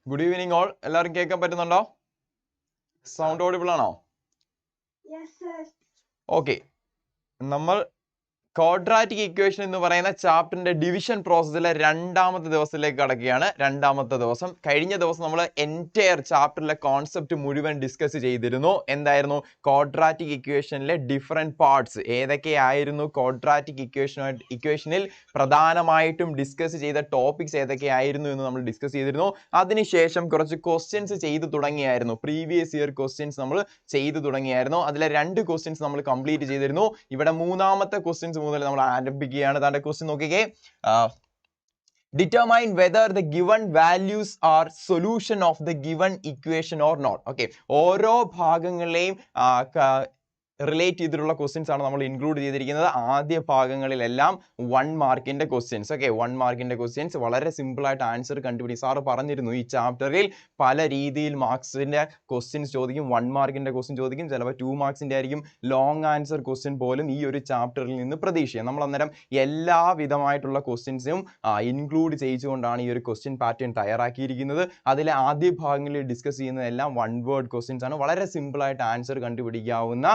Good evening all. എല്ലാവരും കേൾക്കാൻ പറ്റുന്നുണ്ടോ? സൗണ്ട് ഓഡിബിൾ ആണോ? Yes, sir. ഓക്കെ. നമ്മൾ ക്വാഡ്രാറ്റിക് ഇക്വേഷൻ എന്ന് പറയുന്ന ചാപ്റ്ററിന്റെ ഡിവിഷൻ പ്രോസസ്സിലെ രണ്ടാമത്തെ ദിവസത്തിലേക്ക് കടക്കുകയാണ്. രണ്ടാമത്തെ ദിവസം. കഴിഞ്ഞ ദിവസം നമ്മൾ എൻറ്റയർ ചാപ്റ്ററിലെ കോൺസെപ്റ്റ് മുഴുവൻ ഡിസ്കസ് ചെയ്തിരുന്നു. എന്തായിരുന്നു? ക്വാഡ്രാറ്റിക് ഇക്വേഷനിലെ ഡിഫറെന്റ് പാർട്സ് ഏതൊക്കെയായിരുന്നു? ക്വാഡ്രാറ്റിക് ഇക്വേഷനിൽ പ്രധാനമായിട്ടും ഡിസ്കസ് ചെയ്ത ടോപ്പിക്സ് ഏതൊക്കെയായിരുന്നു എന്ന് നമ്മൾ ഡിസ്കസ് ചെയ്തിരുന്നു. അതിനുശേഷം കുറച്ച് ക്വസ്റ്റ്യൻസ് ചെയ്തു തുടങ്ങിയായിരുന്നു. പ്രീവിയസ് ഇയർ ക്വസ്റ്റ്യൻസ് നമ്മൾ ചെയ്തു തുടങ്ങിയായിരുന്നു. അതിലെ 2 ക്വസ്റ്റ്യൻസ് നമ്മൾ കംപ്ലീറ്റ് ചെയ്തിരുന്നു. ഇവിടെ മൂന്നാമത്തെ ക്വസ്റ്റ്യൻസ് മുതൽ നമ്മൾ ആരംഭിക്കുകയാണ്. താന്റെ ക്വസ്റ്റ്യൻ നോക്കിക്കേ. Determine whether the given values are solution of the given equation or not. Okay, ഓരോ ഭാഗങ്ങളെയും റിലേറ്റ് ചെയ്തിട്ടുള്ള ക്വസ്റ്റ്യൻസ് ആണ് നമ്മൾ ഇൻക്ലൂഡ് ചെയ്തിരിക്കുന്നത്. ആദ്യ ഭാഗങ്ങളിലെല്ലാം 1 മാർക്കിന്റെ ക്വസ്റ്റ്യൻസ്. ഓക്കെ, 1 മാർക്കിന്റെ ക്വസ്റ്റ്യൻസ് വളരെ സിമ്പിൾ ആയിട്ട് ആൻസർ കണ്ടുപിടിക്കും. സാറ് പറഞ്ഞിരുന്നു ഈ ചാപ്റ്ററിൽ പല രീതിയിൽ മാർക്സിന്റെ ക്വസ്റ്റ്യൻസ് ചോദിക്കും. 1 മാർക്കിന്റെ ക്വസ്റ്റ്യൻ ചോദിക്കും, ചിലപ്പോൾ 2 മാർക്സിന്റെ ആയിരിക്കും. ലോങ് ആൻസർ ക്വസ്റ്റ്യൻ പോലും ഈ ഒരു ചാപ്റ്ററിൽ നിന്ന് പ്രതീക്ഷിക്കാം. നമ്മൾ അന്നേരം എല്ലാവിധമായിട്ടുള്ള ക്വസ്റ്റ്യൻസും ഇൻക്ലൂഡ് ചെയ്തുകൊണ്ടാണ് ഈ ഒരു ക്വസ്റ്റ്യൻ പാറ്റേൺ തയ്യാറാക്കിയിരിക്കുന്നത്. അതിലെ ആദ്യ ഭാഗങ്ങളിൽ ഡിസ്കസ് ചെയ്യുന്നതെല്ലാം 1 വേർഡ് ക്വസ്റ്റ്യൻസ് ആണ്. വളരെ സിമ്പിൾ ആയിട്ട് ആൻസർ കണ്ടുപിടിക്കാവുന്ന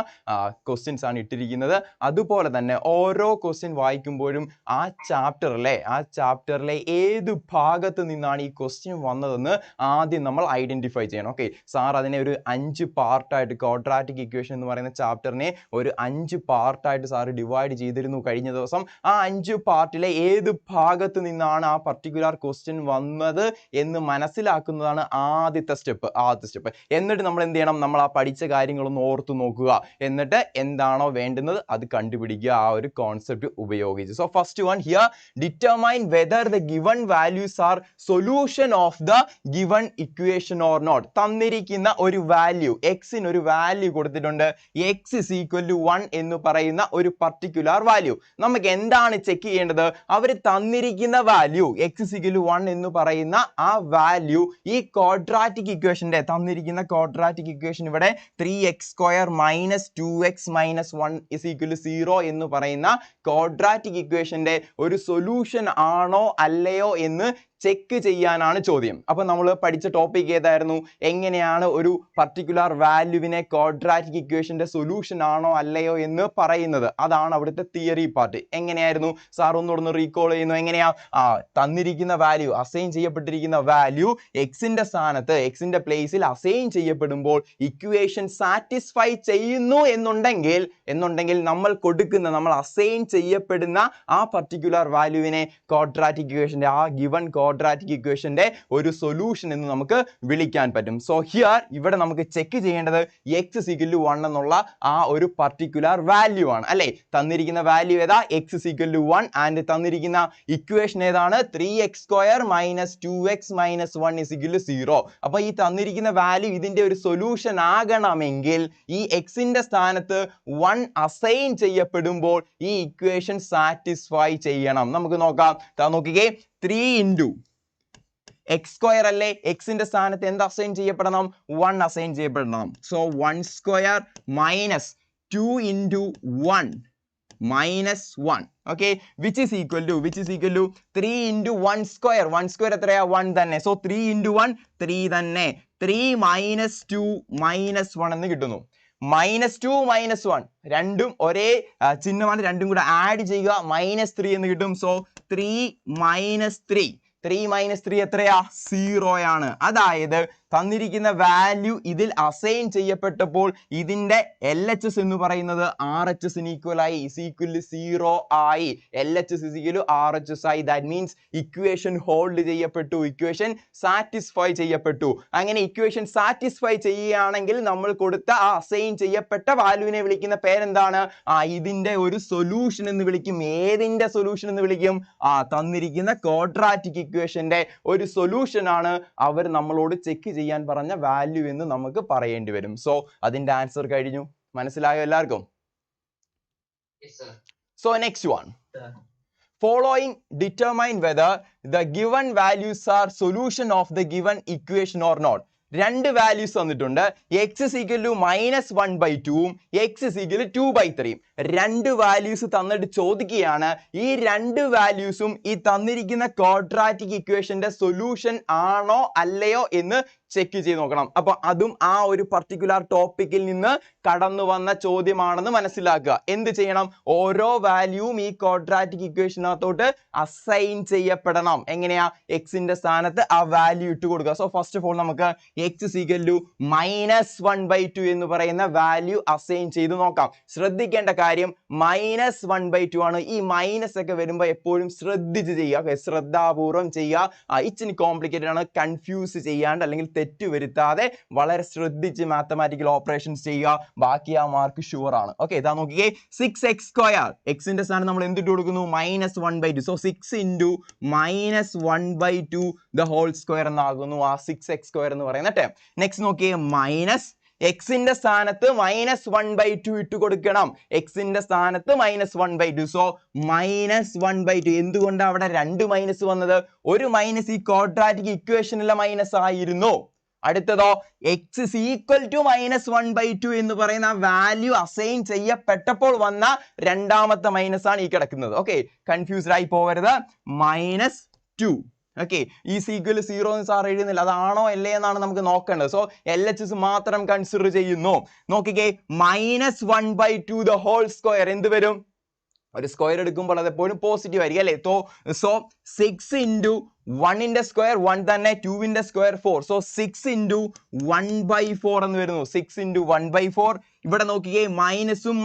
ക്വസ്റ്റ്യൻസ് ആണ് ഇട്ടിരിക്കുന്നത്. അതുപോലെ തന്നെ ഓരോ ക്വസ്റ്റ്യൻ വായിക്കുമ്പോഴും ആ ചാപ്റ്ററിലെ ഏത് ഭാഗത്ത് നിന്നാണ് ഈ ക്വസ്റ്റ്യൻ വന്നതെന്ന് ആദ്യം നമ്മൾ ഐഡന്റിഫൈ ചെയ്യണം. ഓക്കെ, സാർ അതിനെ ഒരു 5 പാർട്ടായിട്ട്, ക്വാഡ്രാറ്റിക് ഇക്വേഷൻ എന്ന് പറയുന്ന ചാപ്റ്ററിനെ ഒരു 5 പാർട്ടായിട്ട് സാർ ഡിവൈഡ് ചെയ്തിരുന്നു കഴിഞ്ഞ ദിവസം. ആ 5 പാർട്ടിലെ ഏത് ഭാഗത്ത് നിന്നാണ് ആ പർട്ടിക്കുലർ ക്വസ്റ്റ്യൻ വന്നത് എന്ന് മനസ്സിലാക്കുന്നതാണ് ആദ്യത്തെ സ്റ്റെപ്പ്. എന്നിട്ട് നമ്മൾ എന്ത് ചെയ്യണം? നമ്മൾ ആ പഠിച്ച കാര്യങ്ങളൊന്ന് ഓർത്തു നോക്കുക. എന്നിട്ട് എന്താണോ വേണ്ടുന്നത് അത് കണ്ടുപിടിക്കുക ആ ഒരു കോൺസെപ്റ്റ് ഉപയോഗിച്ച്. So first one here, determine whether the given values are solution of the given equation or not. തന്നിരിക്കുന്ന ഒരു വാല്യൂ, എക്സിന് ഒരു വാല്യൂ കൊടുത്തിട്ടുണ്ട്. എക്സ് ഇസ് ഈക്വൽ ടു 1 എന്ന് പറയുന്ന ഒരു പർട്ടിക്കുലർ വാല്യൂ. നമുക്ക് എന്താണ് ചെക്ക് ചെയ്യേണ്ടത്? അവർ തന്നിരിക്കുന്ന value X is equal to 1 എന്ന് പറയുന്ന ആ വാല്യൂ ഈ ക്വാഡ്രാറ്റിക് ഇക്വേഷന്റെ തന്നിരിക്കുന്ന ക്വാഡ്രാറ്റിക് ഇക്വേഷൻ ഇവിടെ 3x² - 2x - 1 is equal to 0 എന്ന് പറയുന്ന ക്വാഡ്രാറ്റിക് ഇക്വേഷന്റെ ഒരു സൊല്യൂഷൻ ആണോ അല്ലയോ എന്ന് ചെക്ക് ചെയ്യാനാണ് ചോദ്യം. അപ്പൊ നമ്മൾ പഠിച്ച ടോപ്പിക് ഏതായിരുന്നു? എങ്ങനെയാണ് ഒരു പർട്ടിക്കുലർ വാല്യൂവിനെ ക്വാഡ്രാറ്റിക് ഇക്വേഷന്റെ സൊല്യൂഷൻ ആണോ അല്ലയോ എന്ന് പറയുന്നത്. അതാണ് അവിടുത്തെ തിയറി പാർട്ട്. എങ്ങനെയായിരുന്നു? സാർ ഒന്നുകൂടെ റീകോൾ ചെയ്യുന്നു. എങ്ങനെയാ? തന്നിരിക്കുന്ന വാല്യൂ, അസൈൻ ചെയ്യപ്പെട്ടിരിക്കുന്ന വാല്യൂ എക്സിന്റെ സ്ഥാനത്ത്, എക്സിന്റെ പ്ലേസിൽ അസൈൻ ചെയ്യപ്പെടുമ്പോൾ ഇക്വേഷൻ സാറ്റിസ്ഫൈ ചെയ്യുന്നു എന്നുണ്ടെങ്കിൽ നമ്മൾ അസൈൻ ചെയ്യപ്പെടുന്ന ആ പർട്ടിക്കുലർ വാല്യൂവിനെ ക്വാഡ്രാറ്റിക് ഇക്വേഷന്റെ, ആ ഗിവൺ ക്വാഡ്രാറ്റിക് ഇക്വേഷന്റെ ഒരു സൊല്യൂഷൻ എന്ന് നമുക്ക് വിളിക്കാൻ പറ്റും. സോ ഹിയർ ഇവിടെ നമുക്ക് ചെക്ക് ചെയ്യേണ്ടത് എക്സ് ഇസ് ഈക്വൽ ടു 1 എന്നുള്ള ആ ഒരു പർട്ടിക്കുലർ വാല്യൂ ആണ് അല്ലെ. തന്നിരിക്കുന്ന വാല്യൂ ഏതാ? X is equal to 1. And തന്നിരിക്കുന്ന ഇക്വേഷൻ ഏതാണ്? 3x² - 2x - 1 is equal to 0. അപ്പൊ ഈ തന്നിരിക്കുന്ന വാല്യൂ ഇതിന്റെ ഒരു സൊല്യൂഷൻ ആകണമെങ്കിൽ ഈ എക്സിന്റെ സ്ഥാനത്ത് 1 അസൈൻ ചെയ്യപ്പെടുമ്പോൾ ഈ ഇക്വേഷൻ സാറ്റിസ്ഫൈ ചെയ്യണം. നമുക്ക് നോക്കാം. നോക്കിക്കേ, 3 into x² അല്ലേ, എക്സിന്റെ സ്ഥാനത്ത് എന്ത് assign ചെയ്യപ്പെടണം? 1 assign ചെയ്യപ്പെടണം. So 1² - 2 into 1 minus 1. Okay, which is equal to 3 into 1². 1² എത്രയാ? 1 തന്നെ. സോ 3 into 1 3 തന്നെ. 3 minus 2 minus 1 എന്ന് കിട്ടുന്നു. -2 - 1 രണ്ടും ഒരേ ചിഹ്നമാണ്. രണ്ടും കൂടെ ആഡ് ചെയ്യുക, -3 എന്ന് കിട്ടും. സോ 3 - 3 എത്രയാ? 0 ആണ്. അതായത് തന്നിരിക്കുന്ന വാല്യൂ ഇതിൽ അസൈൻ ചെയ്യപ്പെട്ടപ്പോൾ ഇതിന്റെ LHS എന്ന് പറയുന്നത് RHS ഈക്വൽ ആയി, is equal to 0 ആയി. LHS is equal to RHS ആയി. ദാറ്റ് മീൻസ് ഇക്വേഷൻ ഹോൾഡ് ചെയ്യപ്പെട്ടു, ഇക്വേഷൻ സാറ്റിസ്ഫൈ ചെയ്യപ്പെട്ടു. അങ്ങനെ ഇക്വേഷൻ സാറ്റിസ്ഫൈ ചെയ്യുകയാണെങ്കിൽ നമ്മൾ കൊടുത്ത ആ അസൈൻ ചെയ്യപ്പെട്ട വാല്യൂവിനെ വിളിക്കുന്ന പേരെന്താണ്? ഇതിന്റെ ഒരു സൊല്യൂഷൻ എന്ന് വിളിക്കും. ഏതിന്റെ സൊല്യൂഷൻ എന്ന് വിളിക്കും? തന്നിരിക്കുന്ന ക്വാഡ്രാറ്റിക് ഇക്വേഷന്റെ ഒരു സൊല്യൂഷൻ ആണ് അവർ നമ്മളോട് ചെക്ക് ചെയ്യാൻ പറഞ്ഞ വാല്യൂ എന്ന് നമുക്ക് പറയേണ്ടി വരും. സോ അതിന്റെ ആൻസർ കഴിഞ്ഞു. മനസ്സിലായോ എല്ലാവർക്കും? So next one, following determine whether the given values are solution of the given equation or not. രണ്ട് വാല്യൂസ് തന്നിട്ടുണ്ട്. എക്സ് ഇസ് ഈക്വൽ ടു -1/2ഉം എക്സ് ഇസ് ഈക്വൽ ടു 2/3. രണ്ട് വാല്യൂസ് തന്നിട്ട് ചോദിക്കുകയാണ് ഈ രണ്ട് വാല്യൂസും ഈ തന്നിരിക്കുന്ന ക്വാഡ്രാറ്റിക് ഇക്വേഷന്റെ സൊല്യൂഷൻ ആണോ അല്ലയോ എന്ന് ചെക്ക് ചെയ്ത് നോക്കണം. അപ്പൊ അതും ആ ഒരു പർട്ടിക്കുലർ ടോപ്പിക്കിൽ നിന്ന് കടന്നു വന്ന ചോദ്യമാണെന്ന് മനസ്സിലാക്കുക. എന്ത് ചെയ്യണം? ഓരോ വാല്യൂവും ഈ ക്വാഡ്രാറ്റിക് ഇക്വേഷനകത്തോട്ട് അസൈൻ ചെയ്യപ്പെടണം. എങ്ങനെയാ? എക്സിന്റെ സ്ഥാനത്ത് ആ വാല്യൂ ഇട്ട് കൊടുക്കുക. സോ ഫസ്റ്റ് ഓഫ് ഓൾ നമുക്ക് എക്സ് ഇസ് ഈക്വൽ ടു -1/2 എന്ന് പറയുന്ന വാല്യൂ അസൈൻ ചെയ്ത് നോക്കാം. ശ്രദ്ധിക്കേണ്ട കാര്യം -1/2 ആണ്. ഈ മൈനസ് ഒക്കെ വരുമ്പോൾ എപ്പോഴും ശ്രദ്ധിച്ച് ചെയ്യുക, ശ്രദ്ധാപൂർവം ചെയ്യുക. ഇച്ചിരി കോംപ്ലിക്കേറ്റഡ് ആണ്, കൺഫ്യൂസ് ചെയ്യാണ്ട് അല്ലെങ്കിൽ തെറ്റ് വരുത്താതെ വളരെ ശ്രദ്ധിച്ച് മാത്തമാറ്റിക്കൽ ഓപ്പറേഷൻസ് ചെയ്യുക. ബാക്കി ആ മാർക്ക് ഷുവർ ആണ്. ഓക്കെ, ഇതാ നോക്കിയേ 6x². എക്സിന്റെ സ്ഥാനം നമ്മൾ എന്തിട്ട് കൊടുക്കുന്നു? -1/2. സോ 6 × -1/2 ദ ഹോൾ സ്ക്വയർ എന്നാകുന്നു ആ 6x² എന്ന് പറയുന്ന ടേം. നെക്സ്റ്റ് നോക്കിയേ എക്സിന്റെ സ്ഥാനത്ത് -1/2 ഇട്ട് കൊടുക്കണം. എക്സിന്റെ സ്ഥാനത്ത് -1/2. സോ -1/2. എന്തുകൊണ്ടാണ് അവിടെ രണ്ട് മൈനസ് വന്നത്? ഒരു മൈനസ് ഈ ക്വാഡ്രാറ്റിക് ഇക്വേഷനിലെ മൈനസ് ആയിരുന്നു. അടുത്തതോ എക്സ് ഇസ് ഈക്വൽ ടു -1/2 എന്ന് പറയുന്ന വാല്യൂ അസൈൻ ചെയ്യപ്പെട്ടപ്പോൾ വന്ന രണ്ടാമത്തെ മൈനസ് ആണ് ഈ കിടക്കുന്നത്. ഓക്കെ, കൺഫ്യൂസ്ഡ് ആയി പോകരുത്. -2. ഓക്കെ, ഈ സീക്വൽ 0 എന്ന് സാർ എഴുതുന്നില്ല, അതാണോ അല്ലേ എന്നാണ് നമുക്ക് നോക്കേണ്ടത്. സോ LHS മാത്രം കൺസിഡർ ചെയ്യുന്നു. നോക്കിക്കേ, -1/2 ദ ഹോൾ സ്ക്വയർ എന്ത് വരും? ഒരു സ്ക്വയർ എടുക്കുമ്പോൾ അത് എപ്പോഴും പോസിറ്റീവ് ആയിരിക്കും അല്ലേ? സോ 6 × 1ന്റെ സ്ക്വയർ 1 തന്നെ, 2ന്റെ സ്ക്വയർ 4. സോ 6 × 1/4 എന്ന് വരുന്നു. 6 × 1/4. ഇവിടെ നോക്കിക്കേ, മൈനസും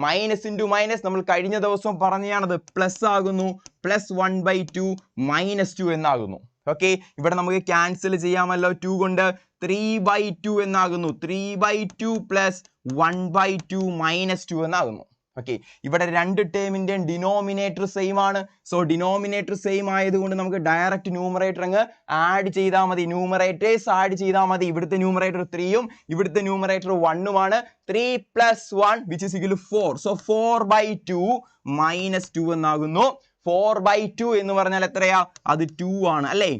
മൈനസ് ഇൻറ്റു മൈനസ് നമ്മൾ കഴിഞ്ഞ ദിവസം പറഞ്ഞാണത് പ്ലസ് ആകുന്നു. +1/2 -2 എന്നാകുന്നു. ഓക്കെ, ഇവിടെ നമുക്ക് ക്യാൻസൽ ചെയ്യാമല്ലോ 2 കൊണ്ട്. 3/2 എന്നാകുന്നു. 3/2 + 1/2 -2 എന്നാകുന്നു. ഓക്കെ, ഇവിടെ രണ്ട് ടേമിന്റെയും ഡിനോമിനേറ്റർ സെയിം ആണ്. സോ ഡിനോമിനേറ്റർ സെയിം ആയതുകൊണ്ട് നമുക്ക് ഡയറക്റ്റ് ന്യൂമറേറ്റർ അങ്ങ് ആഡ് ചെയ്താൽ മതി. ന്യൂമറേറ്റേഴ്സ് ആഡ് ചെയ്താൽ മതി. ഇവിടുത്തെ ന്യൂമറേറ്റർ 3ഉം ഇവിടുത്തെ ന്യൂമറേറ്റർ 1ഉമാണ്. 3 + 1 which is equal to 4. So 4/2 -2 എന്നാകുന്നു. 4/2 എന്ന് പറഞ്ഞാൽ എത്രയാ? അത് 2 ആണ് അല്ലേ?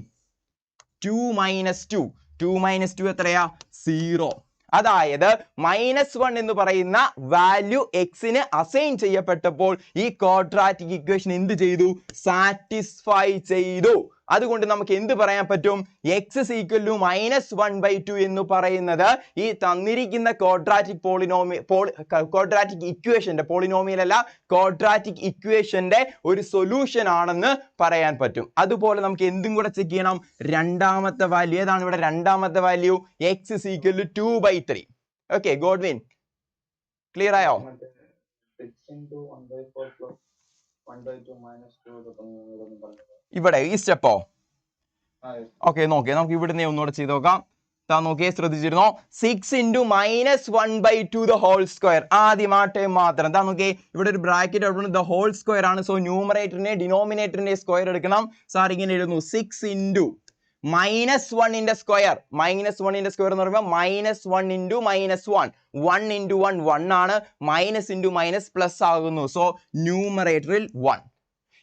2 - 2 എത്രയാ? 0. അതായത് -1 എന്ന് പറയുന്ന വാല്യൂ എക്സിന് അസൈൻ ചെയ്യപ്പെട്ടപ്പോൾ ഈ ക്വാഡ്രാറ്റിക് ഇക്വേഷൻ എന്ത് ചെയ്തു? സാറ്റിസ്ഫൈ ചെയ്തു. അതുകൊണ്ട് നമുക്ക് എന്ത് പറയാൻ പറ്റും? എക്സ് ഇസ് ഈക്വൽ ടു -1/2 എന്ന് പറയുന്നത് ഈ തന്നിരിക്കുന്ന ക്വാഡ്രാറ്റിക് ഇക്വേഷന്റെ, പോളിനോമിയൽ അല്ല, ക്വാഡ്രാറ്റിക് ഇക്വേഷന്റെ ഒരു സൊല്യൂഷൻ ആണെന്ന് പറയാൻ പറ്റും. അതുപോലെ നമുക്ക് എന്തും കൂടെ ചെക്ക് ചെയ്യണം. രണ്ടാമത്തെ വാല്യൂ ഏതാണ്? ഇവിടെ രണ്ടാമത്തെ value X is equal to 2/3. Okay, Godwin clear ആയോ? ഇവിടെ ഈ സ്റ്റെപ്പോ? ഓക്കെ, നോക്കിയേ, നമുക്ക് ഇവിടുന്ന് ഒന്നുകൂടെ ചെയ്ത് നോക്കാം. നോക്കിയേ, ശ്രദ്ധിച്ചിരുന്നോ? 6 × -1/2 ദ ഹോൾ സ്ക്വയർ. ആദ്യം ആ ടേം മാത്രം. നോക്കിയേ, ഇവിടെ ഒരു ബ്രാക്കറ്റ് അവിടെ ദ ഹോൾ സ്ക്വയർ ആണ്. സോ ന്യൂമറേറ്ററിനെ ഡിനോമിനേറ്ററിന്റെ സ്ക്വയർ എടുക്കണം. സാർ ഇങ്ങനെ എഴുതുന്നു 6 × -1ന്റെ സ്ക്വയർ. -1ന്റെ സ്ക്വയർ എന്ന് പറയുമ്പോൾ -1 × -1. 1 × 1 1 ആണ്. മൈനസ് ഇൻറ്റു മൈനസ് പ്ലസ് ആകുന്നു. സോ ന്യൂമറേറ്ററിൽ 1.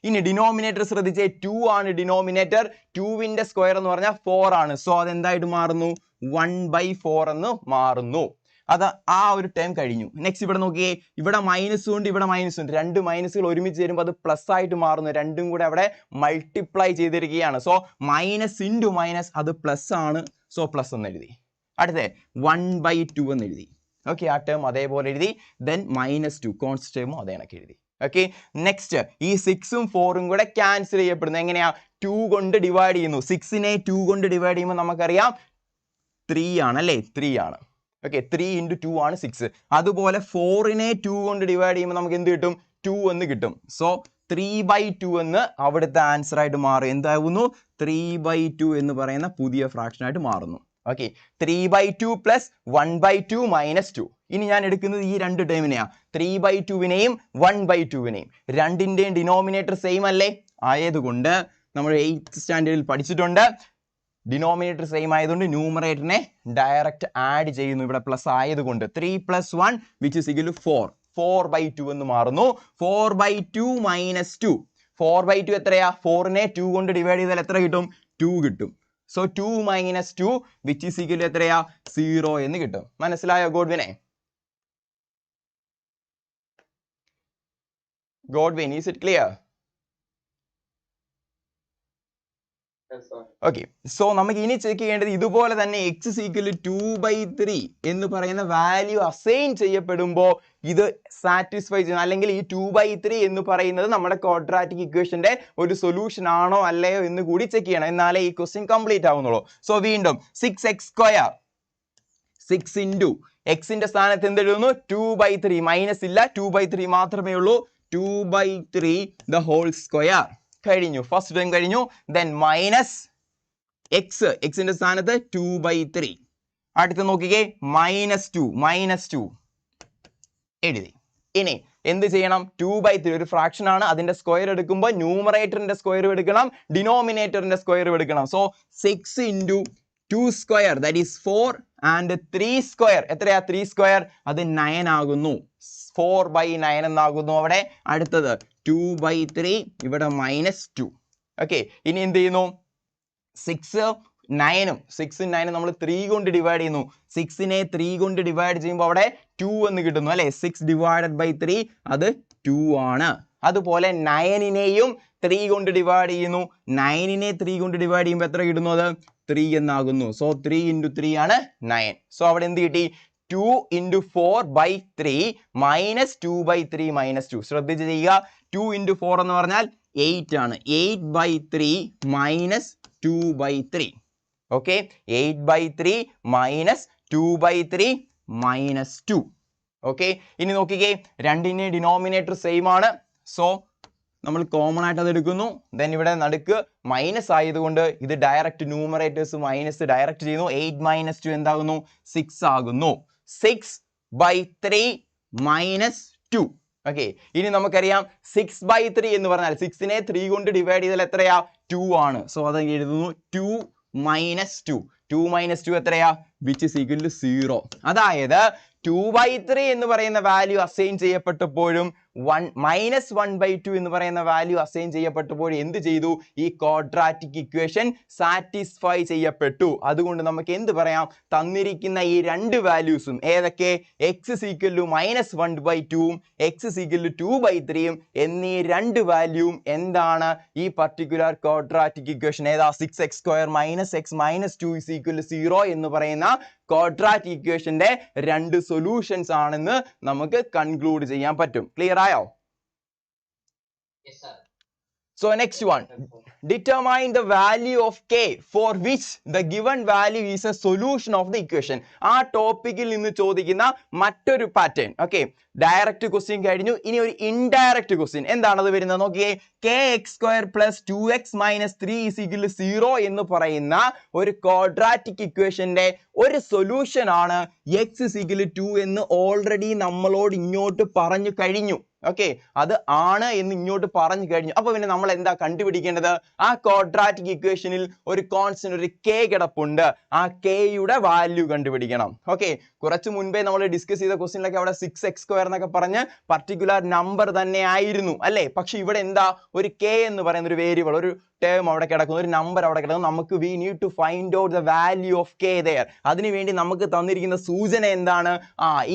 ഇനി ഡിനോമിനേറ്റർ ശ്രദ്ധിച്ചേ, 2 ആണ് ഡിനോമിനേറ്റർ. 2ന്റെ സ്ക്വയർ എന്ന് പറഞ്ഞാൽ 4 ആണ്. സോ അതെന്തായിട്ട് മാറുന്നു? 1/4 എന്ന് മാറുന്നു. അത് ആ ഒരു ടേം കഴിഞ്ഞു. നെക്സ്റ്റ് ഇവിടെ നോക്കിയേ, ഇവിടെ മൈനസ് ഉണ്ട്, ഇവിടെ മൈനസ് ഉണ്ട്. രണ്ട് മൈനസുകൾ ഒരുമിച്ച് ചേരുമ്പോൾ അത് പ്ലസ് ആയിട്ട് മാറുന്നു. രണ്ടും കൂടെ അവിടെ മൾട്ടിപ്ലൈ ചെയ്തിരിക്കുകയാണ്. സോ മൈനസ് ഇൻറ്റു മൈനസ് അത് പ്ലസ് ആണ്. സോ പ്ലസ് എന്ന് എഴുതി. അടുത്തേ 1/2 എന്ന് എഴുതി. ഓക്കെ, ആ ടേം അതേപോലെ എഴുതി. ദെൻ -2 കോൺസ്റ്റ് ടേമും അതേ കണക്ക് എഴുതി. ഓക്കെ, നെക്സ്റ്റ് ഈ 6ഉം 4ഉം കൂടെ ക്യാൻസൽ ചെയ്യപ്പെടുന്നു. എങ്ങനെയാ? 2 കൊണ്ട് ഡിവൈഡ് ചെയ്യുന്നു. 6നെ 2 കൊണ്ട് ഡിവൈഡ് ചെയ്യുമ്പോൾ നമുക്കറിയാം 3 ആണ് അല്ലേ? 3 ആണ്. ഓക്കെ, 3 × 2 ആണ് 6. അതുപോലെ 4നെ 2 കൊണ്ട് ഡിവൈഡ് ചെയ്യുമ്പോൾ നമുക്ക് എന്ത് കിട്ടും? 2 എന്ന് കിട്ടും. സോ 3/2 എന്ന് അവിടുത്തെ ആൻസർ ആയിട്ട് മാറും. എന്താകുന്നു? 3/2 എന്ന് പറയുന്ന പുതിയ ഫ്രാക്ഷൻ ആയിട്ട് മാറുന്നു. ഓക്കെ, 3/2 + 1/2 -2. ഇനി ഞാൻ എടുക്കുന്നത് ഈ രണ്ട് ടേമിനെയാ, 3/2വിനെയും 1/2വിനെയും. രണ്ടിന്റെയും ഡിനോമിനേറ്റർ സെയിം അല്ലേ? ആയതുകൊണ്ട് നമ്മൾ 8th സ്റ്റാൻഡേർഡിൽ പഠിച്ചിട്ടുണ്ട്. ഡിനോമിനേറ്റർ സെയിം ആയതുകൊണ്ട് ന്യൂമറേറ്ററിനെ ഡയറക്റ്റ് ആഡ് ചെയ്യുന്നു. ഇവിടെ പ്ലസ് ആയതുകൊണ്ട് 3 + 1 which is equal to 4. 4/2 എന്ന് മാറുന്നു. 4/2 -2. 4/2 എത്രയാ? 4നെ 2 കൊണ്ട് ഡിവൈഡ് ചെയ്താൽ എത്ര കിട്ടും? 2 കിട്ടും. So 2 minus 2 which is equal എത്രയാ 0 എന്ന് കിട്ടും. മനസ്സിലായോ ഗോഡ്വിനെ? Godwin, is it clear? Okay, so നമുക്ക് ഇനി ചെക്ക് ചെയ്യേണ്ടത് ഇതുപോലെ തന്നെ എക്സ് is equal to 2/3 എന്ന് പറയുന്ന വാല്യൂ അസൈൻ ചെയ്യപ്പെടുമ്പോൾ ഇത് സാറ്റിസ്ഫൈ ചെയ്യണം, അല്ലെങ്കിൽ ഈ 2/3 എന്ന് പറയുന്നത് നമ്മുടെ ക്വാഡ്രാറ്റിക് ഇക്വേഷന്റെ ഒരു സൊല്യൂഷൻ ആണോ അല്ലയോ എന്ന് കൂടി ചെക്ക് ചെയ്യണം, എന്നാലേ ഈ ക്വസ്റ്റ്യൻ കംപ്ലീറ്റ് ആവുന്നുള്ളൂ. സോ വീണ്ടും 6x², 6 ഇൻറ്റു എക്സിന്റെ സ്ഥാനത്ത് എന്ത് എഴുതുന്നു 2/3, മൈനസ് ഇല്ല 2/3 മാത്രമേ ഉള്ളൂ, 2/3 the whole square കഴിഞ്ഞു, ഫസ്റ്റ് ടൈം കഴിഞ്ഞു. ദെൻ മൈനസ് എക്സിന്റെ സ്ഥാനത്ത് 2/3, അടുത്ത് നോക്കിക്കേ -2 എഴുതി. ഇനി എന്ത് ചെയ്യണം, 2/3 ഒരു ഫ്രാക്ഷൻ ആണ്, അതിന്റെ സ്ക്വയർ എടുക്കുമ്പോൾ ന്യൂമറേറ്ററിന്റെ സ്ക്വയർ എടുക്കണം, ഡിനോമിനേറ്ററിന്റെ സ്ക്വയർ എടുക്കണം. So 6 into 2 square that is 4 and 3 square എത്രയാ 3 സ്ക്വയർ അത് 9 ആകുന്നു, 4/9 എന്നാകുന്നു അവിടെ. അടുത്തത് 2/3 ഇവിടെ -2. ഓക്കെ, ഇനി എന്ത് ചെയ്യുന്നു, 6 9 നമ്മൾ 3 കൊണ്ട് ഡിവൈഡ് ചെയ്യുന്നു, 6നെ 3 കൊണ്ട് ഡിവൈഡ് ചെയ്യുമ്പോൾ അവിടെ 2 എന്ന് കിട്ടുന്നു അല്ലെ, 6 ഡിവൈഡഡ് ബൈ 3 അത് 2 ആണ്. അതുപോലെ 9നെയും 3 കൊണ്ട് ഡിവൈഡ് ചെയ്യുന്നു, 9നെ 3 കൊണ്ട് ഡിവൈഡ് ചെയ്യുമ്പോൾ എത്ര കിട്ടുന്നു, അത് 3 എന്നാകുന്നു. സോ 3 × 3 ആണ് 9. സോ അവിടെ എന്ത് കിട്ടി, 2 × 4/3 -2/3 -2. ശ്രദ്ധിച്ച് ചെയ്യുക, 2 × 4 എന്ന് പറഞ്ഞാൽ 8 ആണ്, 8/3 -2/3. ഓക്കെ, 8/3 -2/3 -2. ഓക്കെ, ഇനി നോക്കിക്കേ, രണ്ടിന്റെ ഡിനോമിനേറ്റർ സെയിം ആണ്, സോ നമ്മൾ കോമൺ ആയിട്ട് അത് എടുക്കുന്നു. ദെൻ ഇവിടെ നടുക്ക് മൈനസ് ആയതുകൊണ്ട് ഇത് ഡയറക്റ്റ് ന്യൂമറേറ്റേഴ്സ് മൈനസ് ഡയറക്റ്റ് ചെയ്യുന്നു, 8 - 2 എന്താകുന്നു 6 ആകുന്നു, 6/3 -2. ഓക്കെ, ഇനി നമുക്കറിയാം 6/3 എന്ന് പറഞ്ഞാൽ 6നെ 3 കൊണ്ട് ഡിവൈഡ് ചെയ്താൽ എത്രയാ 2 ആണ്. സോ അത് എഴുതുന്നു 2 - 2. 2 - 2 എത്രയാ വിച്ച് ഈസ് ഈക്വൽ ടു 0. അതായത് 2/3 എന്ന് പറയുന്ന വാല്യൂ അസൈൻ ചെയ്യപ്പെട്ടപ്പോഴും -1/2 എന്ന് പറയുന്ന വാല്യൂ അസൈൻ ചെയ്യപ്പെട്ടപ്പോൾ എന്ത് ചെയ്തു, ഈ ക്വാഡ്രാറ്റിക് ഇക്വേഷൻ സാറ്റിസ്ഫൈ ചെയ്യപ്പെട്ടു. അതുകൊണ്ട് നമുക്ക് എന്ത് പറയാം, തന്നിരിക്കുന്ന ഈ രണ്ട് വാല്യൂസും ഏതൊക്കെ, x is equal to -1/2 x is equal to 2/3 എന്നീ രണ്ട് വാല്യൂവും എന്താണ് ഈ പർട്ടിക്കുലർ ക്വാഡ്രാറ്റിക് ഇക്വേഷൻ, ഏതാ 6x² - x - 2 is equal to 0 എന്ന് പറയുന്ന ക്വാഡ്രാറ്റിക് ഇക്വേഷന്റെ രണ്ട് സൊല്യൂഷൻസ് ആണെന്ന് നമുക്ക് കൺക്ലൂഡ് ചെയ്യാൻ പറ്റും. ക്ലിയർ ആയോ? So next one, determine the value of k for which the given value is a solution of the equation. ആ ടോപ്പിക്കിൽ നിന്ന് ചോദിക്കുന്ന മറ്റൊരു പാറ്റേൺ. ഓക്കെ, ഡയറക്റ്റ് ക്വസ്റ്റ്യൻ കഴിഞ്ഞു, ഇനി ഒരു ഇൻഡയറക്റ്റ് ക്വസ്റ്റ്യൻ. എന്താണത് വരുന്നത് നോക്കിയേ, kx² + 2x - 3 is equal to 0 എന്ന് പറയുന്ന ഒരു ക്വാഡ്രാറ്റിക് ഇക്വേഷന്റെ ഒരു സൊല്യൂഷൻ ആണ് x is equal to 2 എന്ന് ഓൾറെഡി നമ്മളോട് ഇങ്ങോട്ട് പറഞ്ഞു കഴിഞ്ഞു. ഓക്കെ, അത് ആണ് എന്ന് ഇങ്ങോട്ട് പറഞ്ഞു കഴിഞ്ഞു. അപ്പൊ പിന്നെ നമ്മൾ എന്താ കണ്ടുപിടിക്കേണ്ടത്, ആ ക്വാഡ്രാറ്റിക് ഇക്വേഷനിൽ ഒരു കോൺസ്റ്റന്റ് ഒരു k കിടപ്പുണ്ട്, ആ k യുടെ വാല്യൂ കണ്ടുപിടിക്കണം. ഓക്കെ, കുറച്ച് മുൻപേ നമ്മൾ ഡിസ്കസ് ചെയ്ത ക്വസ്റ്റ്യനിലൊക്കെ അവിടെ 6x² എന്നൊക്കെ പറഞ്ഞ് പർട്ടിക്കുലർ നമ്പർ തന്നെ ആയിരുന്നു അല്ലേ. പക്ഷെ ഇവിടെ എന്താ, ഒരു k എന്ന് പറയുന്ന ഒരു വേരിയബിൾ, ഒരു ടേം അവിടെ കിടക്കുന്നു, ഒരു നമ്പർ അവിടെ കിടക്കുന്നു. നമുക്ക് we need to find out the value of k there. അതിനുവേണ്ടി നമുക്ക് തന്നിരിക്കുന്ന സൂചന എന്താണ്,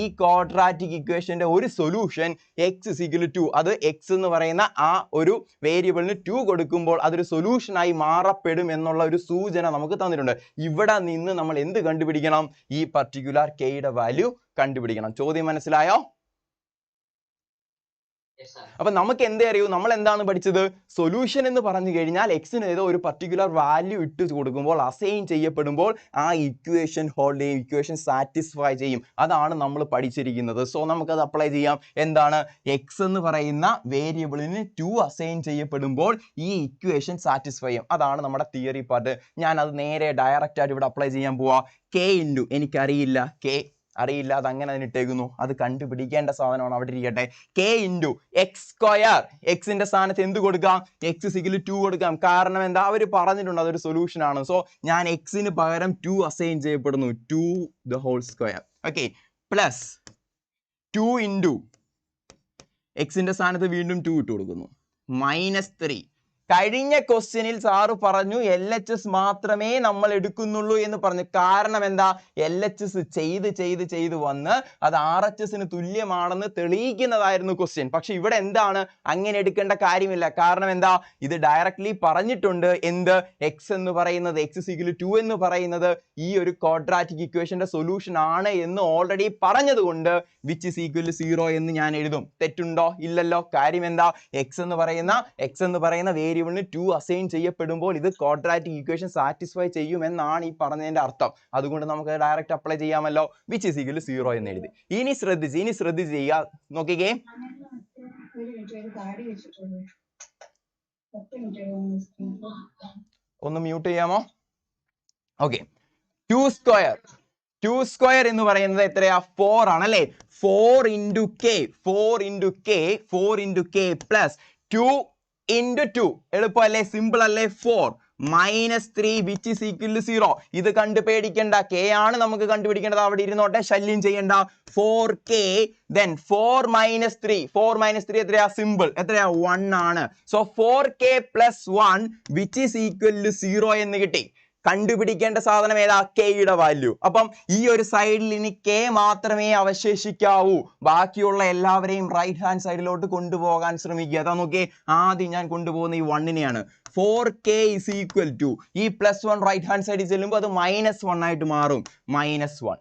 ഈ ക്വാഡ്രാറ്റിക് ഇക്വേഷന്റെ ഒരു solution x is equal to 2, അത് x എന്ന് പറയുന്ന ആ ഒരു വേരിയബിളിന് 2 കൊടുക്കുമ്പോൾ അതൊരു സൊല്യൂഷൻ ആയി മാറപ്പെടും എന്നുള്ള ഒരു സൂചന നമുക്ക് തന്നിട്ടുണ്ട്. ഇവിടെ നിന്ന് നമ്മൾ എന്ത് കണ്ടുപിടിക്കണം, ഈ പർട്ടിക്കുലർ k യുടെ വാല്യൂ കണ്ടുപിടിക്കണം. ചോദ്യം മനസ്സിലായോ? അപ്പൊ നമുക്ക് എന്തേ അറിയൂ, നമ്മൾ എന്താണ് പഠിച്ചത്, സൊല്യൂഷൻ എന്ന് പറഞ്ഞു കഴിഞ്ഞാൽ എക്സിന് ഏതോ ഒരു പർട്ടിക്കുലർ വാല്യൂ ഇട്ട് കൊടുക്കുമ്പോൾ അസൈൻ ചെയ്യപ്പെടുമ്പോൾ ആ ഇക്വേഷൻ ഹോൾഡ് ചെയ്യും, ഇക്വേഷൻ സാറ്റിസ്ഫൈ ചെയ്യും. അതാണ് നമ്മൾ പഠിച്ചിരിക്കുന്നത്. സോ നമുക്കത് അപ്ലൈ ചെയ്യാം. എന്താണ്, എക്സ് എന്ന് പറയുന്ന വേരിയബിളിന് 2 അസൈൻ ചെയ്യപ്പെടുമ്പോൾ ഈ ഇക്വേഷൻ സാറ്റിസ്ഫൈ ചെയ്യും. അതാണ് നമ്മുടെ തിയറി പാർട്ട്. ഞാൻ അത് നേരെ ഡയറക്റ്റ് ആയിട്ട് ഇവിടെ അപ്ലൈ ചെയ്യാൻ പോവാ. k ഇൻറ്റു എനിക്കറിയില്ല, k അറിയില്ല, അത് അങ്ങനെ അതിന് ഇട്ടേക്കുന്നു, അത് കണ്ടുപിടിക്കേണ്ട സാധനമാണ്, അവിടെ ഇരിക്കട്ടെ. k ഇൻറ്റു x², എക്സിന്റെ സ്ഥാനത്ത് എന്ത് കൊടുക്കാം, x is equal to 2 കൊടുക്കാം. കാരണം എന്താ, അവർ പറഞ്ഞിട്ടുണ്ട് അതൊരു സൊല്യൂഷൻ ആണ്. സോ ഞാൻ എക്സിന് പകരം 2 അസൈൻ ചെയ്യപ്പെടുന്നു, 2 the whole square. Okay, plus 2 into എക്സിന്റെ സ്ഥാനത്ത് വീണ്ടും 2 ഇട്ട് കൊടുക്കുന്നു, -3 കഴിഞ്ഞ ക്വസ്റ്റ്യനിൽ സാറ് പറഞ്ഞു LHS മാത്രമേ നമ്മൾ എടുക്കുന്നുള്ളൂ എന്ന് പറഞ്ഞു. കാരണം എന്താ? LHS ചെയ്ത് വന്ന് അത് RHS തുല്യമാണെന്ന് തെളിയിക്കുന്നതായിരുന്നു ക്വസ്റ്റ്യൻ. പക്ഷെ ഇവിടെ എന്താണ്? അങ്ങനെ എടുക്കേണ്ട കാര്യമില്ല. കാരണം എന്താ? ഇത് ഡയറക്ട്ലി പറഞ്ഞിട്ടുണ്ട്. എന്ത്? x എന്ന് പറയുന്നത് x = 2 എന്ന് പറയുന്നത് ഈ ഒരു ക്വാഡ്രാറ്റിക് ഇക്വേഷന്റെ സൊല്യൂഷൻ ആണ് എന്ന് ഓൾറെഡി പറഞ്ഞതുകൊണ്ട് which is equal to 0 എന്ന് ഞാൻ എഴുതും. തെറ്റുണ്ടോ? ഇല്ലല്ലോ. കാര്യം എന്താ? x എന്ന് പറയുന്ന വേരിയബിളിന് 2 അസൈൻ ചെയ്യപ്പെടുമ്പോൾ ഇത് ക്വാഡ്രാറ്റിക് ഇക്വേഷൻ സാറ്റിസ്ഫൈ ചെയ്യുമെന്നാണ് ഈ പറഞ്ഞതിന്റെ അർത്ഥം. അതുകൊണ്ട് നമുക്ക് ഡയറക്റ്റ് അപ്ലൈ ചെയ്യാമല്ലോ. which is equal to 0 എന്ന് എഴുതി. ഇനി ശ്രദ്ധിച്ച് ചെയ്യുക. നോക്കിക്കേ, ഒന്ന് മ്യൂട്ട് ചെയ്യാമോ? ഓക്കെ. 2 സ്ക്വയർ എന്ന് പറയുന്നത് എത്രയാ? 4 ആണല്ലേ. 4 into k plus 2 into 2. എളുപ്പമല്ലേ? സിമ്പിൾ അല്ലേ? 4 minus 3 which is equal to 0. ഇത് കണ്ടു പേടിക്കണ്ട. k ആണ് നമുക്ക് കണ്ടുപിടിക്കേണ്ടത്. അവിടെ ഇരുന്നോട്ടെ, ശല്യം ചെയ്യണ്ട. 4k then 4 minus 3 എത്രയാ? സിമ്പിൾ എത്രയാ? 1 ആണ്. So 4k plus 1 which is equal to 0 എന്ന് കിട്ടി. കണ്ടുപിടിക്കേണ്ട സാധനം ഏതാ? k യുടെ വാല്യൂ. അപ്പം ഈ ഒരു സൈഡിൽ ഇനി k മാത്രമേ അവശേഷിക്കാവൂ. ബാക്കിയുള്ള എല്ലാവരെയും റൈറ്റ് ഹാൻഡ് സൈഡിലോട്ട് കൊണ്ടുപോകാൻ ശ്രമിക്കുക. അതാ നോക്കിയേ, ആദ്യം ഞാൻ കൊണ്ടുപോകുന്ന ഈ 1-നെയാണ്. 4k is equal to ഈ +1 റൈറ്റ് ഹാൻഡ് സൈഡിൽ ചെല്ലുമ്പോൾ അത് -1 ആയിട്ട് മാറും. -1.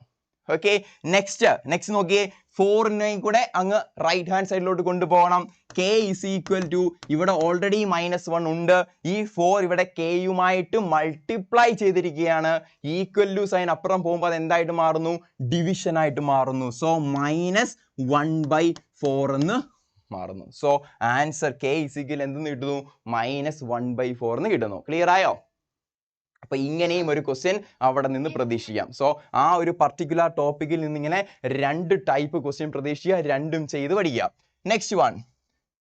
ഓക്കെ. നെക്സ്റ്റ് നോക്കിയേ, 4-നെയും കൂടെ അങ്ങ് റൈറ്റ് ഹാൻഡ് സൈഡിലോട്ട് കൊണ്ടുപോകണം. k is equal to ഇവിടെ ഓൾറെഡി -1 ഉണ്ട്. ഈ 4 ഇവിടെ k യുമായിട്ട് മൾട്ടിപ്ലൈ ചെയ്തിരിക്കുകയാണ്. ഈക്വൽ ടു സൈൻ അപ്പുറം പോകുമ്പോൾ അത് എന്തായിട്ട് മാറുന്നു? ഡിവിഷൻ ആയിട്ട് മാറുന്നു. സോ -1/4 എന്ന് മാറുന്നു. So answer k is equal എന്തെന്ന് കിട്ടുന്നു? -1/4 എന്ന് കിട്ടുന്നു. ക്ലിയർ ആയോ? അപ്പൊ ഇങ്ങനെയും ഒരു ക്വസ്റ്റ്യൻ അവിടെ നിന്ന് പ്രതീക്ഷിക്കാം. സോ ആ ഒരു പർട്ടിക്കുലർ ടോപ്പിക്കിൽ നിന്ന് ഇങ്ങനെ 2 ടൈപ്പ് ക്വസ്റ്റ്യൻ പ്രതീക്ഷിക്കുക. രണ്ടും ചെയ്ത് പഠിക്കുക. Next one,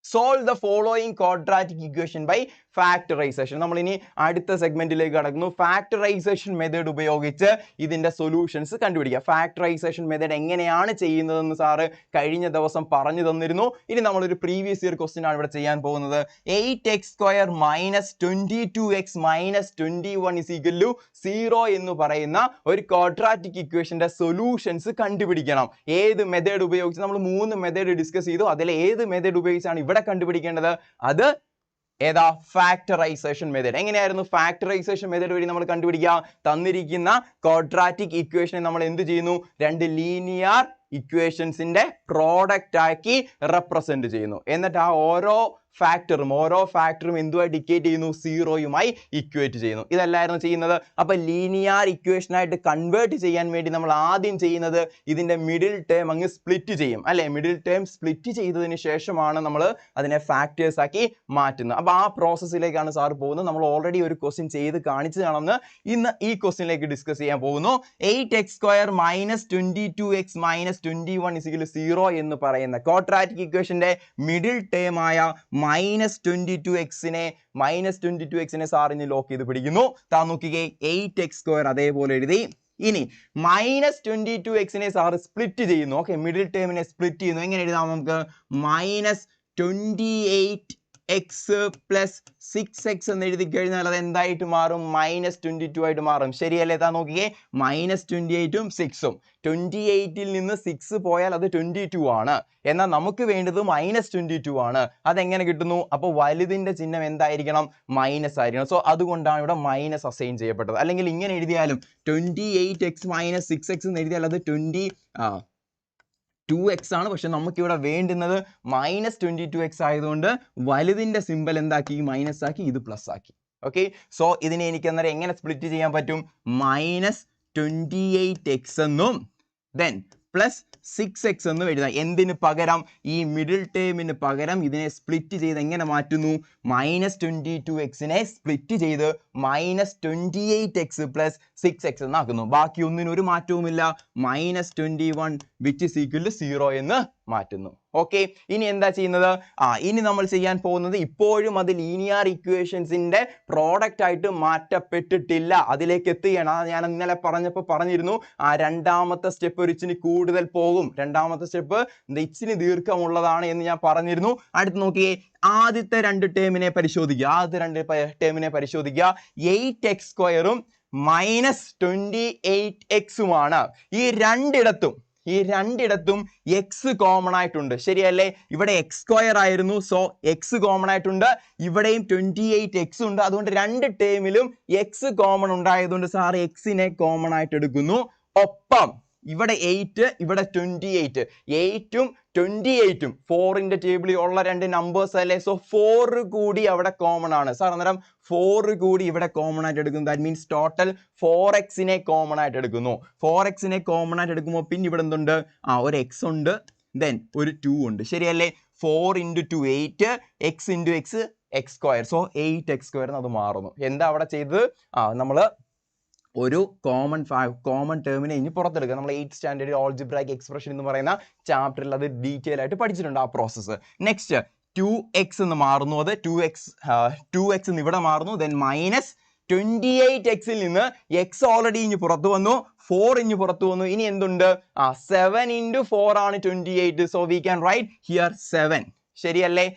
solve the following quadratic equation by factorisation. നമ്മൾ ഇനി അടുത്ത സെഗ്മെന്റിലേക്ക് കടക്കുന്നു. ഫാക്ടറൈസേഷൻ മെത്തേഡ് ഉപയോഗിച്ച് ഇതിന്റെ സൊല്യൂഷൻസ് കണ്ടുപിടിക്കുക. ഫാക്ടറൈസേഷൻ മെത്തേഡ് എങ്ങനെയാണ് ചെയ്യുന്നതെന്ന് സാറ് കഴിഞ്ഞ ദിവസം പറഞ്ഞു തന്നിരുന്നു. ഇനി നമ്മളൊരു പ്രീവിയസ് ഇയർ ക്വസ്റ്റ്യൻ ആണ് ഇവിടെ ചെയ്യാൻ പോകുന്നത്. 8x² - 22x - 21 = 0 എന്ന് പറയുന്ന ഒരു ക്വാഡ്രാറ്റിക് ഇക്വേഷന്റെ സൊല്യൂഷൻസ് കണ്ടുപിടിക്കണം. ഏത് മെത്തേഡ് ഉപയോഗിച്ച്? നമ്മൾ 3 മെത്തേഡ് ഡിസ്കസ് ചെയ്തു. അതിലെ ഏത് മെത്തേഡ് ഉപയോഗിച്ചാണ് ഇവിടെ കണ്ടുപിടിക്കേണ്ടത്? അത് ഏതാ? Factorisation method. എങ്ങനെയായിരുന്നു ഫാക്ടറൈസേഷൻ മെത്തേഡ് വഴി നമ്മൾ കണ്ടുപിടിക്കുക? തന്നിരിക്കുന്ന ക്വാഡ്രാറ്റിക് ഇക്വേഷനെ നമ്മൾ എന്ത് ചെയ്യുന്നു? 2 ലീനിയർ ഇക്വേഷൻസിന്റെ പ്രോഡക്റ്റ് ആക്കി റെപ്രസെന്റ് ചെയ്യുന്നു. എന്നിട്ട് ആ ഓരോ ഫാക്ടറും എന്തുമായി ഡിക്കേറ്റ് ചെയ്യുന്നു? 0യുമായി ഇക്വേറ്റ് ചെയ്യുന്നു. ഇതല്ലായിരുന്നു ചെയ്യുന്നത്. അപ്പൊ ലീനിയർ ഇക്വേഷനായിട്ട് കൺവേർട്ട് ചെയ്യാൻ വേണ്ടി നമ്മൾ ആദ്യം ചെയ്യുന്നത് ഇതിന്റെ മിഡിൽ ടേം അങ്ങ് സ്പ്ലിറ്റ് ചെയ്യും, അല്ലെ? മിഡിൽ ടേം സ്പ്ലിറ്റ് ചെയ്തതിന് ശേഷമാണ് നമ്മൾ അതിനെ ഫാക്ടേഴ്സ് ആക്കി മാറ്റുന്നത്. അപ്പൊ ആ പ്രോസസ്സിലേക്കാണ് സാർ പോകുന്നത്. നമ്മൾ ഓൾറെഡി ഒരു ക്വസ്റ്റ്യൻ ചെയ്ത് കാണിച്ചതാണെന്ന് ഇന്ന് ഈ ക്വസ്റ്റ്യനിലേക്ക് ഡിസ്കസ് ചെയ്യാൻ പോകുന്നു. 8x² - 22x - 21 = 0 എന്ന് പറയുന്ന ക്വാഡ്രാറ്റിക് ഇക്വേഷന്റെ മിഡിൽ ടേം ആയ -22x-നെ സാറിന് ലോക്ക് ചെയ്ത് പിടിക്കുന്നു. താ നോക്കിക്കേ, 8x² അതേപോലെ എഴുതി. ഇനി -22x-നെ സാറ് സ്പ്ലിറ്റ് ചെയ്യുന്നു. ഓക്കെ, മിഡിൽ ടേമിനെ സ്പ്ലിറ്റ് ചെയ്യുന്നു. എങ്ങനെ എഴുതാം നമുക്ക്? -28x + 6x എന്ന് എഴുതി കഴിഞ്ഞാൽ അത് എന്തായിട്ട് മാറും? -22 ആയിട്ട് മാറും. ശരിയല്ലേ? താ നോക്കിക്കേ, -28ഉം 6ഉം. 28ൽ നിന്ന് 6 പോയാൽ അത് 22 ആണ്. എന്നാൽ നമുക്ക് വേണ്ടത് -22 ആണ്. അതെങ്ങനെ കിട്ടുന്നു? അപ്പോൾ വലുതിന്റെ ചിഹ്നം എന്തായിരിക്കണം? മൈനസ് ആയിരിക്കണം. സോ അതുകൊണ്ടാണ് ഇവിടെ മൈനസ് അസൈൻ ചെയ്യപ്പെട്ടത്. അല്ലെങ്കിൽ ഇങ്ങനെ എഴുതിയാലും 28x - 6x എന്ന് എഴുതിയാൽ അത് 2x ആണ്. പക്ഷെ നമുക്കിവിടെ വേണ്ടുന്നത് -22x ആയതുകൊണ്ട് വലുതിന്റെ സിമ്പൽ എന്താക്കി? മൈനസ് ആക്കി, ഇത് പ്ലസ് ആക്കി. ഓക്കെ, സോ ഇതിനെ എനിക്ക് അന്നേരം എങ്ങനെ സ്പ്ലിറ്റ് ചെയ്യാൻ പറ്റും? -28x എന്നും then +6x എന്നും എഴുതാം. എന്തിന് പകരം? ഈ മിഡിൽ ടേമിന് പകരം ഇതിനെ സ്പ്ലിറ്റ് ചെയ്ത് എങ്ങനെ മാറ്റുന്നു? -22x-നെ സ്പ്ലിറ്റ് ചെയ്ത് -28x + 6x എന്നാക്കുന്നു. ബാക്കി ഒന്നിനും ഒരു മാറ്റവുമില്ല. -21 which is equal to 0 എന്ന് മാറ്റുന്നു. ഓക്കെ, ഇനി എന്താ ചെയ്യുന്നത്? ഇനി നമ്മൾ ചെയ്യാൻ പോകുന്നത്, ഇപ്പോഴും അത് ലീനിയർ ഇക്വേഷൻസിന്റെ പ്രോഡക്റ്റ് ആയിട്ട് മാറ്റപ്പെട്ടിട്ടില്ല, അതിലേക്ക് എത്തുകയാണ്. ഞാൻ ഇന്നലെ പറഞ്ഞിരുന്നു രണ്ടാമത്തെ സ്റ്റെപ്പ് ഒരു ഇച്ചിരി കൂടുതൽ പോകും, രണ്ടാമത്തെ സ്റ്റെപ്പ് ഇച്ചിരി ദീർഘമുള്ളതാണ് എന്ന് ഞാൻ പറഞ്ഞിരുന്നു. അടുത്ത് നോക്കിയേ, ആദ്യത്തെ രണ്ട് ടേമിനെ പരിശോധിക്കുക. 8x² -28x ഈ രണ്ടിടത്തും എക്സ് കോമൺ ആയിട്ടുണ്ട്, ശരിയല്ലേ? ഇവിടെ x² ആയിരുന്നു, സോ എക്സ് കോമൺ ആയിട്ടുണ്ട്. ഇവിടെയും 28x ഉണ്ട്, അതുകൊണ്ട് രണ്ട് ടേമിലും എക്സ് കോമൺ ഉണ്ടായതുകൊണ്ട് സാർ എക്സിനെ കോമൺ ആയിട്ട് എടുക്കുന്നു. ഒപ്പം ഇവിടെ 8, ഇവിടെ 28, 8ഉം 28ഉം 4ന്റെ ടേബിളിൽ ഉള്ള രണ്ട് നമ്പേഴ്സ് അല്ലേ, സോ 4 കൂടി അവിടെ കോമൺ ആണ് സാർ. അന്നേരം 4 കൂടി ഇവിടെ കോമൺ ആയിട്ട് എടുക്കുന്നു. ദാറ്റ് മീൻസ് ടോട്ടൽ 4xനെ കോമൺ ആയിട്ട് എടുക്കുന്നു. 4xനെ കോമൺ ആയിട്ട് എടുക്കുമ്പോൾ പിന്നെ ഇവിടെ എന്തുണ്ട്? ഒരു x ഉണ്ട്, ദെൻ ഒരു 2 ഉണ്ട്, ശരിയല്ലേ? 4 × 2 8, x × x x², so 8x² അത് മാറുന്നു. എന്താ അവിടെ ചെയ്തത്? നമ്മൾ ഒരു കോമൺ ടേമിനെ ഇനി പുറത്തെടുക്കുക. നമ്മൾ 8th സ്റ്റാൻഡേർഡ് ഓൾജിബ്രായിക് എക്സ്പ്രഷൻ എന്ന് പറയുന്ന ചാപ്റ്ററിൽ അത് ഡീറ്റെയിൽ ആയിട്ട് പഠിച്ചിട്ടുണ്ട് ആ പ്രോസസ്സ്. നെക്സ്റ്റ് 2x എന്ന് മാറുന്നു, അത് 2x എന്ന് ഇവിടെ മാറുന്നു. ദെൻ -28x നിന്ന് x ഓൾറെഡി ഇനി പുറത്തു വന്നു, 4 ഇനി പുറത്തു വന്നു. ഇനി എന്തുണ്ട്? 7 × 4 ആണ് 28, so we can write here 7, ശരിയല്ലേ?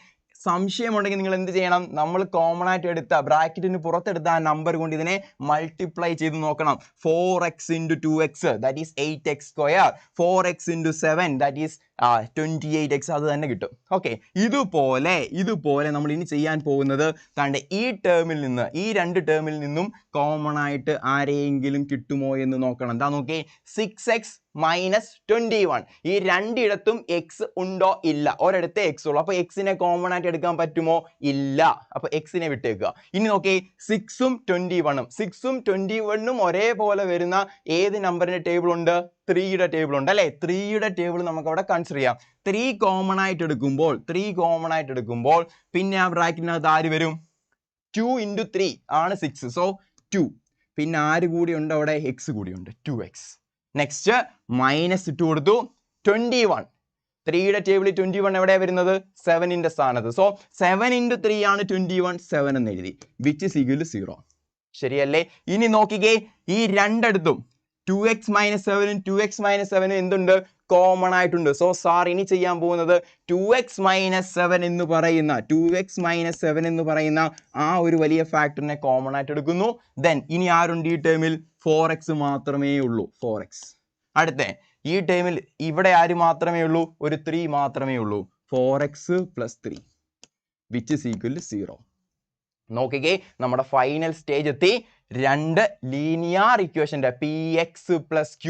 സംശയമുണ്ടെങ്കിൽ നിങ്ങൾ എന്ത് ചെയ്യണം? നമ്മൾ കോമൺ ആയിട്ട് എടുത്ത ബ്രാക്കറ്റിന് പുറത്തെടുത്ത ആ നമ്പർ കൊണ്ട് ഇതിനെ മൾട്ടിപ്ലൈ ചെയ്ത് നോക്കണം. 4x × 2x that is 8x², 4x × 7 that is 28x, അത് തന്നെ കിട്ടും. ഓക്കെ, ഇതുപോലെ നമ്മൾ ഇനി ചെയ്യാൻ പോകുന്നത് ഈ രണ്ട് ടേമിൽ നിന്നും കോമൺ ആയിട്ട് ആരെയെങ്കിലും കിട്ടുമോ എന്ന് നോക്കണം. എന്താ നോക്കിയേ, 6x -21, ഈ രണ്ടിടത്തും എക്സ് ഉണ്ടോ? ഇല്ല, ഒരിടത്തെ എക്സ് ഉള്ളൂ. അപ്പൊ എക്സിനെ കോമൺ ആയിട്ട് എടുക്കാൻ പറ്റുമോ? ഇല്ല, അപ്പൊ എക്സിനെ വിട്ടേക്കുക. ഇനി നോക്കിയേ, 6ഉം 21ഉം ഒരേപോലെ വരുന്ന ഏത് നമ്പറിന്റെ ടേബിൾ ഉണ്ട്? 3യുടെ ടേബിൾ ഉണ്ട് അല്ലെ? 3യുടെ ടേബിൾ നമുക്ക് അവിടെ കൺസിഡർ ചെയ്യാം. 3 കോമൺ ആയിട്ട് എടുക്കുമ്പോൾ പിന്നെ ആ ബ്രാക്കറ്റിനകത്ത് ആര് വരും? 2 × 3 ആണ് 6, സോ 2. പിന്നെ ആര് കൂടി ഉണ്ട് അവിടെ? എക്സ് കൂടിയുണ്ട്, 2x. നെക്സ്റ്റ് -2 കൊടുത്തു, 21. 3യുടെ ടേബിളിൽ 21 എവിടെയാണ് വരുന്നത്? 7ന്റെ സ്ഥാനത്ത്, സോ 7 × 3 ആണ് 21, 7 എന്ന് എഴുതി, വിച്ച് ഈസ് ഈക്വൽ ടു 0, ശരിയല്ലേ? ഇനി നോക്കിക്കേ, ഈ രണ്ടിടത്തും 2x - 7ഉം 2x - 7ഉം എന്തുണ്ട്? കോമൺ ആയിട്ടുണ്ട്. സോ സാർ ഇനി ചെയ്യാൻ പോകുന്നത് 2x - 7 എന്ന് പറയുന്ന ആ ഒരു വലിയ ഫാക്ടറിനെ കോമൺ ആയിട്ട് എടുക്കുന്നു. ദെൻ ഇനി ആരുണ്ട് ഈ ടേമിൽ? 4x മാത്രമേ ഉള്ളൂ, 4x. അടുത്ത ഈ ടേമിൽ ഇവിടെ ആര് മാത്രമേ ഉള്ളൂ? ഒരു 3 മാത്രമേ ഉള്ളൂ, 4x + 3 which is equal to 0. നോക്കിക്കേ, നമ്മുടെ ഫൈനൽ സ്റ്റേജ് എത്തി. രണ്ട് ലീനിയർ ഇക്വേഷന്റെ px + q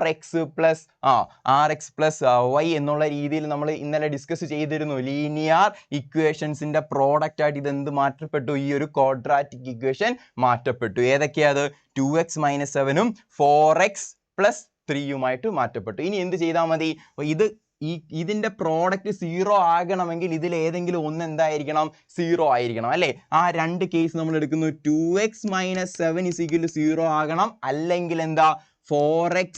rx + y എന്നുള്ള രീതിയിൽ നമ്മൾ ഇന്നലെ ഡിസ്കസ് ചെയ്തിരുന്നു. ലീനിയർ ഇക്വേഷൻസിന്റെ പ്രോഡക്റ്റ് ആയിട്ട് ഇതെന്ത് മാറ്റപ്പെട്ടു? ഈ ഒരു ക്വാഡ്രാറ്റിക് ഇക്വേഷൻ മാറ്റപ്പെട്ടു. ഏതൊക്കെയാ അത്? 2x - 7ഉം 4x + 3യുമായിട്ട് മാറ്റപ്പെട്ടു. ഇനി എന്ത് ചെയ്താൽ മതി? ഇതിന്റെ പ്രോഡക്റ്റ് 0 ആകണമെങ്കിൽ ഇതിൽ ഏതെങ്കിലും ഒന്ന് എന്തായിരിക്കണം? 0 ആയിരിക്കണം അല്ലേ? ആ രണ്ട് കേസ് നമ്മൾ എടുക്കുന്നു. 2x - 7 = 0 ആകണം, അല്ലെങ്കിൽ എന്താ? 4x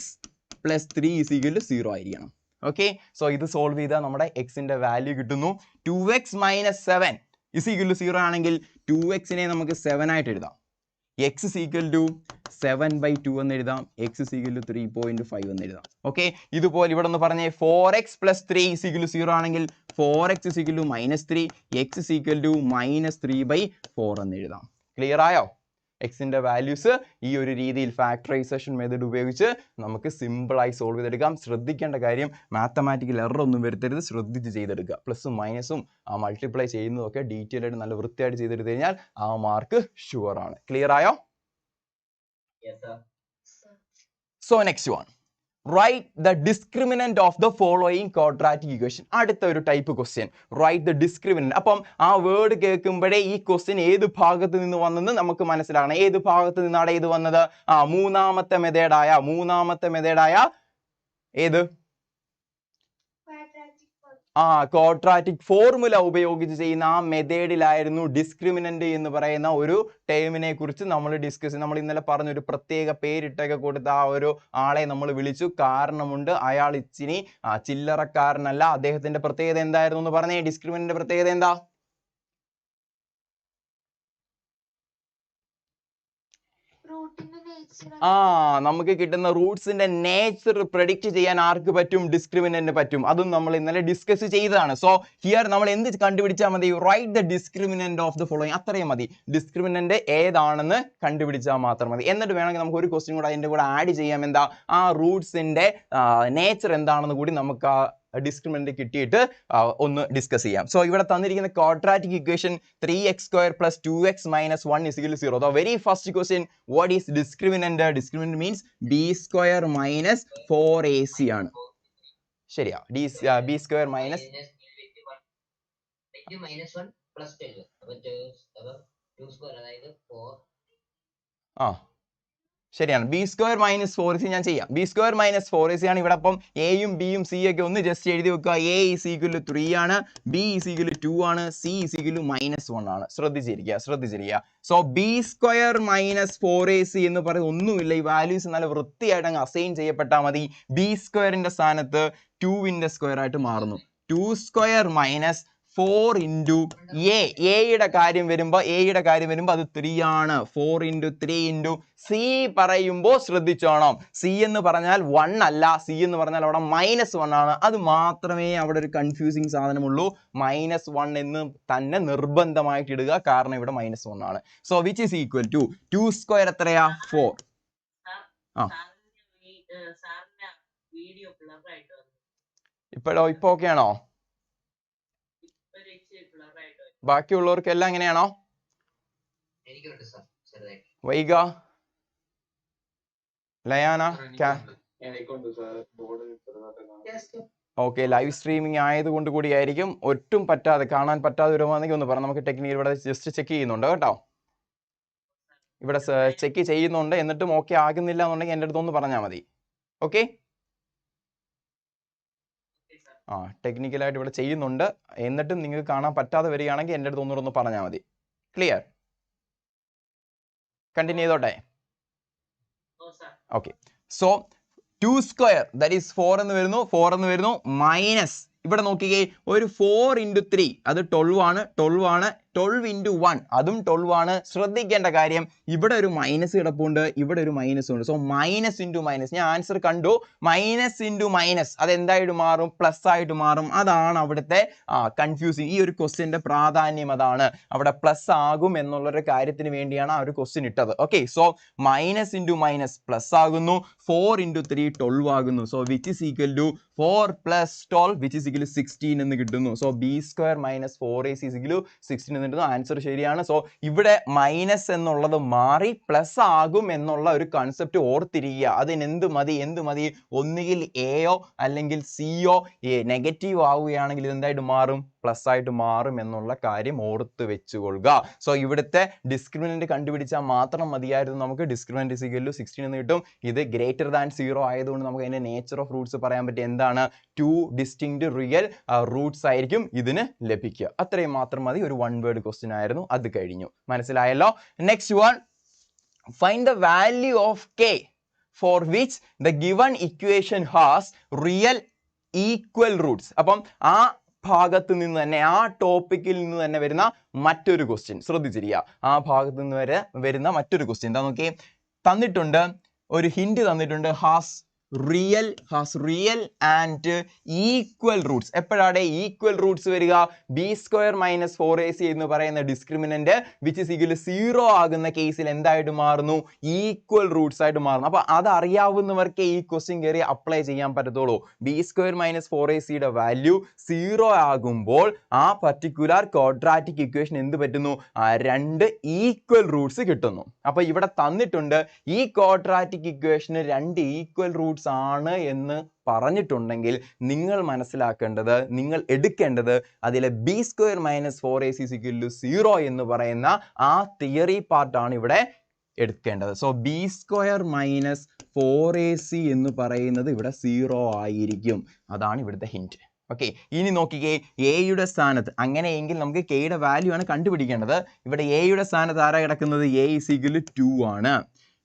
+ 3 = 0 ആയിരിക്കണം. ഓക്കെ, സോ ഇത് സോൾവ് ചെയ്താൽ നമ്മുടെ എക്സിന്റെ വാല്യൂ കിട്ടുന്നു. 2x - 7 = 0 ആണെങ്കിൽ 2xനെ നമുക്ക് 7 ആയിട്ട് എഴുതാം. x = 7/2 എന്ന് എഴുതാം, x = 3.5 എന്ന് എഴുതാം. ഓക്കെ, ഇതുപോലെ ഇവിടെ ഒന്ന് പറഞ്ഞേ, 4x + 3 = 0 ആണെങ്കിൽ 4x = -3, x = -3/4 എന്ന് എഴുതാം. ക്ലിയർ ആയോ? എക്സിന്റെ വാല്യൂസ് ഈ ഒരു രീതിയിൽ ഫാക്ടറൈസേഷൻ മെത്തേഡ് ഉപയോഗിച്ച് നമുക്ക് സിമ്പിളായി സോൾവ് ചെയ്തെടുക്കാം. ശ്രദ്ധിക്കേണ്ട കാര്യം, മാത്തമാറ്റിക്കൽ എറർ ഒന്നും വരുത്തരുത്, ശ്രദ്ധിച്ച് ചെയ്തെടുക്കുക. പ്ലസും മൈനസും മൾട്ടിപ്ലൈ ചെയ്യുന്നതൊക്കെ ഡീറ്റെയിൽ ആയിട്ട് നല്ല വൃത്തിയായിട്ട് ചെയ്തെടുത്തു കഴിഞ്ഞാൽ ആ മാർക്ക് ഷുവർ ആണ്. ക്ലിയർ ആയോ? So next one, write the discriminant of the following quadratic equation. അടുത്ത ഒരു type question, write the discriminant. അപ്പം ആ വേർഡ് കേൾക്കുമ്പോഴേ ഈ ക്വസ്റ്റ്യൻ ഏത് ഭാഗത്ത് നിന്ന് വന്നെന്ന് നമുക്ക് മനസ്സിലാകണം. ഏത് ഭാഗത്ത് നിന്നാണ് ഇത് വന്നത്? മൂന്നാമത്തെ മെത്തേഡായ ഏത്? ക്വാഡ്രാറ്റിക് ഫോർമുല ഉപയോഗിച്ച് ചെയ്യുന്ന ആ മെത്തേഡിലായിരുന്നു ഡിസ്ക്രിമിനന്റ് എന്ന് പറയുന്ന ഒരു ടേമിനെ കുറിച്ച് നമ്മൾ ഡിസ്കസ് ചെയ്തു. നമ്മൾ ഇന്നലെ പറഞ്ഞ ഒരു പ്രത്യേക പേരിട്ടൊക്കെ കൊടുത്ത ആ ഒരു ആളെ നമ്മൾ വിളിച്ചു. കാരണമുണ്ട്, അയാൾ ഇച്ചിരി ചില്ലറക്കാരനല്ല. അദ്ദേഹത്തിന്റെ പ്രത്യേകത എന്തായിരുന്നു എന്ന് പറഞ്ഞേ. ഡിസ്ക്രിമിനന്റ് പ്രത്യേകത എന്താ? നമുക്ക് കിട്ടുന്ന റൂട്ട്സിന്റെ നേച്ചർ പ്രെഡിക്റ്റ് ചെയ്യാൻ ആർക്ക് പറ്റും? ഡിസ്ക്രിമിനന്റ് പറ്റും. അതും നമ്മൾ ഇന്നലെ ഡിസ്കസ് ചെയ്തതാണ്. സോ ഹിയർ നമ്മൾ എന്ത് കണ്ടുപിടിച്ചാൽ മതി? Write the discriminant of the following. അത്രയും മതി. ഡിസ്ക്രിമിനന്റ് ഏതാണെന്ന് കണ്ടുപിടിച്ചാൽ മാത്രം മതി. എന്നിട്ട് വേണമെങ്കിൽ നമുക്ക് ഒരു ക്വസ്റ്റ്യൻ കൂടെ അതിന്റെ കൂടെ ആഡ് ചെയ്യാം. എന്താ? ആ റൂട്ട്സിന്റെ നേച്ചർ എന്താണെന്ന് കൂടി നമുക്ക് ഡിസ്ക്രിമിനന്റ് കിട്ടിയിട്ട് ഒന്ന് ഡിസ്കസ് ചെയ്യാം. സോ ഇവിടെ തന്നിരിക്കുന്ന quadratic equation 3x² + 2x - 1 = 0. The very first question, what is discriminant? Discriminant means b² - 4ac ആണ്. ശരിയാ? b² - ശരിയാണ്. b² - 4ac ഞാൻ ചെയ്യാം. b² - 4ac ആണ്. ഇവിടെ അപ്പം എയും ബിയും സി ഒക്കെ ഒന്ന് ജസ്റ്റ് എഴുതി വെക്കുക. a = 3 ആണ്, b = 2 ആണ്, c = -1 ആണ്. ശ്രദ്ധിച്ചിരിക്കുക. സോ b² - 4ac എന്ന് പറയുന്നത് ഒന്നുമില്ല. ഈ വാല്യൂസ് നല്ല വൃത്തിയായിട്ട് അങ്ങ് അസൈൻ ചെയ്യപ്പെട്ടാൽ മതി. b² സ്ഥാനത്ത് 2 സ്ക്വയർ ആയിട്ട് മാറുന്നു. 2² - 4 × എയുടെ കാര്യം വരുമ്പോൾ അത് 3 ആണ്. 4 × 3 × സി പറയുമ്പോൾ ശ്രദ്ധിച്ചോണം. സി എന്ന് പറഞ്ഞാൽ 1 അല്ല, സി എന്ന് പറഞ്ഞാൽ അവിടെ -1 ആണ്. അത് മാത്രമേ അവിടെ ഒരു കൺഫ്യൂസിങ് സാധനമുള്ളൂ. -1 എന്ന് തന്നെ നിർബന്ധമായിട്ട് ഇടുക, കാരണം ഇവിടെ -1 ആണ്. So which is equal to 2² എത്രയാ? 4. ഇപ്പൊ ഓക്കെ ആണോ? ബാക്കിയുള്ളവർക്ക് എല്ലാം എങ്ങനെയാണോ? Vaiga, Layana, okay. Live streaming ആയതുകൊണ്ട് കൂടിയായിരിക്കും. ഒട്ടും കാണാൻ പറ്റാതെ വരുവാണെങ്കിൽ ഒന്ന് പറ. നമുക്ക് ടെക്നിക്കൽ ഇവിടെ ജസ്റ്റ് ചെക്ക് ചെയ്യുന്നുണ്ട് കേട്ടോ. ഇവിടെ ചെക്ക് ചെയ്യുന്നുണ്ട്. എന്നിട്ടും ഓക്കെ ആകുന്നില്ല എന്നുണ്ടെങ്കിൽ എൻ്റെ അടുത്തൊന്ന് പറഞ്ഞാൽ മതി. ഓക്കെ. ടെക്നിക്കലായിട്ട് ഇവിടെ ചെയ്യുന്നുണ്ട്. എന്നിട്ടും നിങ്ങൾക്ക് കാണാൻ പറ്റാതെ വരികയാണെങ്കിൽ എൻ്റെ അടുത്ത് ഒന്നുകൂടെ ഒന്ന് പറഞ്ഞാൽ മതി. ക്ലിയർ? കണ്ടിന്യൂ ചെയ്തോട്ടെ? ഓക്കെ. സോ 2² that is 4 എന്ന് വരുന്നു മൈനസ് ഇവിടെ നോക്കിക്കേ, ഒരു 4 × 3 അത് 12 ആണ്. 12 × 1 അതും 12 ആണ്. ശ്രദ്ധിക്കേണ്ട കാര്യം, ഇവിടെ ഒരു മൈനസ് കിടപ്പുണ്ട്, ഇവിടെ ഒരു മൈനസ് ഉണ്ട്. സോ മൈനസ് ഇൻറ്റു മൈനസ്, ഞാൻ ആൻസർ കണ്ടു. മൈനസ് ഇൻറ്റു മൈനസ് അത് എന്തായിട്ട് മാറും? പ്ലസ് ആയിട്ട് മാറും. അതാണ് അവിടുത്തെ കൺഫ്യൂസിങ്. ഈ ഒരു ക്വസ്റ്റ്യന്റെ പ്രാധാന്യം അതാണ്. അവിടെ പ്ലസ് ആകും എന്നുള്ളൊരു കാര്യത്തിന് വേണ്ടിയാണ് ആ ഒരു ക്വസ്റ്റ്യൻ ഇട്ടത്. Okay. So minus into minus plus ആകുന്നു. 4 × 3 12 ആകുന്നു. So which is equal to 4 + 12 which is equal to 16 എന്ന് കിട്ടുന്നു. So b² - 4ac is equal to 16 എന്ന് കിട്ടുന്നു. ആൻസർ ശരിയാണ്. സോ ഇവിടെ മൈനസ് എന്നുള്ളത് മാറി പ്ലസ് ആകും എന്നുള്ള ഒരു കൺസെപ്റ്റ് ഓർത്തിരിക്കുക. അതിന് എന്ത് മതി? ഒന്നുകിൽ എയോ അല്ലെങ്കിൽ സിയോ നെഗറ്റീവ് ആവുകയാണെങ്കിൽ ഇതെന്തായിട്ട് മാറും? പ്ലസ് ആയിട്ട് മാറും എന്നുള്ള കാര്യം ഓർത്ത് വെച്ചുകൊള്ളുക. സോ ഇവിടുത്തെ ഡിസ്ക്രിമിനന്റ് കണ്ടുപിടിച്ചാൽ മാത്രം മതിയായിരുന്നു. നമുക്ക് ഡിസ്ക്രിമിനന്റ് is equal to 16 എന്ന് കിട്ടും. ഇത് > 0 ആയതുകൊണ്ട് നമുക്ക് അതിന്റെ നേച്ചർ ഓഫ് റൂട്ട്സ് പറയാൻ പറ്റും. എന്താണ്? 2 ഡിസ്റ്റിങ്ക്ട് റിയൽ റൂട്ട്സ് ആയിരിക്കും ഇതിന് ലഭിക്കുക. അത്രയും മാത്രം മതി. ഒരു 1 വേർഡ് ക്വസ്റ്റ്യൻ ആയിരുന്നു. അത് കഴിഞ്ഞു. മനസ്സിലായല്ലോ? Next one, find the value of k for which the given equation has real equal roots. അപ്പം ആ ഭാഗത്ത് നിന്ന് തന്നെ, ആ ടോപ്പിക്കിൽ നിന്ന് തന്നെ വരുന്ന മറ്റൊരു ക്വസ്റ്റ്യൻ ശ്രദ്ധിച്ചിരിക്കുക. ആ ഭാഗത്ത് നിന്ന് വരുന്ന മറ്റൊരു ക്വസ്റ്റ്യൻ എന്താ നോക്കി തന്നിട്ടുണ്ട്. ഒരു ഹിന്റ് തന്നിട്ടുണ്ട്. Has real and equal roots. എപ്പോഴാണ് ഈക്വൽ റൂട്ട്സ് വരിക? b² - 4ac എന്ന് പറയുന്ന discriminant which is equal to 0 ആകുന്ന കേസിൽ എന്തായിട്ട് മാറുന്നു? ഈക്വൽ റൂട്ട്സ് ആയിട്ട് മാറുന്നു. അപ്പൊ അത് അറിയാവുന്നവർക്ക് ഈ ക്വസ്റ്റ്യൻ കയറി അപ്ലൈ ചെയ്യാൻ പറ്റത്തുള്ളൂ. b² - 4ac യുടെ വാല്യൂ 0 ആകുമ്പോൾ ആ പർട്ടിക്കുലർ ക്വാഡ്രാറ്റിക് ഇക്വേഷൻ എന്ത് പറ്റുന്നു? 2 ഈക്വൽ റൂട്ട്സ് കിട്ടുന്നു. അപ്പൊ ഇവിടെ തന്നിട്ടുണ്ട് ഈ ക്വാഡ്രാറ്റിക് ഇക്വേഷന് 2 ഈക്വൽ റൂട്ട്സ് ആണ് എന്ന് പറഞ്ഞിട്ടുണ്ടെങ്കിൽ നിങ്ങൾ മനസ്സിലാക്കേണ്ടത്, നിങ്ങൾ എടുക്കേണ്ടത് അതിലെ b² - 4ac is equal to 0 എന്ന് പറയുന്ന ആ തിയറി പാർട്ടാണ് ഇവിടെ എടുക്കേണ്ടത്. സോ b² - 4ac എന്ന് പറയുന്നത് ഇവിടെ 0 ആയിരിക്കും. അതാണ് ഇവിടുത്തെ ഹിന്റ്. ഓക്കെ, ഇനി നോക്കിക്കേ എയുടെ സ്ഥാനത്ത്, അങ്ങനെയെങ്കിൽ നമുക്ക് കെയുടെ വാല്യൂ ആണ് കണ്ടുപിടിക്കേണ്ടത്. ഇവിടെ എയുടെ സ്ഥാനത്ത് ആരാ കിടക്കുന്നത്? എ ഈസ് ഈക്വൽ ടു 2 ആണ്.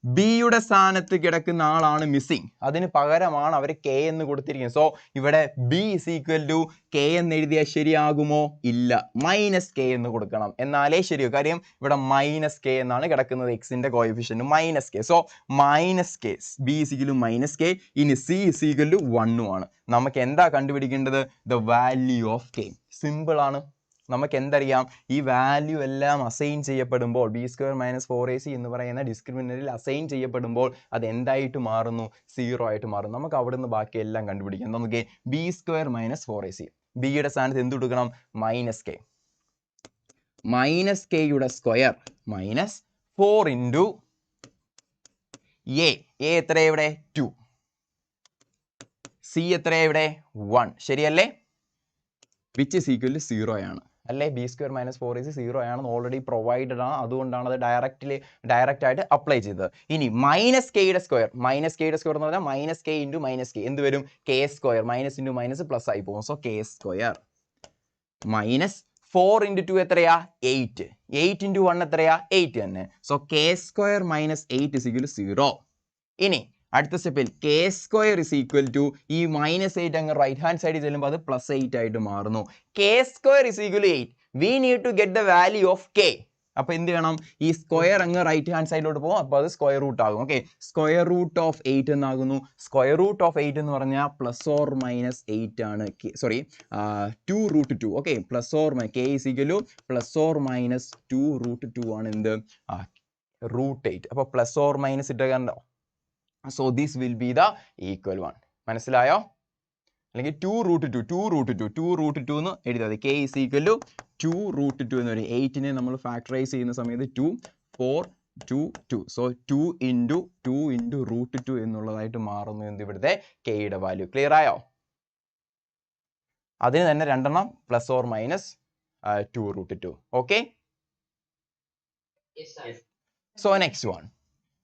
ബിയുടെ സ്ഥാനത്ത് കിടക്കുന്ന ആളാണ് മിസ്സിംഗ്, അതിന് പകരമാണ് അവർ കെ എന്ന് കൊടുത്തിരിക്കുന്നത്. സോ ഇവിടെ B is equal to K എന്ന് എഴുതിയാൽ ശരിയാകുമോ? ഇല്ല, മൈനസ് കെ എന്ന് കൊടുക്കണം, എന്നാലേ ശരിയോ. കാര്യം ഇവിടെ മൈനസ് കെ എന്നാണ് കിടക്കുന്നത്, എക്സിന്റെ coefficient minus K. So minus K, B is equal to minus K. ഇനി സി ഈസ് ഈക്വൽ ടു 1 ആണ്. നമുക്ക് എന്താ കണ്ടുപിടിക്കേണ്ടത്? The value of K. Simple ആണ്. നമുക്ക് എന്തറിയാം? ഈ വാല്യൂ എല്ലാം അസൈൻ ചെയ്യപ്പെടുമ്പോൾ, ബി സ്ക്വയർ മൈനസ് 4ac എന്ന് പറയുന്ന ഡിസ്ക്രിമിനന്റിൽ അസൈൻ ചെയ്യപ്പെടുമ്പോൾ അത് എന്തായിട്ട് മാറുന്നു? 0 ആയിട്ട് മാറും. നമുക്ക് അവിടെ നിന്ന് ബാക്കി എല്ലാം കണ്ടുപിടിക്കാം. നമുക്ക് ബി സ്ക്വയർ മൈനസ് 4ac, ബിയുടെ സ്ഥാനത്ത് എന്ത് കൊടുക്കണം? Minus K. മൈനസ് കെയുടെ സ്ക്വയർ മൈനസ് 4 ഇൻറ്റു എ. എത്ര ഇവിടെ? 2. സി എത്ര ഇവിടെ? 1. ശരിയല്ലേ? വിച്ച് ഇസ് ഈക്വൽ ടു 0 ആണ് അല്ലേ? ബി സ്ക്വയർ മൈനസ് 4ac 0 ആണെന്ന് ഓൾറെഡി പ്രൊവൈഡഡ് ആണ്, അതുകൊണ്ടാണ് അത് ഡയറക്റ്റ് ആയിട്ട് അപ്ലൈ ചെയ്തത്. ഇനി മൈനസ് കെയുടെ സ്ക്വയർ, മൈനസ് കെയുടെ സ്ക്വയർ എന്ന് പറഞ്ഞാൽ minus K into minus K എന്ത് വരും? K square. Minus into minus plus ആയി പോകും. So K square minus 4 into 2 എത്രയാ? 8. 8 ഇൻറ്റു 1 എത്രയാ? 8 തന്നെ. So K square minus 8 is equal to 0. ഇനി അടുത്ത സ്റ്റെപ്പിൽ K square is equal to ഈ മൈനസ് 8 അങ്ങ് റൈറ്റ് ഹാൻഡ് സൈഡിൽ ചെല്ലുമ്പോൾ അത് പ്ലസ് 8 ആയിട്ട് മാറുന്നു. K square is equal to 8. We need to get the value of K. അപ്പൊ എന്ത് വേണം? ഈ സ്ക്വയർ അങ്ങ് റൈറ്റ് ഹാൻഡ് സൈഡിലോട്ട് പോകും, അപ്പോൾ അത് സ്ക്വയർ റൂട്ട് ആകും. ഓക്കെ, സ്ക്വയർ റൂട്ട് ഓഫ് 8 എന്നാകുന്നു. സ്ക്വയർ റൂട്ട് ഓഫ് 8 എന്ന് പറഞ്ഞാൽ പ്ലസ് ഓർ മൈനസ് 8 ആണ്. Sorry, 2 root 2. Okay, plus or K is equal to plus or minus 2 root 2 ആണ് എന്ത്? റൂട്ട് 8. അപ്പോൾ പ്ലസ് ഓർ മൈനസ് ഇട്ട് കണ്ടോ? So this will be the equal one. മനസ്സിലായോ? അല്ലെങ്കിൽ 2 റൂട്ട് 2 എന്ന് എഴുതാം. K is equal to 2 root 2 എന്ന് പറയും. 8നെ നമ്മൾ ഫാക്ടറൈസ് ചെയ്യുന്ന സമയത്ത് 2 4 2 2. സോ 2 ഇൻറ്റു റൂട്ട് 2 എന്നുള്ളതായിട്ട് മാറുന്നു എന്ത്? ഇവിടുത്തെ കെയുടെ വാല്യൂ. ക്ലിയർ ആയോ? അതിന് തന്നെ രണ്ടെണ്ണം plus or minus 2 root 2. Okay, so next one.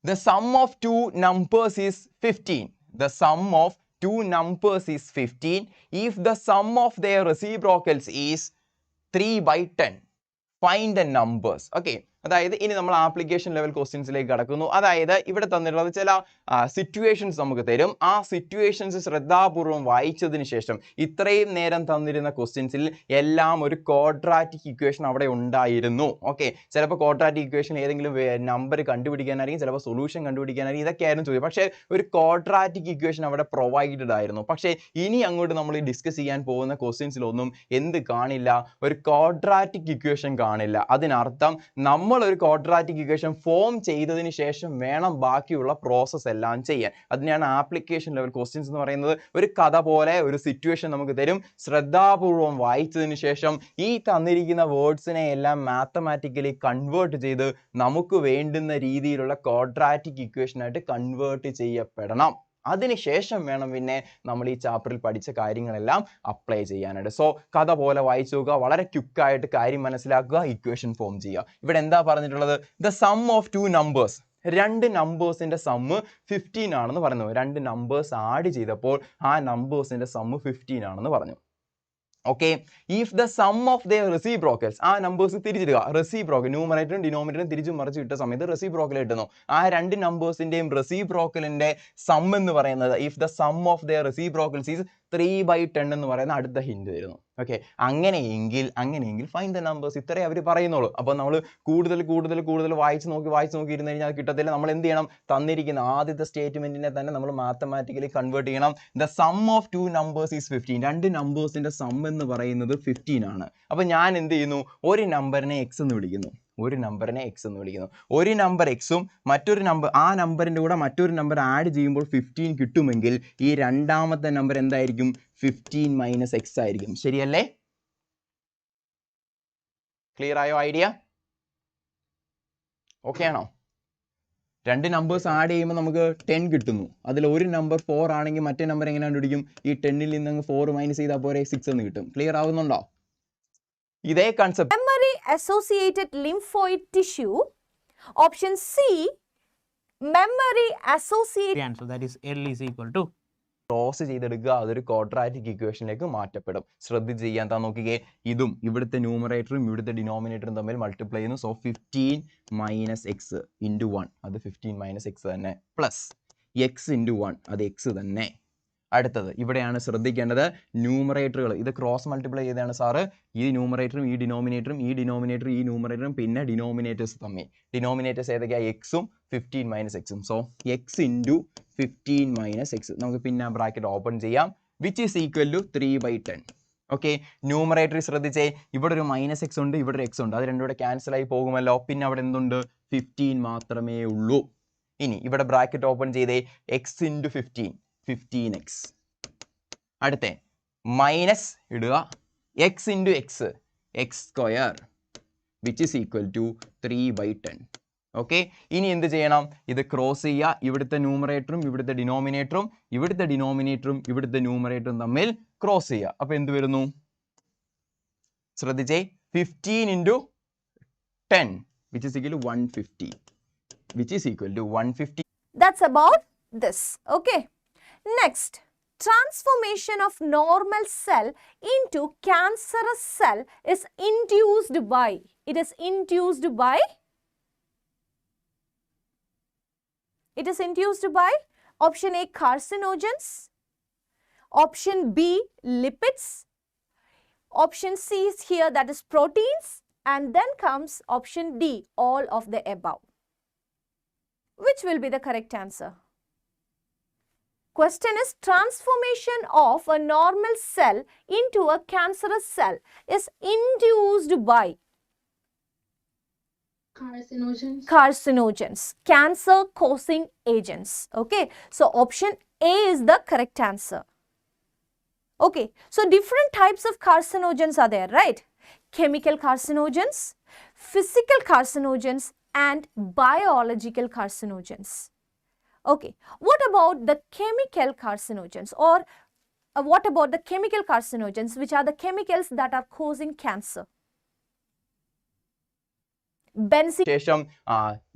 The sum of two numbers is 15. The sum of two numbers is 15 if the sum of their reciprocals is 3/10. Find the numbers. Okay, അതായത് ഇനി നമ്മൾ application level ക്വസ്റ്റ്യൻസിലേക്ക് കടക്കുന്നു. അതായത് ഇവിടെ തന്നിട്ടുള്ളത് ചില situations നമുക്ക് തരും. ആ സിറ്റുവേഷൻസ് ശ്രദ്ധാപൂർവം വായിച്ചതിന് ശേഷം ഇത്രയും നേരം തന്നിരുന്ന ക്വസ്റ്റ്യൻസിൽ എല്ലാം ഒരു ക്വാഡ്രാറ്റിക് ഇക്വേഷൻ അവിടെ ഉണ്ടായിരുന്നു. ഓക്കെ, ചിലപ്പോൾ ക്വാഡ്രാറ്റിക് ഇക്വേഷൻ ഏതെങ്കിലും നമ്പർ കണ്ടുപിടിക്കാനായിരിക്കും, ചിലപ്പോൾ സൊല്യൂഷൻ കണ്ടുപിടിക്കാനായിരിക്കും, ഇതൊക്കെയായിരുന്നു ചോദ്യം. പക്ഷേ ഒരു ക്വാഡ്രാറ്റിക് ഇക്വേഷൻ അവിടെ പ്രൊവൈഡഡ് ആയിരുന്നു. പക്ഷേ ഇനി അങ്ങോട്ട് നമ്മൾ ഡിസ്കസ് ചെയ്യാൻ പോകുന്ന ക്വസ്റ്റ്യൻസിലൊന്നും എന്ത് കാണില്ല? ഒരു ക്വാഡ്രാറ്റിക് ഇക്വേഷൻ കാണില്ല. അതിനർത്ഥം നമ്മൾ ഒരു ക്വാഡ്രാറ്റിക് ഇക്വേഷൻ ഫോം ചെയ്തതിന് ശേഷം വേണം ബാക്കിയുള്ള പ്രോസസ്സ് എല്ലാം ചെയ്യാൻ. അതിനെയാണ് ആപ്ലിക്കേഷൻ ലെവൽ ക്വസ്റ്റ്യൻസ് എന്ന് പറയുന്നത്. ഒരു കഥ പോലെ ഒരു സിറ്റുവേഷൻ നമുക്ക് തരും. ശ്രദ്ധാപൂർവം വായിച്ചതിന് ശേഷം ഈ തന്നിരിക്കുന്ന വേർഡ്സിനെ എല്ലാം മാത്തമാറ്റിക്കലി കൺവേർട്ട് ചെയ്ത് നമുക്ക് വേണ്ടുന്ന രീതിയിലുള്ള ക്വാഡ്രാറ്റിക് ഇക്വേഷനായിട്ട് കൺവേർട്ട് ചെയ്യപ്പെടണം. അതിനുശേഷം വേണം പിന്നെ നമ്മൾ ഈ ചാപ്റ്ററിൽ പഠിച്ച കാര്യങ്ങളെല്ലാം അപ്ലൈ ചെയ്യാനായിട്ട്. സോ കഥ പോലെ വായിച്ചു നോക്കുക, വളരെ ക്വിക്കായിട്ട് കാര്യം മനസ്സിലാക്കുക, ഇക്വേഷൻ ഫോം ചെയ്യുക. ഇവിടെ എന്താ പറഞ്ഞിട്ടുള്ളത്? The sum of two numbers, രണ്ട് നമ്പേഴ്സിന്റെ സമ്മ് 15 ആണെന്ന് പറഞ്ഞു. രണ്ട് നമ്പേഴ്സ് ആഡ് ചെയ്തപ്പോൾ ആ നമ്പേഴ്സിന്റെ സമ്മ് 15 ആണെന്ന് പറഞ്ഞു. Okay, if the sum of the reciprocals, ആ നമ്പേഴ്സ് തിരിച്ചിടുക. റെസിപ്രോക്കൽ ന്യൂമറേറ്ററും ഡിനോമിനേറ്ററും തിരിച്ചും മറിച്ച് ഇട്ട സമയത്ത് റെസിപ്രോക്കൽ കിട്ടുന്നു. ആ രണ്ട് നമ്പേഴ്സിന്റെയും റെസിപ്രോക്കലിന്റെ സം എന്ന് പറയുന്നത് if the sum of the reciprocals is 3/10 എന്ന് പറയുന്ന അടുത്ത ഹിന്റ് വരുന്നു. ഓക്കെ, അങ്ങനെയെങ്കിൽ ഫൈൻഡ് ദ നമ്പേഴ്സ്. ഇത്രേ അവർ പറയുന്നുള്ളൂ. അപ്പോൾ നമ്മൾ കൂടുതൽ വായിച്ച് നോക്കി ഇരുന്ന് കഴിഞ്ഞാൽ കിട്ടത്തില്ല. നമ്മൾ എന്ത് ചെയ്യണം? തന്നിരിക്കുന്ന ആദ്യത്തെ സ്റ്റേറ്റ്മെന്റിനെ തന്നെ നമ്മൾ മാത്തമാറ്റിക്കലി കൺവേർട്ട് ചെയ്യണം. The sum of two numbers is 15. രണ്ട് നമ്പേഴ്സിന്റെ സം എന്ന് പറയുന്നത് 15 ആണ്. അപ്പോൾ ഞാൻ എന്ത് ചെയ്യുന്നു? ഒരു നമ്പറിനെ എക്സ് എന്ന് വിളിക്കുന്നു. ഒരു നമ്പർ എക്സും മറ്റൊരു നമ്പർ, ആ നമ്പറിന്റെ കൂടെ മറ്റൊരു നമ്പർ ആഡ് ചെയ്യുമ്പോൾ 15 കിട്ടുമെങ്കിൽ ഈ രണ്ടാമത്തെ നമ്പർ എന്തായിരിക്കും? 15 മൈനസ് എക്സ് ആയിരിക്കും. ശരിയല്ലേ? ക്ലിയർ ആയോ ഐഡിയ? ഓക്കെ ആണോ? രണ്ട് നമ്പേഴ്സ് ആഡ് ചെയ്യുമ്പോൾ നമുക്ക് 10 കിട്ടുന്നു. അതിൽ ഒരു നമ്പർ 4 ആണെങ്കിൽ മറ്റേ നമ്പർ എങ്ങനെ കണ്ടുപിടിക്കും? ഈ 10ൽ നിന്ന് 4 മൈനസ് ചെയ്താൽ പോരെ 6 എന്ന് കിട്ടും. ക്ലിയർ ആവുന്നുണ്ടോ? ഇതേ concept. Memory associated lymphoid tissue. Option C, memory associated answer, that is L is equal to cross ചെയ്തെടുക്കുക, അതൊരു ക്വാഡ്രാറ്റിക് ഇക്വേഷനിലേക്ക് മാറ്റപ്പെടും. ശ്രദ്ധിച്ച് ചെയ്യാൻ താ നോക്കിക്കേ, ഇതും ഇവിടുത്തെ ന്യൂമറേറ്ററും ഇവിടുത്തെ ഡിനോമിനേറ്ററും തമ്മിൽ മൾട്ടിപ്ലൈ ചെയ്യുന്നു. സോ 15 മൈനസ് എക്സ് ഇൻറ്റു 1 അത് 15 മൈനസ് എക്സ് തന്നെ, പ്ലസ് എക്സ് ഇൻറ്റു 1 അത് എക്സ് തന്നെ. അടുത്തത് ഇവിടെയാണ് ശ്രദ്ധിക്കേണ്ടത്, ന്യൂമറേറ്ററുകൾ ഇത് ക്രോസ് മൾട്ടിപ്ലൈ ചെയ്തതാണ് സാറ്. ഈ ന്യൂമറേറ്ററും ഈ ഡിനോമിനേറ്ററും ഈ ഡിനോമിനേറ്ററും ഈ ന്യൂമറേറ്ററും പിന്നെ ഡിനോമിനേറ്റേഴ്സ് തമ്മിൽ. ഡിനോമിനേറ്റേഴ്സ് ഏതൊക്കെയാണ്? എക്സും 15 മൈനസ് എക്സും. So X into 15 minus X. നമുക്ക് പിന്നെ ബ്രാക്കറ്റ് ഓപ്പൺ ചെയ്യാം, which is equal to 3/10. Okay, numerator ശ്രദ്ധിച്ചേ, ഇവിടെ ഒരു മൈനസ് എക്സ് ഉണ്ട്, ഇവിടെ ഒരു എക്സ് ഉണ്ട്, അത് രണ്ടും കൂടെ ക്യാൻസൽ ആയി പോകുമല്ലോ. പിന്നെ അവിടെ എന്തുണ്ട്? 15 മാത്രമേ ഉള്ളൂ. ഇനി ഇവിടെ ബ്രാക്കറ്റ് ഓപ്പൺ ചെയ്തേ, എക്സ് ഇൻറ്റു 15x. അടുത്ത മൈനസ് ഇടുക, X into X, X square, which is equal to 3/10. Okay, ഇനി എന്ത് ചെയ്യണം? ഇത് ക്രോസ് ചെയ്യുക, ഇവിടുത്തെ ന്യൂമറേറ്ററും ഇവിടുത്തെ ഡിനോമിനേറ്ററും ഇവിടുത്തെ ഡിനോമിനേറ്ററും ഇവിടുത്തെ ന്യൂമറേറ്ററും തമ്മിൽ ക്രോസ് ചെയ്യുക. അപ്പോൾ എന്ത് വരുന്നു? ശ്രദ്ധിച്ചേ, 15 into 10 which is equal to 150, which is equal to 150. That's about this. Okay. Next, transformation of normal cell into cancerous cell is induced by. It is induced by. It is induced by option A, carcinogens, option B, lipids, option C is here, that is proteins, and then comes option D, all of the above. Which will be the correct answer? Question is, transformation of a normal cell into a cancerous cell is induced by Carcinogens. carcinogens, cancer causing agents. Okay, so option A is the correct answer. Okay, so different types of carcinogens are there, right? Chemical carcinogens, physical carcinogens, and biological carcinogens. Okay, what about the chemical carcinogens, or what about the chemical carcinogens, which are the chemicals that are causing cancer? Benzene. ശേഷം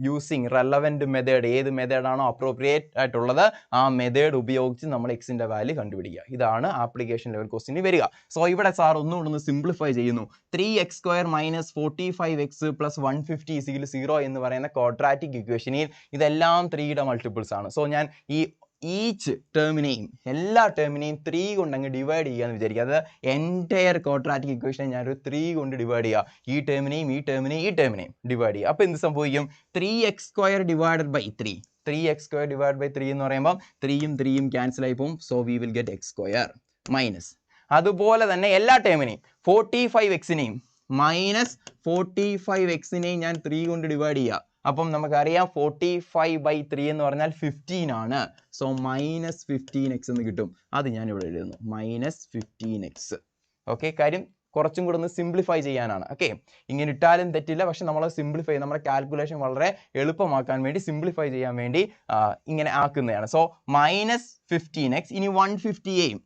using relevant method, ഏത് മെത്തേഡാണോ appropriate ആയിട്ടുള്ളത് ആ method ഉപയോഗിച്ച് നമ്മൾ എക്സിൻ്റെ value കണ്ടുപിടിക്കുക. ഇതാണ് application level ക്വസ്റ്റിന് വരിക. സോ ഇവിടെ സാർ ഒന്നുകൂടെ സിംപ്ലിഫൈ ചെയ്യുന്നു. 3x² മൈനസ് 45x പ്ലസ് 150 = 0 എന്ന് പറയുന്ന ക്വാഡ്രാറ്റിക് ഇക്വേഷനിൽ ഇതെല്ലാം 3യുടെ മൾട്ടിപ്പിൾസ് ആണ്. സോ ഞാൻ ഈ ഈച്ച് ടേമിനെയും എല്ലാ ടേമിനെയും 3 കൊണ്ട് അങ്ങ് ഡിവൈഡ് ചെയ്യാന്ന് വിചാരിക്കുക. അത് എൻറ്റയർ ക്വാഡ്രാറ്റിക് ഇക്വേഷനെ ഞാനൊരു 3 കൊണ്ട് ഡിവൈഡ് ചെയ്യുക. ഈ ടേമിനെയും ഈ ടേമിനെയും ഈ ടേമിനെയും ഡിവൈഡ് ചെയ്യുക. അപ്പോൾ എന്ത് സംഭവിക്കും? 3x² divided by 3. 3x² divide by 3 എന്ന് പറയുമ്പോൾ 3യും 3യും ക്യാൻസൽ ആയി പോകും. So we will get x² minus, അതുപോലെ തന്നെ എല്ലാ ടേമിനെയും 45xനെയും മൈനസ് 45xനെയും ഞാൻ 3 കൊണ്ട് ഡിവൈഡ് ചെയ്യുക. അപ്പം നമുക്കറിയാം 45/3 എന്ന് പറഞ്ഞാൽ 15 ആണ്. സോ മൈനസ് 15x എന്ന് കിട്ടും. അത് ഞാൻ ഇവിടെ എഴുതുന്നു, മൈനസ് 15x. ഓക്കെ, കാര്യം കുറച്ചും കൂടെ ഒന്ന് സിംപ്ലിഫൈ ചെയ്യാനാണ്. ഓക്കെ, ഇങ്ങനെ ഇട്ടാലും തെറ്റില്ല, പക്ഷെ നമ്മൾ സിംപ്ലിഫൈ, നമ്മുടെ കാൽക്കുലേഷൻ വളരെ എളുപ്പമാക്കാൻ വേണ്ടി സിംപ്ലിഫൈ ചെയ്യാൻ വേണ്ടി ഇങ്ങനെ ആക്കുന്നതാണ്. So minus 15x. ഇനി 150യെയും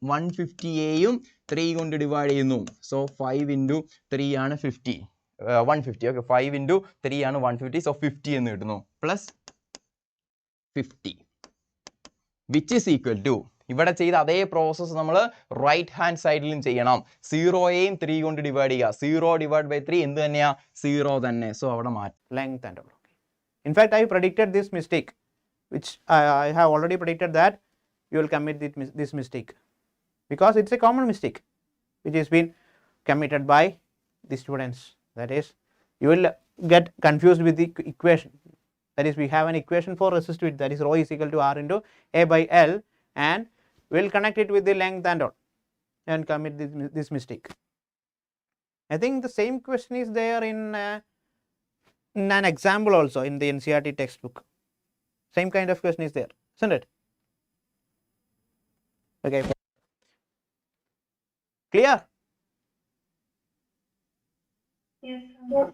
3 കൊണ്ട് ഡിവൈഡ് ചെയ്യുന്നു. സോ 5 × 3 ആണ് 50, 150. ഓക്കെ, 5 × 3 ആണ് 150. സോ 50 എന്ന് കിട്ടുന്നു, plus 50 which is equal to, ഇവിടെ ചെയ്ത അതേ പ്രോസസ്സ് നമ്മൾ റൈറ്റ് ഹാൻഡ് സൈഡിലും ചെയ്യണം. 0യെയും 3 കൊണ്ട് ഡിവൈഡ് ചെയ്യുക. 0 ഡിവൈഡ് ബൈ 3 എന്ത് തന്നെയാ? 0 തന്നെ. സോ അവിടെ മാറ്റും. Length and all. In fact, I predicted this mistake, which I have already predicted that you will commit this mistake, because it's a common mistake which has been committed by the students. That is, you will get confused with the equation. That is, we have an equation for resistivity, that is rho is equal to R into A by L, and we will connect it with the length and all and commit this mistake. I think the same question is there in an example also in the NCERT textbook. Same kind of question is there, isn't it? Okay, clear? Yes,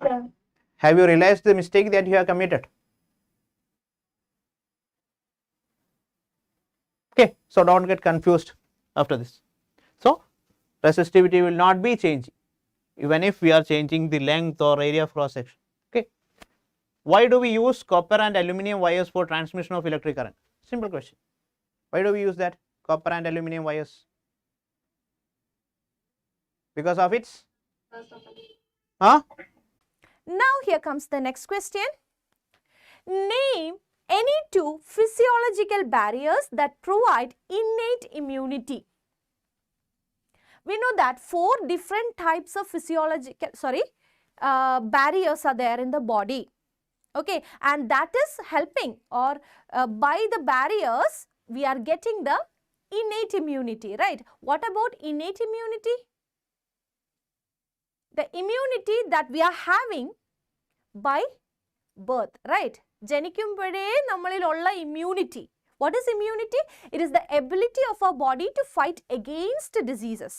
sir. Have you realized the mistake that you have committed? Okay, so don't get confused after this. So resistivity will not be changing even if we are changing the length or area of cross section. Okay, why do we use copper and aluminum wires for transmission of electric current? Simple question. Why do we use that? copper and aluminum wires? Because of its huh? Now here comes the next question. Name any two physiological barriers that provide innate immunity. We know that 4 different types of barriers are there in the body. Okay, and that is helping, or by the barriers we are getting the innate immunity, right? What about innate immunity? The immunity that we are having by birth, right? ജനിക്കുമ്പോഴേ നമ്മളിലുള്ള immunity. What is immunity? It is the ability of our body to fight against diseases.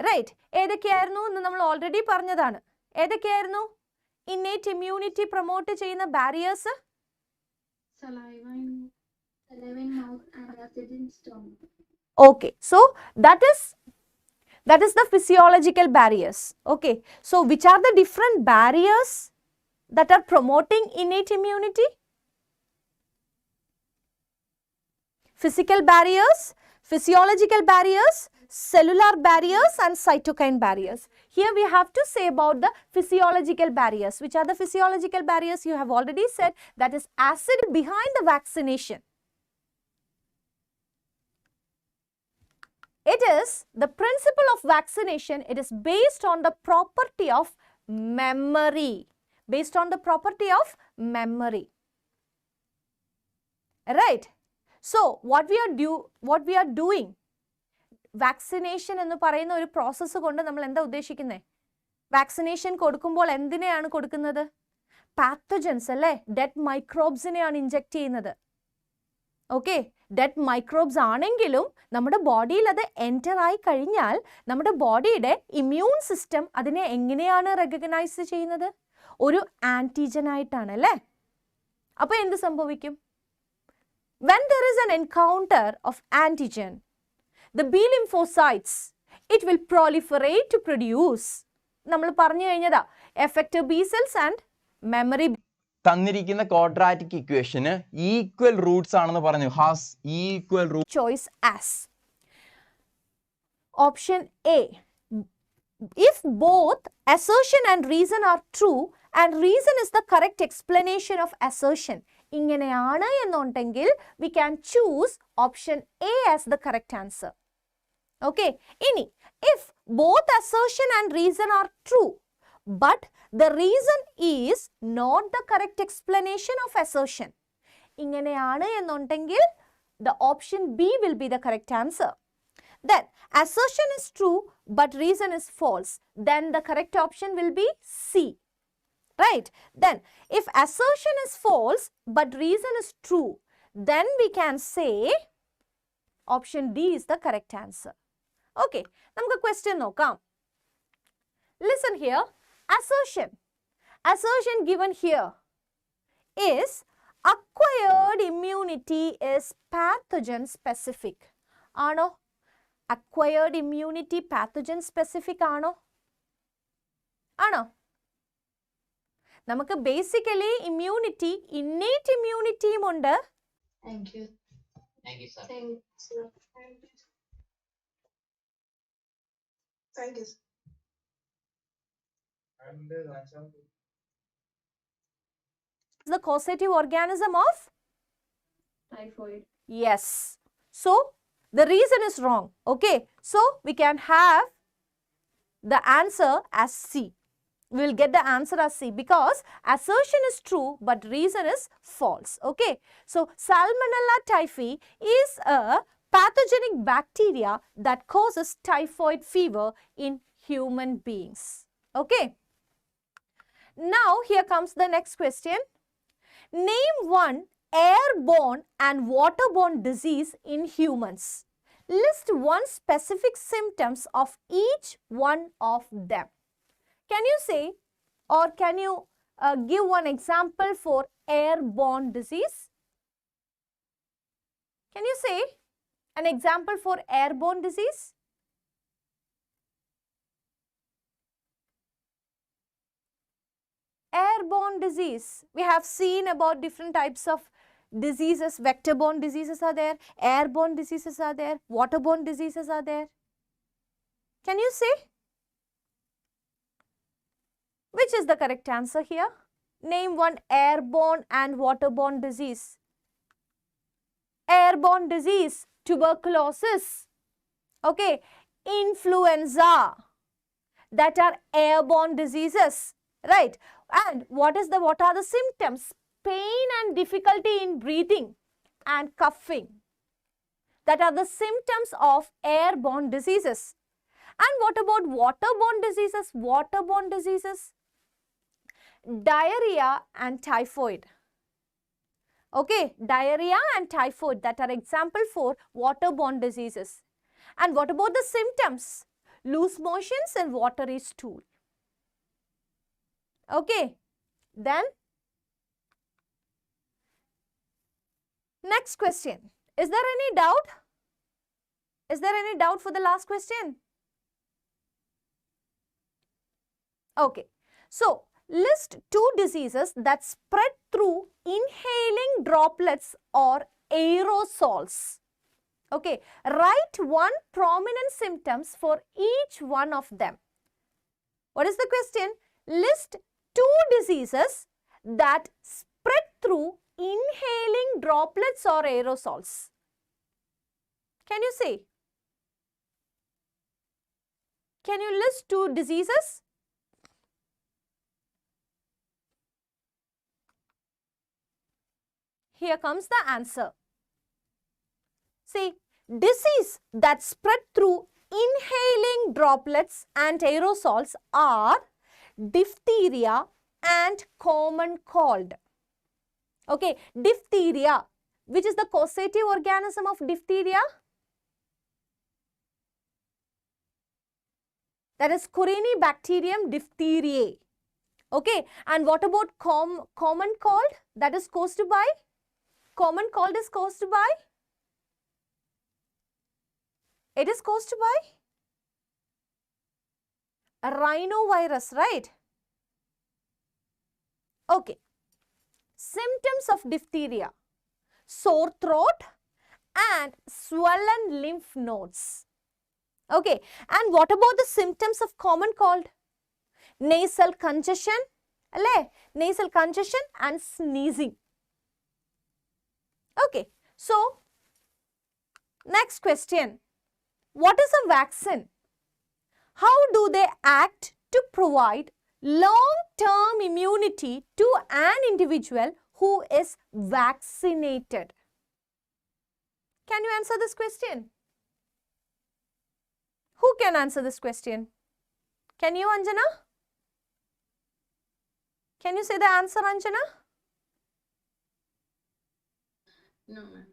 Right? ഏതൊക്കെയായിരുന്നു എന്ന് നമ്മൾ already പറഞ്ഞതാണ്. ഏതൊക്കെയായിരുന്നു innate immunity promote ചെയ്യുന്ന barriers? Saliva in mouth and acid in stomach. Okay, so that is the physiological barriers. Okay, so which are the different barriers that are promoting innate immunity? Physical barriers, physiological barriers, cellular barriers and cytokine barriers. Here we have to say about the physiological barriers. Which are the physiological barriers? You have already said that is acid behind the vaccination. It is the principle of vaccination. It is based on the property of memory. Based on the property of memory. Right? So, what we are doing, vaccination എന്ന് പറയുന്ന ഒരു process കൊണ്ട് നമ്മൾ എന്താ ഉദ്ദേശിക്കുന്നത്? Vaccination കൊടുക്കുമ്പോൾ എന്തിനെയാണ് കൊടുക്കുന്നത്? പാത്തജൻസ് അല്ലേ? ഡെഡ് മൈക്രോബ്സിനെയാണ് ഇഞ്ചെക്ട് ചെയ്യുന്നത്. ഓക്കെ, ഡെഡ് മൈക്രോബ്സ് ആണെങ്കിലും നമ്മുടെ ബോഡിയിൽ അത് എൻറ്റർ ആയി കഴിഞ്ഞാൽ നമ്മുടെ ബോഡിയുടെ ഇമ്മ്യൂൺ സിസ്റ്റം അതിനെ എങ്ങനെയാണ് റെക്കഗ്നൈസ് ചെയ്യുന്നത്? ഒരു ആൻറ്റിജൻ ആയിട്ടാണ് അല്ലേ? അപ്പോൾ എന്ത് സംഭവിക്കും? When there is an encounter of antigen, the B lymphocytes, it will proliferate to produce. നമ്മൾ പറഞ്ഞു കഴിഞ്ഞതാ effector B cells and memory. തന്നിരിക്കുന്ന quadratic equation equal roots ആണെന്ന് പറഞ്ഞു. has equal roots. Choice as option A. If both assertion and reason are true and reason is the correct explanation of assertion, ഇങ്ങനെയാണ് എന്നുണ്ടെങ്കിൽ we can choose option A as the correct answer. Okay, ഇനി if both assertion and reason are true but the reason is not the correct explanation of assertion, ഇങ്ങനെയാണ് എന്നുണ്ടെങ്കിൽ the option B will be the correct answer. Then assertion is true but reason is false, then the correct option will be C. Right? Then if assertion is false but reason is true, then we can say option D is the correct answer. Okay, നമുക്ക് question നോക്കാം. Listen here. Assertion given here is acquired immunity is pathogen specific. ആണോ? Acquired immunity pathogen specific ആണോ? ആണോ? നമുക്ക് basically immunity innate ഇമ്മ്യൂണിറ്റിയും ഉണ്ട്. Thank you. Thank you, sir. Thanks. Thank you. The causative organism of Typhoid. yes. So the reason is wrong. Okay, so we can have the answer as C. We will get the answer as C because assertion is true but reason is false. Okay, so Salmonella typhi is a pathogenic bacteria that causes typhoid fever in human beings. Okay, now here comes the next question. Name one airborne and waterborne disease in humans. List one specific symptoms of each one of them. Can you say or can you give one example for airborne disease? Can you say an example for airborne disease? Airborne disease. We have seen about different types of diseases, vector-borne diseases are there, airborne diseases are there, waterborne diseases are there. Can you say? Which is the correct answer here? Name one airborne and waterborne disease. Airborne disease, tuberculosis, okay, influenza, that are airborne diseases, right? And what are the symptoms? Pain and difficulty in breathing and coughing, that are the symptoms of airborne diseases. And what about waterborne diseases? Waterborne diseases, diarrhea and typhoid. Okay, diarrhea and typhoid, that are example for waterborne diseases. And what about the symptoms? Loose motions and watery stool. Okay, then next question. Is there any doubt? Is there any doubt for the last question? Okay, so list 2 diseases that spread through inhaling droplets or aerosols. Okay, write 1 prominent symptoms for each one of them. What is the question? List 2 diseases that spread through inhaling droplets or aerosols. Can you say? Can you list 2 diseases? Here comes the answer. See, disease that spread through inhaling droplets and aerosols are diphtheria and common cold. Okay, diphtheria. Which is the causative organism of diphtheria? That is Corynebacterium diphtheriae. Okay, and what about common cold? That is caused by? Common cold is caused by? It is caused by a rhinovirus, right? Okay. Symptoms of diphtheria: sore throat and swollen lymph nodes. Okay. And what about the symptoms of common cold? Nasal congestion, nasal congestion and sneezing. Okay. So, next question. What is a vaccine? How do they act to provide long-term immunity to an individual who is vaccinated? Can you answer this question? Who can answer this question? Can you, Anjana? Can you say the answer, Anjana? No, ma'am.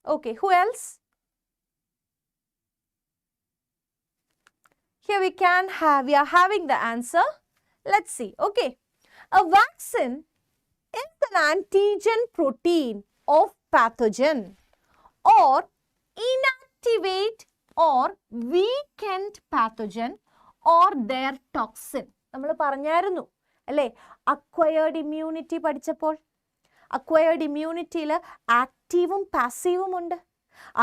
Okay, who else? Here we are having the answer. Let's see. Okay. A vaccine is an antigen protein of pathogen or inactivate or weakened pathogen or their toxin. നമ്മൾ പറഞ്ഞായിരുന്നു അല്ലേ acquired immunity പഠിച്ചപ്പോൾ. acquired immunityയിൽ ആക്റ്റീവും പാസീവും ഉണ്ട്.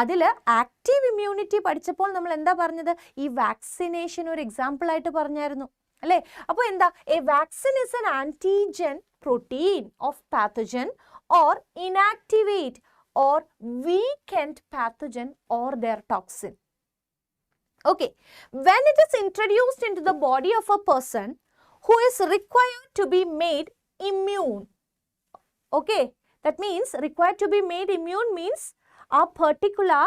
അതിൽ active immunity പഠിച്ചപ്പോൾ നമ്മൾ എന്താ പറഞ്ഞത്? ഈ വാക്സിനേഷൻ ഒരു എക്സാമ്പിൾ ആയിട്ട് പറഞ്ഞായിരുന്നു അല്ലേ? അപ്പോൾ എന്താ? A vaccine is an antigen protein of pathogen or inactivate or weekend pathogen or there toxin. Okay, when it is introduced into the body of a person who is required to be made immune. Okay, that means required to be made immune means a particular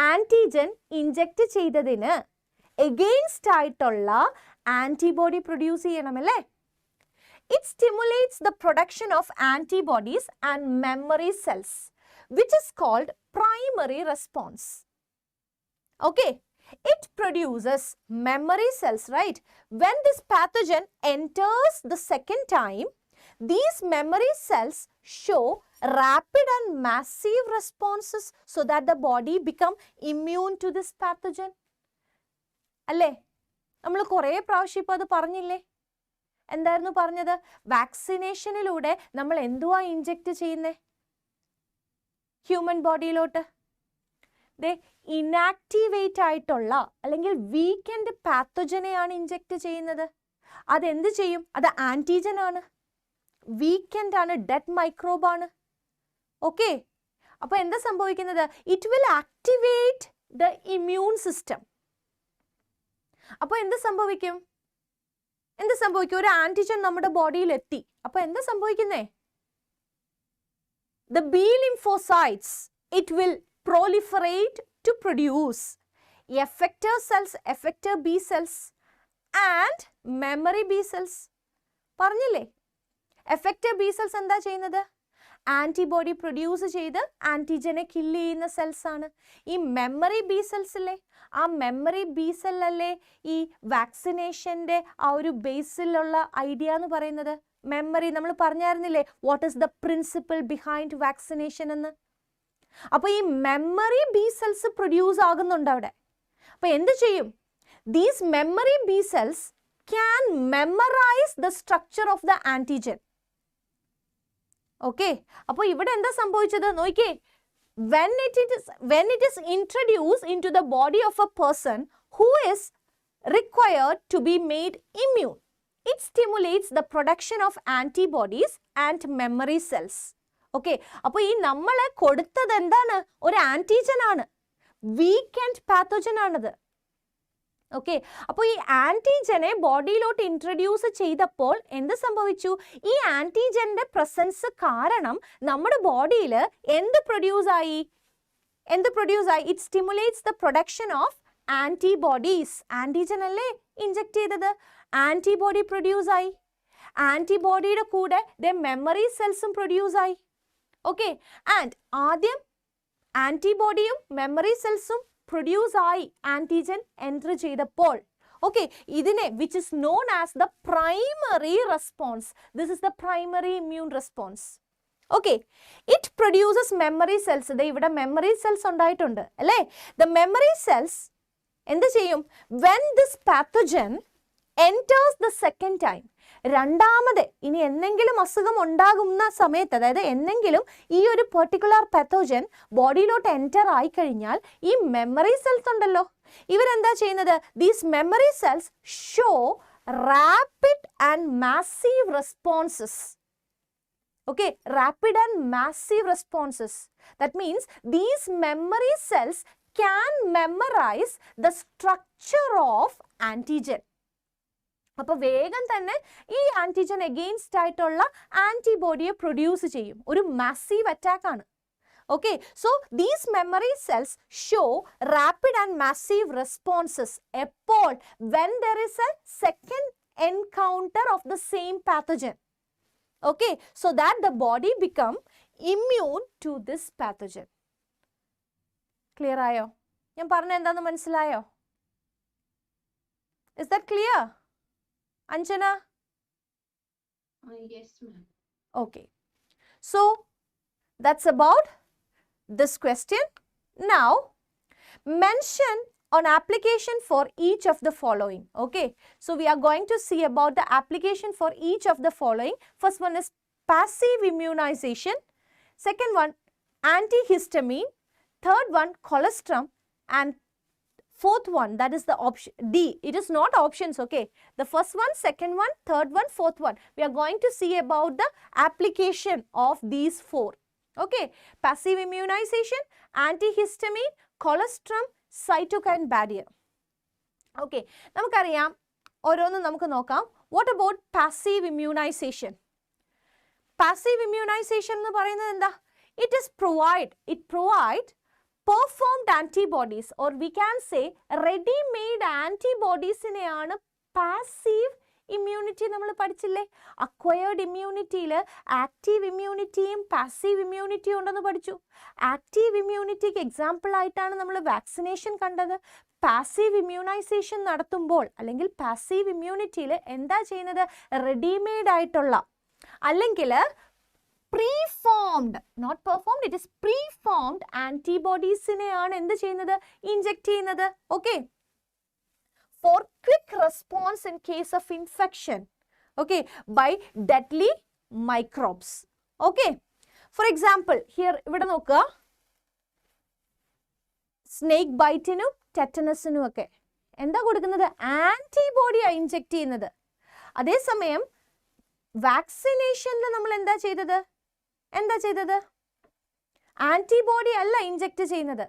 antigen inject ചെയ്തതിന് against ആയിട്ടുള്ള antibody produce ചെയ്യണമല്ലേ? It stimulates the production of antibodies and memory cells, which is called primary response. Okay, it produces memory cells, right? When this pathogen enters the second time, these memory cells show rapid and massive responses so that the body become immune to this pathogen. അല്ലേ? നമ്മൾ കുറേ പ്രാവശ്യം ഇപ്പോൾ അത് പറഞ്ഞില്ലേ? എന്തായിരുന്നു പറഞ്ഞത്? വാക്സിനേഷനിലൂടെ നമ്മൾ എന്തുവാ ഇൻജെക്റ്റ് ചെയ്യുന്നത്? ഹ്യൂമൻ ബോഡിയിലോട്ട്? ദേ ഇനാക്ടിവേറ്റ് ആയിട്ടുള്ള അല്ലെങ്കിൽ വീക്കെൻഡ് പാത്തോജനെയാണ് ഇഞ്ചെക്ട് ചെയ്യുന്നത്. അതെന്ത് ചെയ്യും? അത് ആൻറ്റിജൻ ആണ്, വീക്കെൻഡ് ആണ്, ഡെഡ് മൈക്രോബാണ്. ഓക്കെ, അപ്പോൾ എന്താ സംഭവിക്കുന്നത്? It will activate the immune system. അപ്പോൾ എന്ത് സംഭവിക്കും? ഒരു ആൻറ്റിജൻ നമ്മുടെ ബോഡിയിൽ എത്തി. അപ്പോൾ എന്താ സംഭവിക്കുന്നേ? The B lymphocytes, it will proliferate to produce effector cells, effector B cells and memory B cells. പറഞ്ഞില്ലേ? effector B cells എന്താ ചെയ്യുന്നത്? ആൻറ്റിബോഡി പ്രൊഡ്യൂസ് ചെയ്ത് ആൻറ്റിജനെ കില്ല് ചെയ്യുന്ന സെൽസ് ആണ്. ഈ മെമ്മറി ബി സെൽസ് അല്ലേ, ആ മെമ്മറി ബി സെല്ലല്ലേ ഈ വാക്സിനേഷൻ്റെ ആ ഒരു ബേസിലുള്ള ഐഡിയ എന്ന് പറയുന്നത്. മെമ്മറി നമ്മൾ പറഞ്ഞായിരുന്നില്ലേ, what is the principle behind vaccination എന്ന്. അപ്പോൾ ഈ മെമ്മറി ബി സെൽസ് പ്രൊഡ്യൂസ് ആകുന്നുണ്ട് അവിടെ. അപ്പോൾ എന്ത് ചെയ്യും? These memory B cells can memorise the structure of the antigen. Okay, അപ്പോൾ ഇവിടെ എന്താ സംഭവിച്ചത് നോക്കിയേ. when it is introduced into the body of a person who is required to be made immune, it stimulates the production of antibodies and memory cells. Okay, അപ്പോൾ ഈ നമ്മളെ കൊടുത്തത് എന്താണ്? ഒരു ആൻറ്റിജൻ ആണ്, വീക്കെൻഡ് പാത്തോജൻ ആണത്. ഓക്കെ, അപ്പോൾ ഈ ആൻറ്റിജനെ ബോഡിയിലോട്ട് ഇൻട്രൊഡ്യൂസ് ചെയ്തപ്പോൾ എന്ത് സംഭവിച്ചു? ഈ ആൻറ്റിജൻ്റെ പ്രസൻസ് കാരണം നമ്മുടെ ബോഡിയിൽ എന്ത് പ്രൊഡ്യൂസ് ആയി? It stimulates the production of antibodies. Antigen അല്ലേ ഇഞ്ചെക്ട് ചെയ്തത്, ആൻറ്റിബോഡി പ്രൊഡ്യൂസ് ആയി. ആൻറ്റിബോഡിയുടെ കൂടെ മെമ്മറി സെൽസും പ്രൊഡ്യൂസ് ആയി. ഓക്കെ, ആൻഡ് ആദ്യം ആൻറ്റിബോഡിയും മെമ്മറി സെൽസും പ്രൊഡ്യൂസ് ആയി ആൻറ്റിജൻ എൻറ്റർ ചെയ്തപ്പോൾ. ഓക്കെ, ഇതിനെ which is known as the primary response. This is the primary immune response. Okay, it produces memory cells. ഇത് ഇവിടെ മെമ്മറി സെൽസ് ഉണ്ടായിട്ടുണ്ട് അല്ലേ. ദ മെമ്മറി സെൽസ് എന്ത് ചെയ്യും? When this pathogen enters the second time, രണ്ടാമത് ഇനി എന്തെങ്കിലും അസുഖം ഉണ്ടാകുന്ന സമയത്ത്, അതായത് എന്തെങ്കിലും ഈ ഒരു പെർട്ടിക്കുലർ പാത്തോജൻ ബോഡിയിലോട്ട് എൻറ്റർ ആയിക്കഴിഞ്ഞാൽ ഈ മെമ്മറി സെൽസ് ഉണ്ടല്ലോ, ഇവരെന്താ ചെയ്യുന്നത്? These memory cells show rapid and massive responses. Okay, rapid and massive responses. That means these memory cells can memorise the structure of antigen. അപ്പോൾ വേഗം തന്നെ ഈ ആൻറ്റിജൻ എഗെയിൻസ്റ്റ് ആയിട്ടുള്ള ആൻറ്റിബോഡിയെ പ്രൊഡ്യൂസ് ചെയ്യും. ഒരു മാസീവ് അറ്റാക്ക് ആണ്. Okay, so these memory cells show rapid and massive responses എപ്പോൾ? When there is a second encounter of the same pathogen. Okay, so that the body become immune to this pathogen. Clear ആയോ? ഞാൻ പറഞ്ഞ എന്താണെന്ന് മനസ്സിലായോ? Is that clear? Anjana? Yes, ma'am. Okay. So, that's about this question. Now, mention on application for each of the following. Okay. So, we are going to see about the application for each of the following. First one is passive immunization. Second one, antihistamine. Third one, colostrum. And fourth one, that is the option D. It is not options, okay. The first one, second one, third one, fourth one. We are going to see about the application of these four. Okay. Passive immunization, antihistamine, colostrum, cytokine barrier. Okay. നമുക്കറിയാം, ഓരോന്നും നമുക്ക് നോക്കാം. What about passive immunization? Passive immunization എന്ന് പറയുന്നത് എന്താ? It provide performed antibodies, or we can say ready-made antibodies നെയാണ് passive immunity നമ്മൾ പഠിച്ചില്ലേ? acquired immunityയിൽ active immunityയും passive immunity ഉണ്ടെന്ന് പഠിച്ചു. active immunityക്ക് എക്സാമ്പിൾ ആയിട്ടാണ് നമ്മൾ വാക്സിനേഷൻ കണ്ടത്. പാസീവ് ഇമ്മ്യൂണൈസേഷൻ നടത്തുമ്പോൾ അല്ലെങ്കിൽ പാസീവ് ഇമ്മ്യൂണിറ്റിയിൽ എന്താ ചെയ്യുന്നത്? റെഡിമെയ്ഡ് ആയിട്ടുള്ള അല്ലെങ്കിൽ preformed, not performed, it is preformed antibodies നെയാണ് എന്ത് ചെയ്യുന്നത്? ഇഞ്ചെക്ട് ചെയ്യുന്നത്. Okay, for quick response in case of infection, okay, by deadly microbes. Okay, for example, here ഇവിടെ നോക്കുക, സ്നേക്ക് ബൈറ്റിനും ടെറ്റനസിനും ഒക്കെ എന്താ കൊടുക്കുന്നത്? ആൻറ്റിബോഡിയാണ് ഇഞ്ചെക്ട് ചെയ്യുന്നത്. അതേസമയം വാക്സിനേഷനിൽ നമ്മൾ എന്താ ചെയ്തത്? ആൻറ്റിബോഡി അല്ല ഇഞ്ചെക്ട് ചെയ്യുന്നത്,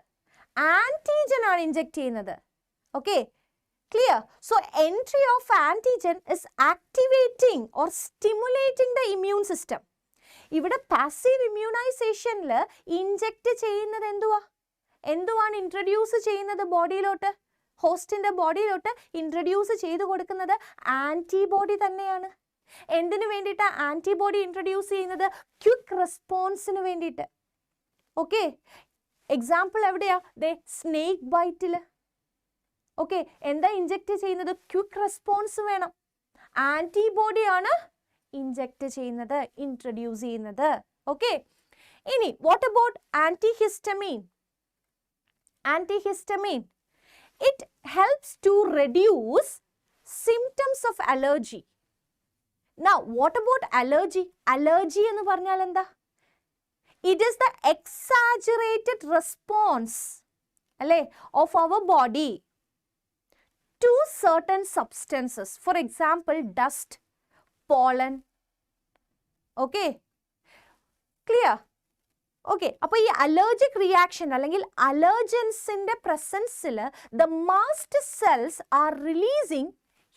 ആൻറ്റിജൻ ആണ് ഇഞ്ചെക്ട് ചെയ്യുന്നത്. Okay, clear? So entry of antigen is activating or stimulating the immune system. ഇവിടെ പാസീവ് ഇമ്മ്യൂണൈസേഷനിൽ ഇഞ്ചെക്ട് ചെയ്യുന്നത് എന്തുവാണ് ഇൻട്രൊഡ്യൂസ് ചെയ്യുന്നത് ബോഡിയിലോട്ട്? ഹോസ്റ്റിന്റെ ബോഡിയിലോട്ട് ഇൻട്രൊഡ്യൂസ് ചെയ്ത് കൊടുക്കുന്നത് ആൻറ്റിബോഡി തന്നെയാണ്. എന്തിനു വേണ്ടിയിട്ടാണ് ആൻറ്റിബോഡി ഇൻട്രൊഡ്യൂസ് ചെയ്യുന്നത്? ക്വിക്ക് റെസ്പോൺസിന് വേണ്ടിയിട്ട്. ഓക്കെ, എക്സാമ്പിൾ എവിടെയാ? സ്നേക്ക് ബൈറ്റിൽ. ഓക്കെ, എന്താ ഇഞ്ചെക്ട് ചെയ്യുന്നത്? ക്വിക്ക് റെസ്പോൺസ് വേണം. ആൻറ്റിബോഡിയാണ് ഇഞ്ചെക്ട് ചെയ്യുന്നത്, ഇൻട്രൊഡ്യൂസ് ചെയ്യുന്നത്. ഓക്കെ, ഇനി what about antihistamine? Antihistamine, it helps to reduce symptoms of allergy. Now, what about allergy? Allergy എന്ന് പറഞ്ഞാൽ എന്താ? It is the exaggerated response, അല്ലേ, of our body to certain substances. For example, dust, pollen. Okay, clear? Okay, അപ്പോൾ ഈ allergic reaction അല്ലെങ്കിൽ അലർജൻസിൻ്റെ പ്രസൻസിൽ the mast cells are releasing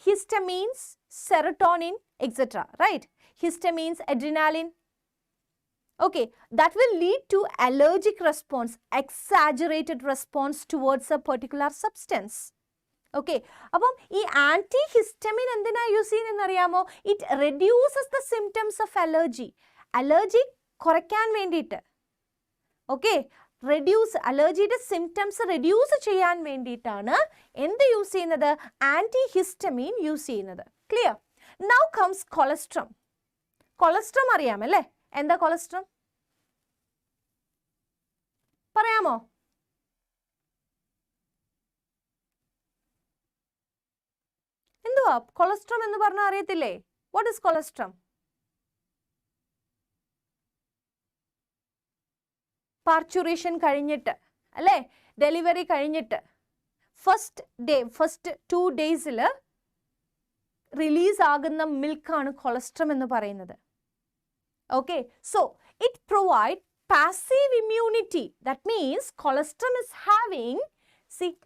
histamines, serotonin etcetera, right? Histamines, adrenaline. Okay, that will lead to allergic response, exaggerated response towards a particular substance. Okay, അപ്പം ഈ anti histamine എന്തിനാ use ചെയ്യുന്നതെന്ന് അറിയാമോ? It reduces the symptoms of allergy. Allergy കുറയ്ക്കാൻ വേണ്ടിയിട്ട്. Okay, reduce, അലർജിയുടെ symptoms reduce ചെയ്യാൻ വേണ്ടിയിട്ടാണ് എന്ത് യൂസ് ചെയ്യുന്നത്? ആൻറ്റിഹിസ്റ്റമീൻ യൂസ് ചെയ്യുന്നത്. Clear? Now comes colostrum. Colostrum അറിയാമല്ലേ? എന്താ കൊളസ്ട്രം? പറയാമോ? എന്തുവാ കൊളസ്ട്രം എന്ന് പറഞ്ഞാൽ അറിയത്തില്ലേ? What is colostrum? പാർച്ചുറേഷൻ കഴിഞ്ഞിട്ട്, അല്ലേ, ഡെലിവറി കഴിഞ്ഞിട്ട് ഫസ്റ്റ് 2 days റിലീസ് ആകുന്ന മിൽക്കാണ് കൊളസ്ട്രം എന്ന് പറയുന്നത്. Okay, so it provide passive immunity. That means colostrum is having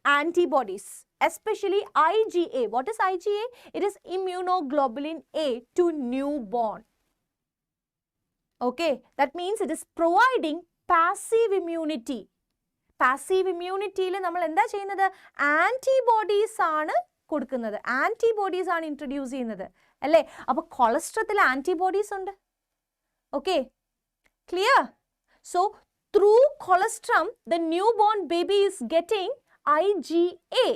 antibodies, especially IgA. What is IgA? It is immunoglobulin A to newborn. Okay, that means it is providing passive immunity. Passive immunity il nammal endha cheyyunnathu? Antibodies aanu kodukkunnathu. Antibodies aanu introduce cheyyunnathu, alle? Appo cholesterol antibodies undu. Okay, clear? So through colostrum the newborn baby is getting IgA.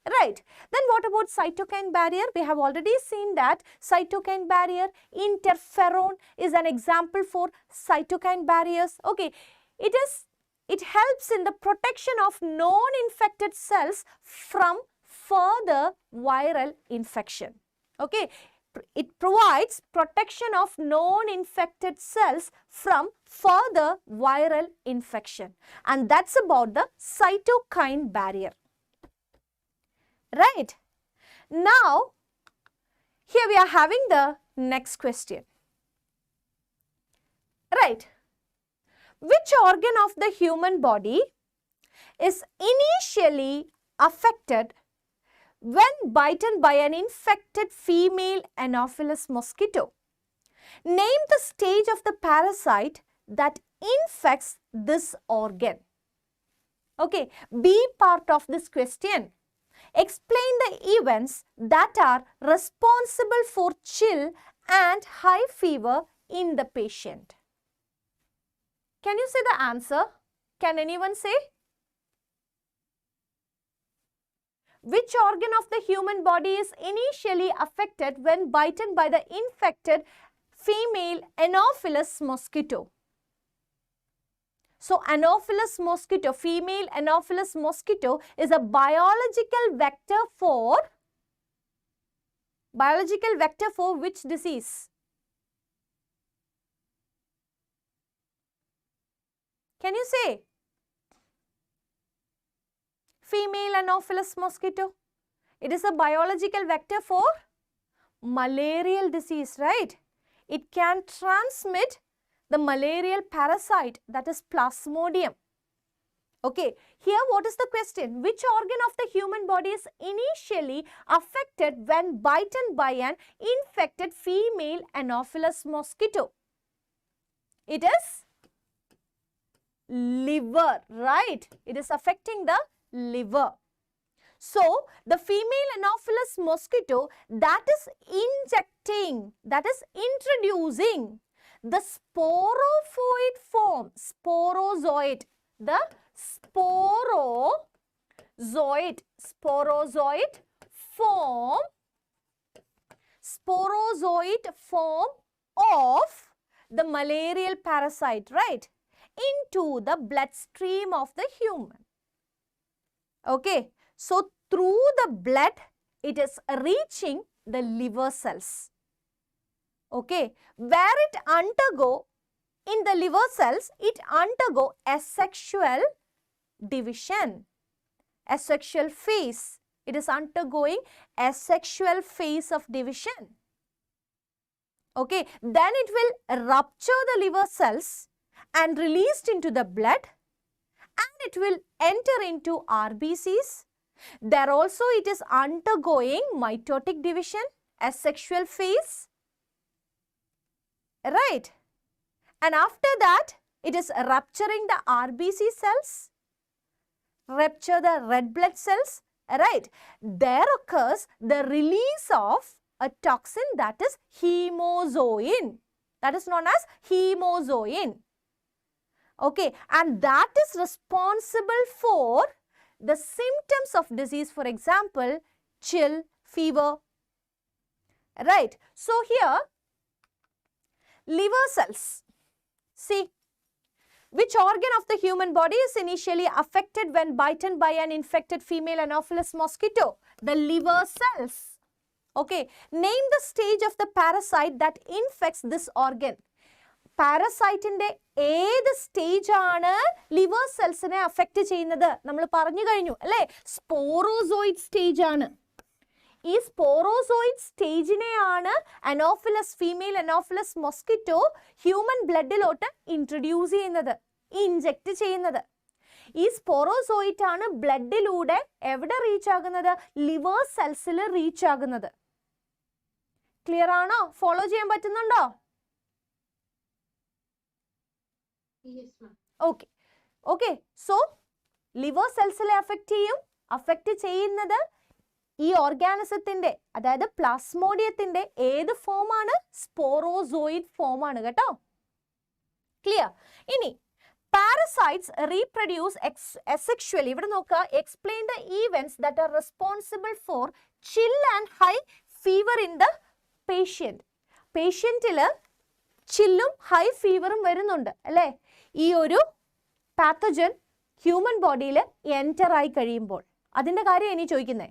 Right. Then what about cytokine barrier? We have already seen that cytokine barrier, interferon is an example for cytokine barriers. Okay, it helps in the protection of non-infected cells from further viral infection. Okay, it provides protection of non-infected cells from further viral infection, and that's about the cytokine barrier. Right. Now, here we are having the next question. Right. Which organ of the human body is initially affected when bitten by an infected female Anopheles mosquito? Name the stage of the parasite that infects this organ. Okay, B part of this question. Explain the events that are responsible for chill and high fever in the patient. Can you say the answer? Can anyone say? Which organ of the human body is initially affected when bitten by the infected female Anopheles mosquito? So, Anopheles mosquito, female Anopheles mosquito is a biological vector for which disease? Can you say? female Anopheles mosquito? It is a biological vector for malarial disease, right? It can transmit the malarial parasite, that is Plasmodium. Okay, here what is the question? Which organ of the human body is initially affected when bitten by an infected female Anopheles mosquito? It is liver, right? It is affecting the liver. So, the female Anopheles mosquito that is injecting, that is introducing the sporophoid form, sporozoid, the sporozoid form of the malarial parasite, right, into the bloodstream of the human. Okay, so through the blood, it is reaching the liver cells. Okay, where it undergo, in the liver cells, it undergo asexual division, asexual phase. It is undergoing asexual phase of division. Okay, then it will rupture the liver cells and released into the blood, and it will enter into RBCs. There also it is undergoing mitotic division, asexual phase, right? And after that, it is rupturing the RBC cells, rupture the red blood cells, right? There occurs the release of a toxin, that is hemozoin. That is known as hemozoin. Okay, and that is responsible for the symptoms of disease, for example, chill, fever, right? So here, liver cells. See, which organ of the human body is initially affected when bitten by an infected female Anopheles mosquito? The liver cells. Okay, name the stage of the parasite that infects this organ. പാരസൈറ്റിന്റെ ഏത് stage ആണ് liver സെൽസിനെ affect ചെയ്യുന്നത്? നമ്മൾ പറഞ്ഞു കഴിഞ്ഞു അല്ലേ, സ്പോറോസോയിഡ് stage ആണ്. ഈ sporozoite സ്റ്റേജിനെയാണ് Anopheles, female Anopheles mosquito human ബ്ലഡിലോട്ട് ഇൻട്രൊഡ്യൂസ് ചെയ്യുന്നത്, ഇൻജെക്ട് ചെയ്യുന്നത്. ഈ സ്പോറോസോയിറ്റ് ആണ് ബ്ലഡിലൂടെ എവിടെ റീച്ച് ആകുന്നത്? ലിവർ സെൽസിൽ റീച്ച് ആകുന്നത്. ക്ലിയർ ആണോ? ഫോളോ ചെയ്യാൻ പറ്റുന്നുണ്ടോ? Yes, ma'am. Okay okay, so liver സെൽസിലെ അഫക്റ്റ് ചെയ്യുന്നത് ഈ ഓർഗാനിസത്തിന്റെ, അതായത് പ്ലാസ്മോഡിയത്തിന്റെ ഏത് ഫോമാണ്? സ്പോറോസോയിഡ് ഫോമാണ് കേട്ടോ. ക്ലിയർ? ഇനി parasites reproduce asexually. ഇവിടെ നോക്കുക, explain the events that are responsible for chill and high fever in the patient. പേഷ്യന്റില് ചില്ലും ഹൈ ഫീവറും വരുന്നുണ്ട് അല്ലേ, ഈ ഒരു പാത്തജൻ ഹ്യൂമൻ ബോഡിയിൽ എൻറ്റർ ആയി കഴിയുമ്പോൾ. അതിൻ്റെ കാര്യം ഇനി ചോദിക്കുന്നേ.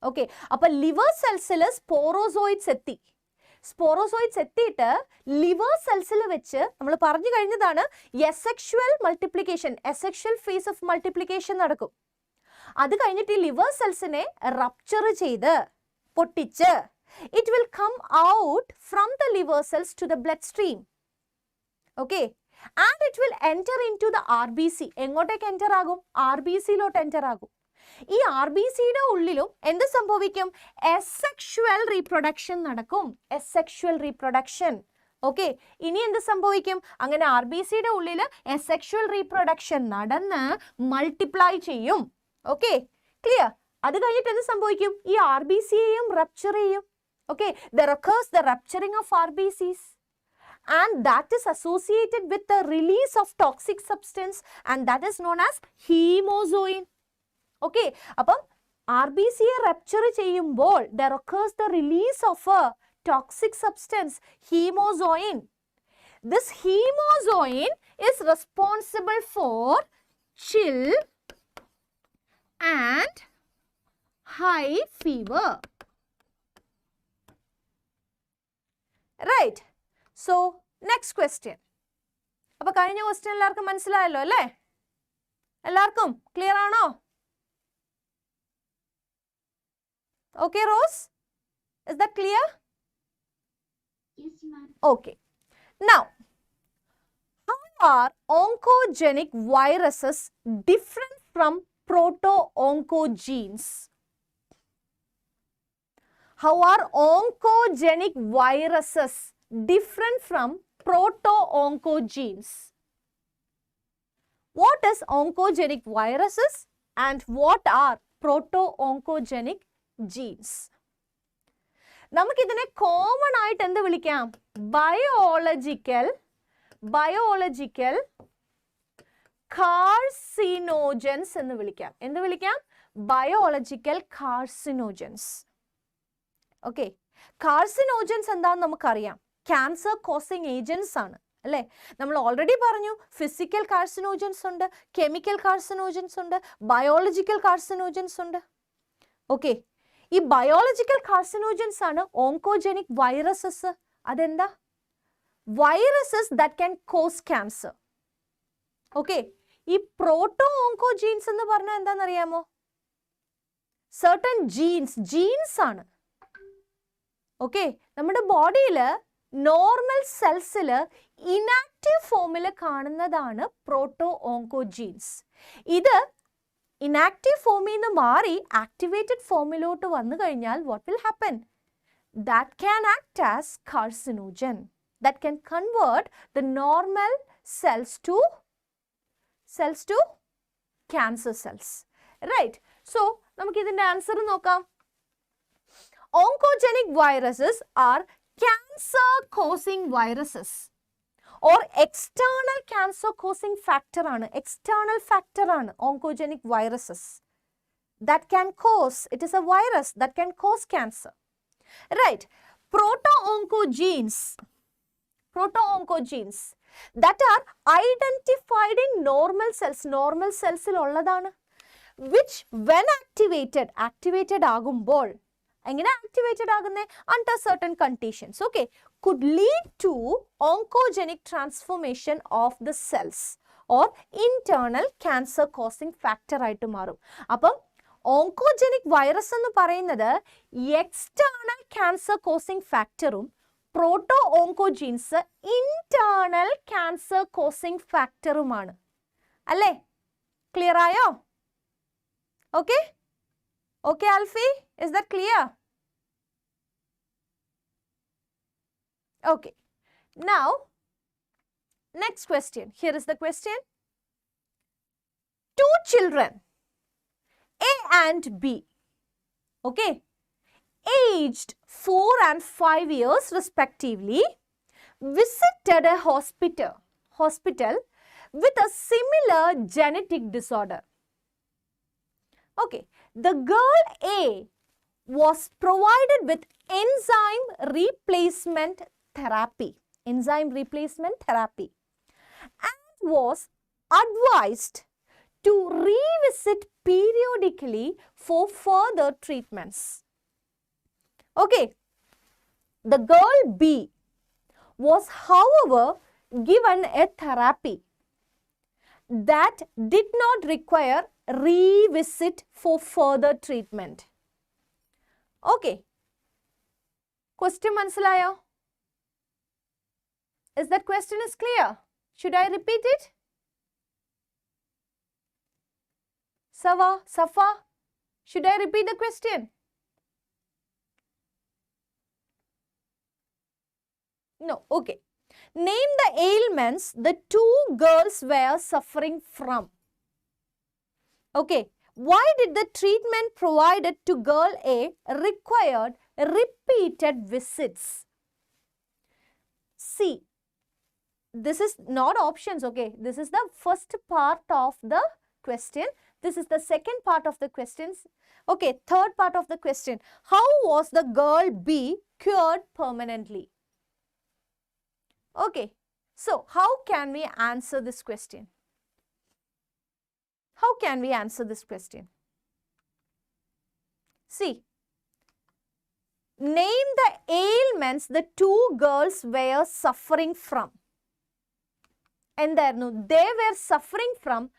ഓക്കെ, അപ്പോൾ ലിവർ സെൽസിൽ സ്പോറോസോയിഡ്സ് എത്തിയിട്ട് ലിവർ സെൽസിൽ വെച്ച് നമ്മൾ പറഞ്ഞു കഴിഞ്ഞതാണ് asexual multiplication, asexual phase of multiplication നടക്കും. അത് കഴിഞ്ഞിട്ട് ഈ ലിവർ സെൽസിനെ റപ്ചർ ചെയ്ത് പൊട്ടിച്ച് it will come out from the liver cells to the bloodstream. Okay, and it will enter into the RBC. എങ്ങോട്ടേക്ക് എൻ്റർ ആകും? RBCയിലോട്ട് എൻ്റർ ആകും. ഈ RBCയുടെ ഉള്ളിലും എന്ത് സംഭവിക്കും? എസെക്ഷുവൽ റീപ്രൊഡക്ഷൻ നടക്കും. Asexual reproduction. ഓക്കെ, ഇനി എന്ത് സംഭവിക്കും? അങ്ങനെ RBCയുടെ ഉള്ളിൽ എസെക്ഷുവൽ റീപ്രൊഡക്ഷൻ നടന്ന് മൾട്ടിപ്ലൈ ചെയ്യും. Okay, clear? അത് കഴിഞ്ഞിട്ട് എന്ത് സംഭവിക്കും? ഈ RBCയെയും റപ്ചർ ചെയ്യും. Okay, there occurs the rupturing of RBCs, and that is associated with the release of toxic substance, and that is known as hemozoin. Okay, അപ്പം RBCയെ റപ്ചർ ചെയ്യുമ്പോൾ there occurs the release of a toxic substance, hemozoin. This hemozoin is responsible for chill and high fever. Right. So, next question. അപ്പോൾ കഴിഞ്ഞ question എല്ലാവർക്കും മനസ്സിലായല്ലോ അല്ലേ? എല്ലാവർക്കും clear ആണോ? Okay, Rose? Is that clear? Yes, ma'am. Okay. Now, how are oncogenic viruses different from proto-oncogenes? How are oncogenic viruses different from proto-oncogenes? What is oncogenic viruses and what are proto-oncogenic genes? നമുക്കിതിനെ common ആയിട്ട് എന്ത് വിളിക്കാം? Biological carcinogens എന്ന് വിളിക്കാം. എന്ത് വിളിക്കാം? Biological carcinogens. Okay, carcinogens എന്താണെന്ന് നമുക്കറിയാം. ക്യാൻസർ കോസിങ് ഏജൻസ് ആണ് അല്ലേ? നമ്മൾ ഓൾറെഡി പറഞ്ഞു ഫിസിക്കൽ കാർസിനോജൻസ് ഉണ്ട്, കെമിക്കൽ കാർസിനോജൻസ് ഉണ്ട്, ബയോളജിക്കൽ കാർസിനോജൻസ് ഉണ്ട്. ഓക്കെ, ഈ ബയോളജിക്കൽ കാർസിനോജൻസ് ആണ് ഓങ്കോജനിക് വൈറസസ്. അതെന്താ? Viruses that can cos cancer. Okay, ഈ പ്രോട്ടോ ഓങ്കോജീൻസ് എന്ന് പറഞ്ഞാൽ എന്താണെന്നറിയാമോ? സർട്ടൺ ജീൻസ് ആണ്. ഓക്കെ, നമ്മുടെ ബോഡിയിൽ നോർമൽ സെൽസിൽ ഇനാക്റ്റീവ് ഫോമിൽ കാണുന്നതാണ് പ്രോട്ടോ ഓങ്കോജീൻസ്. ഇത് ഇനാക്റ്റീവ് ഫോമിൽ നിന്ന് മാറി ആക്ടിവേറ്റഡ് ഫോമിലോട്ട് വന്നു കഴിഞ്ഞാൽ what will happen? That can act as carcinogen. That can convert the normal cells to cancer cells. Right? So, നമുക്ക് ഇതിന്റെ ആൻസർ നോക്കാം. Oncogenic viruses are cancer causing viruses or external cancer causing factor ആണ്. External factor ആണ് oncogenic viruses. That can cause, it is a virus that can cause cancer. Right? Proto-oncogenes that are identified in normal cells ഉള്ളതാണ്. Which when activated ആകുമ്പോൾ, എങ്ങനെ activated ആകുന്നേ? Under certain conditions, okay, could lead to oncogenic transformation of the cells or internal cancer causing factor ആയിട്ട് മാറും. അപ്പം oncogenic virus എന്ന് പറയുന്നത് external cancer causing factorഉം proto oncogenes internal cancer causing ഫാക്ടറുമാണ്. അല്ലേ? ക്ലിയർ ആയോ? Okay okay Alphy, is that clear? Okay, now next question. Here is the question. 2 children A and B, okay, aged 4 and 5 years respectively, visited a hospital with a similar genetic disorder. Okay, the girl A was provided with enzyme replacement therapy and was advised to revisit periodically for further treatments. Okay, the girl B was, however, given a therapy that did not require revisit for further treatment. Okay, question മനസ്സിലായോ? Is that question is clear? Should I repeat it? Safa, should I repeat the question? No, okay. Name the ailments the 2 girls were suffering from. Okay, why did the treatment provided to girl A required repeated visits? See, this is not options, okay. This is the first part of the question. This is the second part of the questions. Okay, third part of the question. How was the girl B cured permanently? Okay, so how can we answer this question? How can we answer this question? See, name the ailments the 2 girls were suffering from. And they were suffering from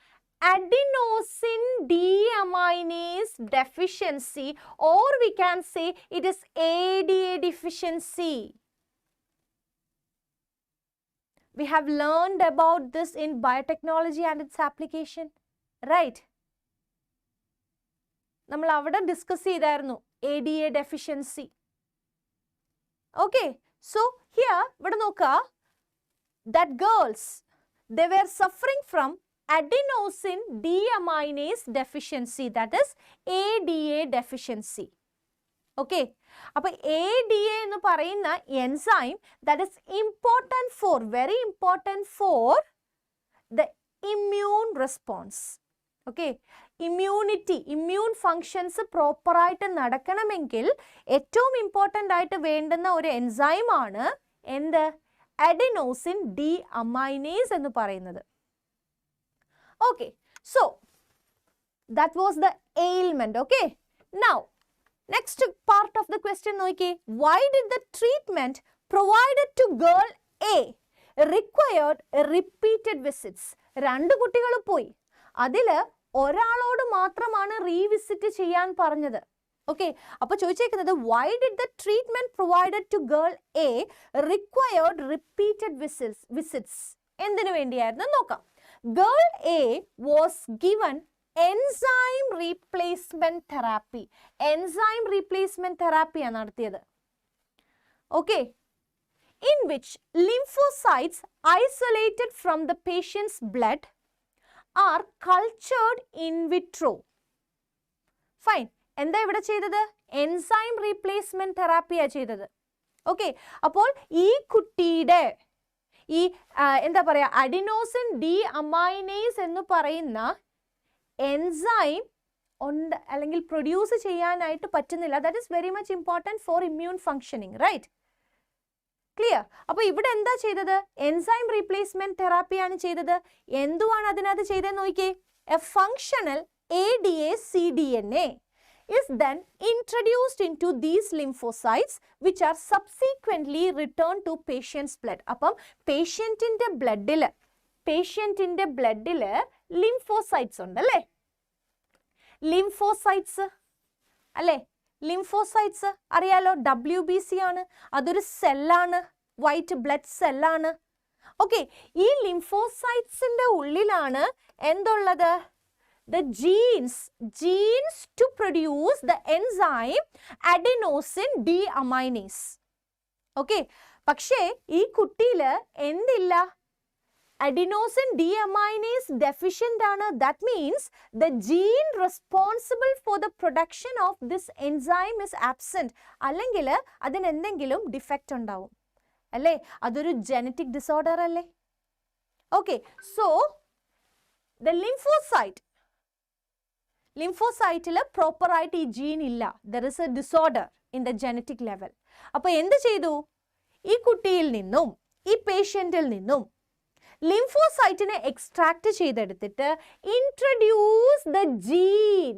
adenosine deaminase deficiency, or we can say it is ADA deficiency. We have learned about this in biotechnology and its application, right? നമ്മൾ അവിടെ discuss ചെയ്തായിരുന്നു ADA deficiency. Okay, so here ഇവിടെ നോക്കുക, that girls, they were suffering from adenosine deaminase deficiency, that is ADA deficiency. Okay, അപ്പോൾ ADA എന്ന് പറയുന്ന enzyme that is important for, very important for the immune response. Okay, immunity, immune functions proper ആയിട്ട് നടക്കണമെങ്കിൽ ഏറ്റവും important ആയിട്ട് വേണ്ടുന്ന ഒരു enzyme ആണ് എന്ത്? adenosine deaminase എന്ന് പറയുന്നത്. Okay, so that was the ailment. Okay, now next part of the question നോക്കിയേ, why did the treatment provided to girl A required repeated visits? രണ്ട് കുട്ടികൾ പോയി, അതിൽ ഒരാളോട് മാത്രമാണ് റീവിസിറ്റ് ചെയ്യാൻ പറഞ്ഞത്. ഓക്കെ, അപ്പോൾ ചോദിച്ചേക്കുന്നത് why did the treatment provided to girl A required repeated visits? എന്തിനു വേണ്ടിയായിരുന്നു നോക്കാം. Girl A was given enzyme replacement therapy. Enzyme replacement therapy ആണ് നടത്തിയത്. Okay, in which lymphocytes isolated from the patient's blood are cultured in vitro. Fine. എന്താ ഇവിടെ ചെയ്തത്? Enzyme replacement തെറാപ്പിയാണ് ചെയ്തത്. Okay, അപ്പോൾ ഈ കുട്ടിയുടെ ഈ എന്താ പറയുക, അഡിനോസിൻ ഡീഅമൈനേസ് എന്ന് പറയുന്ന എൻസൈം ഉണ്ട് അല്ലെങ്കിൽ പ്രൊഡ്യൂസ് ചെയ്യാനായിട്ട് പറ്റുന്നില്ല. That is very much important for immune functioning, right? Clear? അപ്പോൾ ഇവിടെ എന്താ ചെയ്തത്? എൻസൈം റീപ്ലേസ്മെന്റ് തെറാപ്പിയാണ് ചെയ്തത്. എന്തുവാണ് അതിനകത്ത് ചെയ്തതെന്ന് നോക്കിയേ. A functional ADA-cDNA is then introduced into these lymphocytes which are subsequently returned to patient's blood. അപ്പം പേഷ്യൻറ്റിൻ്റെ ബ്ലഡിൽ ലിംഫോസൈറ്റ്സ് ഉണ്ടല്ലേ, ലിംഫോസൈറ്റ്സ് അല്ലേ, ലിംഫോസൈറ്റ്സ് അറിയാലോ, WBC ആണ്, അതൊരു സെല്ലാണ്, വൈറ്റ് ബ്ലഡ് സെല്ലാണ്. ഓക്കെ, ഈ ലിംഫോസൈറ്റ്സിൻ്റെ ഉള്ളിലാണ് എന്തുള്ളത്? The genes to produce the enzyme adenosine deaminase. Okay, പക്ഷേ ഈ കുട്ടിയിൽ എന്തില്ല? adenosine deaminase deficient ആണ്. That means the gene responsible for the production of this enzyme is absent. അല്ലെങ്കിൽ അതിന് എന്തെങ്കിലും ഡിഫക്റ്റ് ഉണ്ടാവും അല്ലേ? അതൊരു ജനറ്റിക് ഡിസോർഡർ അല്ലേ? Okay, so the ലിംഫോസൈറ്റിൽ പ്രോപ്പറായിട്ട് ഈ ജീൻ ഇല്ല. There is a disorder in the genetic level. അപ്പോൾ എന്ത് ചെയ്തു? ഈ കുട്ടിയിൽ നിന്നും ഈ പേഷ്യൻറ്റിൽ നിന്നും ലിംഫോസൈറ്റിനെ എക്സ്ട്രാക്ട് ചെയ്തെടുത്തിട്ട് ഇൻട്രൊഡ്യൂസ് ദ ജീൻ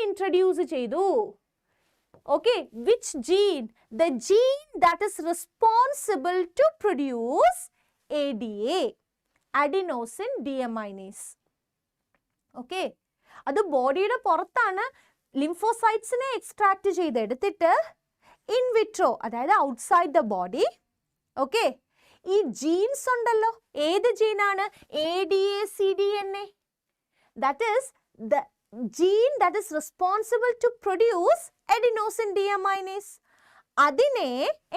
ഇൻട്രൊഡ്യൂസ് ചെയ്തു. Okay, which gene? The gene that is responsible to produce ADA, adenosine deaminase. Okay, അത് ബോഡിയുടെ പുറത്താണ് ലിംഫോസൈറ്റ്സിനെ എക്സ്ട്രാക്ട് ചെയ്തെടുത്തിട്ട് ഇൻ വിട്രോ, അതായത് ഔട്ട്സൈഡ് ദ ബോഡി. ഓക്കെ, ഈ ജീൻസ് ഉണ്ടല്ലോ, ഏത് ജീനാണ്? ADA-cDNA. That is the gene that is responsible to produce adenosine deaminase. അതിനെ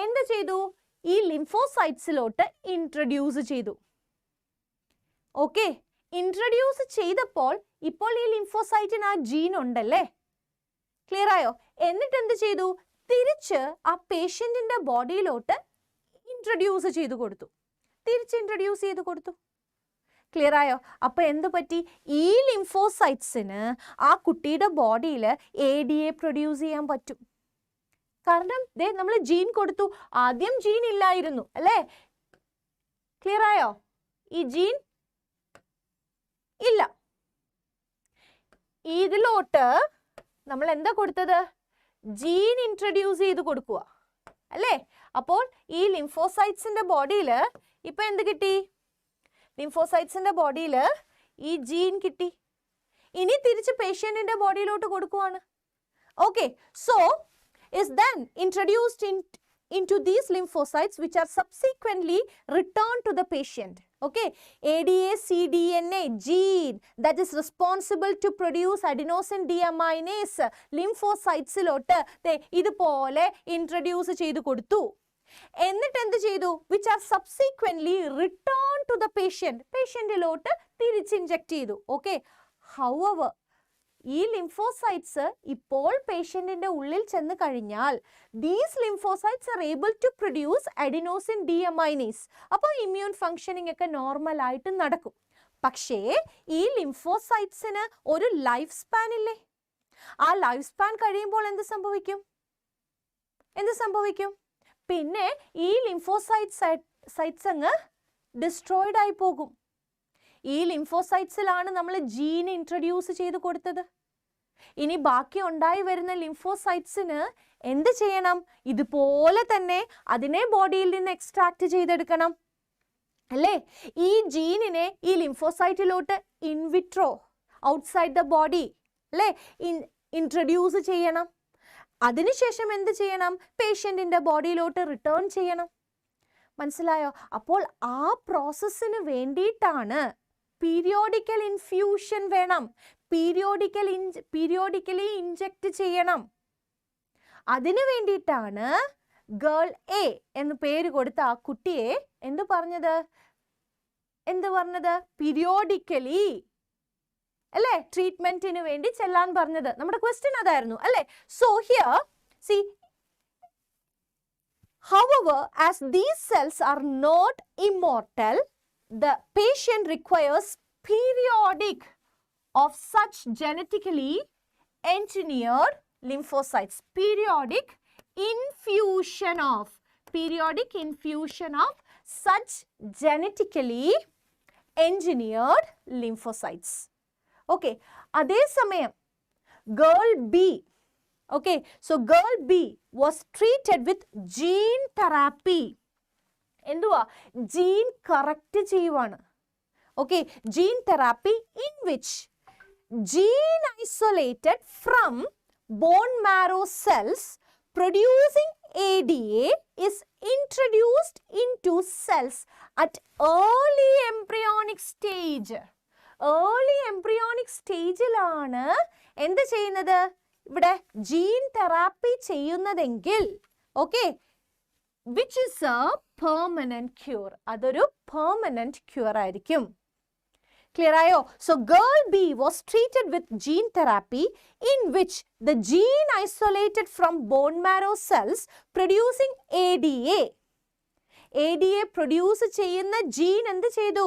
എന്ത് ചെയ്തു? ഈ ലിംഫോസൈറ്റ്സിലോട്ട് ഇൻട്രൊഡ്യൂസ് ചെയ്തു. ഓക്കെ, ഇൻട്രൊഡ്യൂസ് ചെയ്തപ്പോൾ ഇപ്പോൾ ഈ ലിംഫോസൈറ്റിന് ആ ജീൻ ഉണ്ടല്ലേ? ക്ലിയർ ആയോ? എന്നിട്ട് എന്ത് ചെയ്തു? തിരിച്ച് ആ പേഷ്യൻറ്റിൻ്റെ ബോഡിയിലോട്ട് ഇൻട്രൊഡ്യൂസ് ചെയ്ത് കൊടുത്തു. ക്ലിയർ ആയോ? അപ്പോൾ എന്ത് പറ്റി? ഈ ലിംഫോസൈറ്റ്സിന് ആ കുട്ടിയുടെ ബോഡിയിൽ ADA പ്രൊഡ്യൂസ് ചെയ്യാൻ പറ്റും. കാരണം നമ്മൾ ജീൻ കൊടുത്തു. ആദ്യം ജീൻ ഇല്ലായിരുന്നു അല്ലേ? ക്ലിയർ ആയോ? ഈ ജീൻ ഇല്ല. ഇതിലോട്ട് നമ്മൾ എന്താ കൊടുത്തത്? ജീൻ ഇൻട്രൊഡ്യൂസ് ചെയ്ത് കൊടുക്കുക അല്ലേ? അപ്പോൾ ഈ ലിംഫോസൈറ്റ്സിന്റെ ബോഡിയിൽ ഇപ്പൊ എന്ത് കിട്ടി? ലിംഫോസൈറ്റ്സിന്റെ ബോഡിയിൽ ഈ ജീൻ കിട്ടി, ഇനി തിരിച്ച് പേഷ്യന്റിന്റെ ബോഡിയിലോട്ട് കൊടുക്കുവാണ്. Okay, so is then introduced into these lymphocytes which are subsequently returned to the patient. Okay, ADA-cDNA gene that is responsible to produce adenosine deaminase lymphocytes-ലോട്ട് ഇതുപോലെ ഇൻട്രൊഡ്യൂസ് ചെയ്ത് കൊടുത്തു. എന്നിട്ട് എന്ത് ചെയ്തു? which are subsequently returned to the patient. പേഷ്യന്റിലോട്ട് തിരിച്ച് inject ചെയ്തു. Okay, however ഈ lymphocytes ഇപ്പോൾ പേഷ്യന്റിന്റെ ഉള്ളിൽ ചെന്ന് കഴിഞ്ഞാൽ these lymphocytes are able to produce adenosine deaminase. അപ്പോൾ ഇമ്മ്യൂൺ ഫങ്ഷനിങ് ഒക്കെ നോർമൽ ആയിട്ട് നടക്കും. പക്ഷേ ഈ ലിംഫോസൈറ്റ്സിന് ഒരു ലൈഫ് സ്പാൻ ഇല്ലേ? ആ ലൈഫ് സ്പാൻ കഴിയുമ്പോൾ എന്ത് സംഭവിക്കും? പിന്നെ ഈ ലിംഫോസൈറ്റ്സ് അങ്ങ് ഡിസ്ട്രോയിഡ് ആയി പോകും. ഈ ലിംഫോസൈറ്റ്സിലാണ് നമ്മൾ ജീൻ ഇൻട്രൊഡ്യൂസ് ചെയ്ത് കൊടുത്തത്. ഇനി ബാക്കി ഉണ്ടായി വരുന്ന ലിംഫോസൈറ്റ്സിന് എന്ത് ചെയ്യണം? ഇതുപോലെ തന്നെ അതിനെ ബോഡിയിൽ നിന്ന് എക്സ്ട്രാക്ട് ചെയ്തെടുക്കണം അല്ലേ? ഈ ജീനിനെ ഈ ലിംഫോസൈറ്റിലോട്ട് ഇൻവിട്രോ ഔട്ട്സൈഡ് ദ ബോഡി അല്ലേ ഇൻട്രൊഡ്യൂസ് ചെയ്യണം. അതിനുശേഷം എന്ത് ചെയ്യണം? പേഷ്യന്റിന്റെ ബോഡിയിലോട്ട് റിട്ടേൺ ചെയ്യണം. മനസ്സിലായോ? അപ്പോൾ ആ പ്രോസസ്സിന് വേണ്ടിയിട്ടാണ് പീരിയോഡിക്കൽ ഇൻഫ്യൂഷൻ വേണം, പീരിയോഡിക്കലി ഇൻജെക്ട് ചെയ്യണം. അതിനു വേണ്ടിയിട്ടാണ് ഗേൾ എ എന്ന് പേര് കൊടുത്ത ആ കുട്ടിയെ എന്ത് പറഞ്ഞത്? പീരിയോഡിക്കലി അല്ലേ ട്രീറ്റ്മെന്റിന് വേണ്ടി ചെല്ലാൻ പറഞ്ഞത്. നമ്മുടെ ക്വസ്റ്റ്യൻ അതായിരുന്നു അല്ലേ? So here C, however, as these cells are not immortal, the patient requires periodic of such genetically engineered lymphocytes. Periodic infusion of such genetically engineered lymphocytes. Okay, അതേ സമയം girl B, okay, so girl B was treated with gene therapy. എന്തുവാ? Gene correct ചെയ്യുവാണ്. Okay, gene therapy in which gene isolated from bone marrow cells producing ADA is introduced into cells at early embryonic stage. Early embryonic സ്റ്റേജിലാണ് എന്ത് ചെയ്യുന്നത്? ഇവിടെ gene therapy ചെയ്യുന്നതെങ്കിൽ okay, which is a permanent cure. അതൊരു permanent cure ആയിരിക്കും. Clear ആയോ? So girl B was treated with gene therapy in which the gene isolated from bone marrow cells producing ADA. ADA produce ചെയ്യുന്ന gene എന്ത് ചെയ്തു?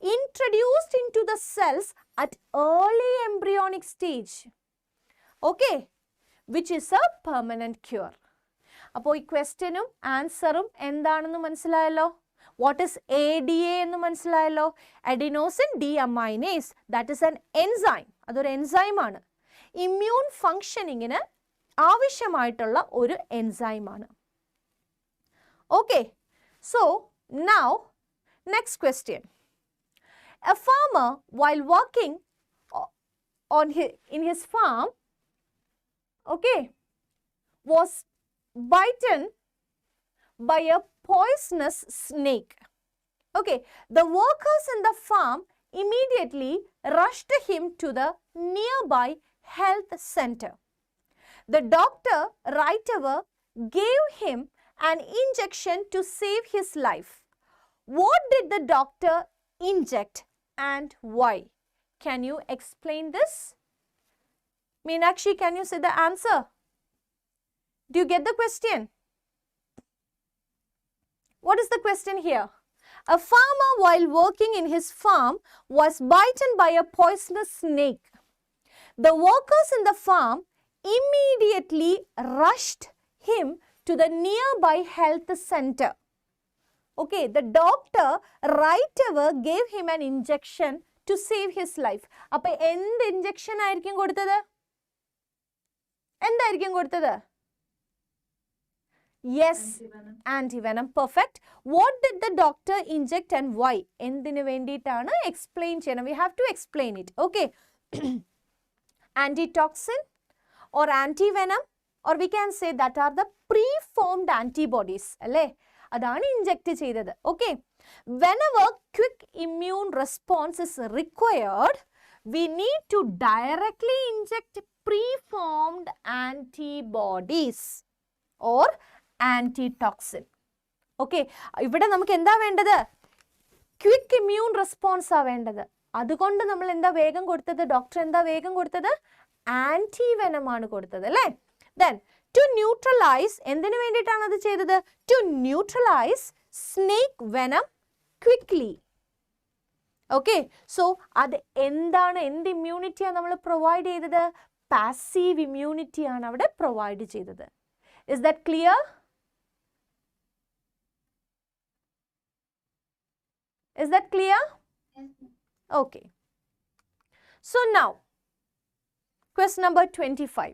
Introduced into the cells at early embryonic stage. Okay, which is a permanent cure. അപ്പോൾ ഈ ക്വസ്റ്റ്യനും ആൻസറും എന്താണെന്ന് മനസ്സിലായല്ലോ? What is ADA എന്ന് മനസ്സിലായല്ലോ? Adenosine deaminase, that is an enzyme. അതൊരു എൻസൈമാണ്, ഇമ്മ്യൂൺ ഫങ്ഷനിങ്ങിന് ആവശ്യമായിട്ടുള്ള ഒരു എൻസൈമാണ്. Okay, so now next question. A farmer while working in his farm, okay, was bitten by a poisonous snake. Okay, the workers in the farm immediately rushed him to the nearby health center. The doctor right away gave him an injection to save his life. What did the doctor inject and why? Can you explain this? Meenakshi, can you say the answer? Do you get the question? What is the question here? A farmer while working in his farm was bitten by a poisonous snake. The workers in the farm immediately rushed him to the nearby health center. Okay, the doctor right away gave him an injection to save his life. അപ്പോൾ എന്ത് injection ആയിരിക്കും കൊടുത്തത്? എന്തായിരിക്കും കൊടുത്തത്? Yes, antivenom. Perfect. What did the doctor inject and why? എന്തിനു വേണ്ടിയിട്ടാണ് explain ചെയ്യണം. We have to explain it. Okay. Antitoxin or antivenom, or we can say that are the preformed antibodies. അല്ലേ? അതാണ് ഇൻജെക്ട് ചെയ്തത്. Okay. Whenever quick immune response is required, we need to directly inject preformed antibodies or antitoxin. Okay. ഇവിടെ നമുക്ക് എന്താ വേണ്ടത്? Quick immune response ആ വേണ്ടത്. അതുകൊണ്ട് നമ്മൾ എന്താ വേഗം കൊടുത്തത്? ഡോക്ടർ എന്താ വേഗം കൊടുത്തത്? ആന്റിവെനം ആണ് കൊടുത്തത് അല്ലേ? Then to neutralize, എന്തിനു വേണ്ടിയിട്ടാണ് അത് ചെയ്തത്? To neutralize snake venom quickly. Okay. So അത് എന്താണ്? എന്ത് ഇമ്മ്യൂണിറ്റിയാണ് നമ്മൾ പ്രൊവൈഡ് ചെയ്തത്? പാസീവ് ഇമ്മ്യൂണിറ്റി ആണ് അവിടെ പ്രൊവൈഡ് ചെയ്തത്. Is that clear? Is that clear? Yes. Okay. So now, question number 25.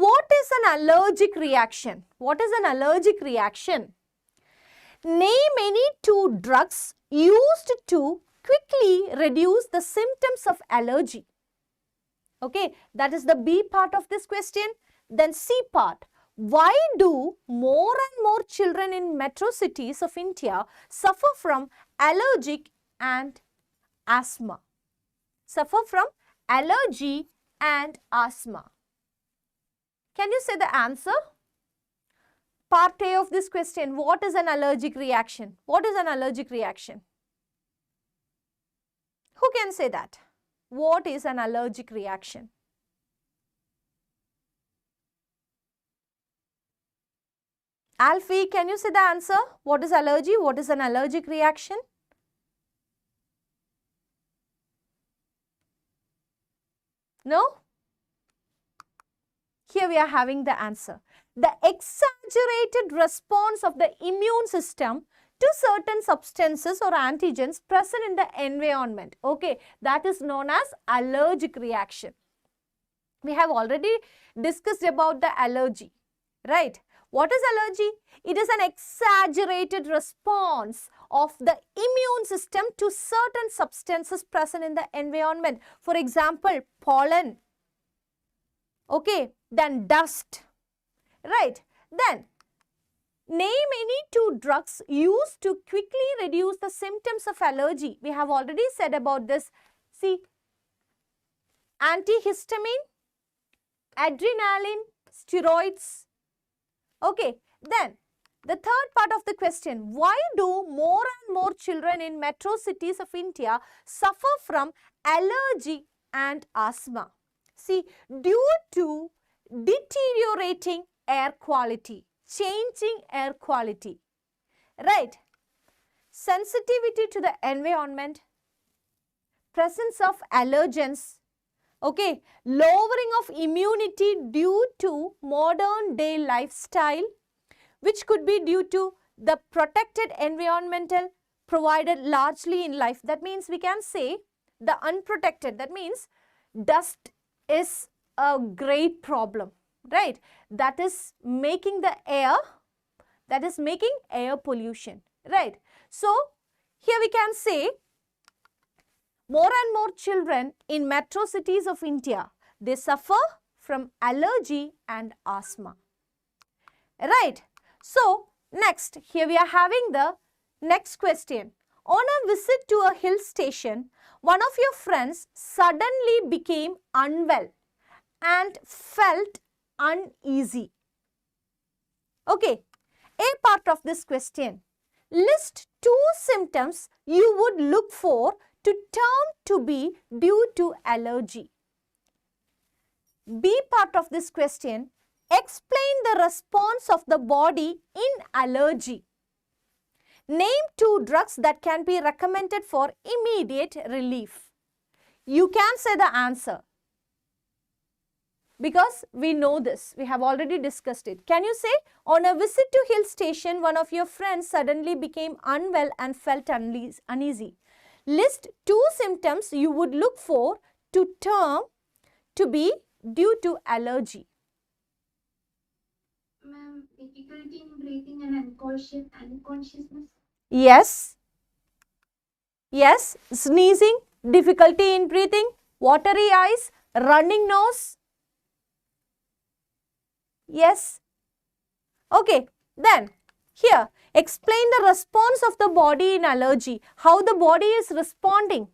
What is an allergic reaction? What is an allergic reaction? Name any two drugs used to quickly reduce the symptoms of allergy. Okay, that is the B part of this question. Then C part. Why do more and more children in metro cities of India suffer from allergic and asthma? Suffer from allergy and asthma. Can you say the answer? Part A of this question. What is an allergic reaction? What is an allergic reaction? Who can say that? What is an allergic reaction? Alfie, can you say the answer? What is allergy? What is an allergic reaction? No? Here we are having the answer. The exaggerated response of the immune system to certain substances or antigens present in the environment. Okay, that is known as allergic reaction. We have already discussed about the allergy, right? What is allergy? It is an exaggerated response of the immune system to certain substances present in the environment. For example, pollen, okay, then dust, right? Then name any two drugs used to quickly reduce the symptoms of allergy. We have already said about this. See, antihistamine, adrenaline, steroids. Okay, then the third part of the question, why do more and more children in metro cities of India suffer from allergy and asthma? See, due to deteriorating air quality, changing air quality, right? Sensitivity to the environment, presence of allergens, okay, lowering of immunity due to modern day lifestyle, which could be due to the protected environmental provided largely in life. That means we can say the unprotected, that means dust is a great problem, right? That is making the air, that is making air pollution, right? So here we can say more and more children in metro cities of India, they suffer from allergy and asthma, right? So next, here we are having the next question. On a visit to a hill station, one of your friends suddenly became unwell and felt uneasy. Okay, A part of this question. List two symptoms you would look for to term to be due to allergy. B part of this question. Explain the response of the body in allergy. Name two drugs that can be recommended for immediate relief. You can say the answer because we know this. We have already discussed it. Can you say, on a visit to hill station, one of your friends suddenly became unwell and felt uneasy. List two symptoms you would look for to term to be due to allergy. Ma'am, typical difficulty in breathing and unconsciousness. Yes. Yes. Sneezing, difficulty in breathing, watery eyes, running nose. Yes. Okay. Then here, explain the response of the body in allergy. How the body is responding.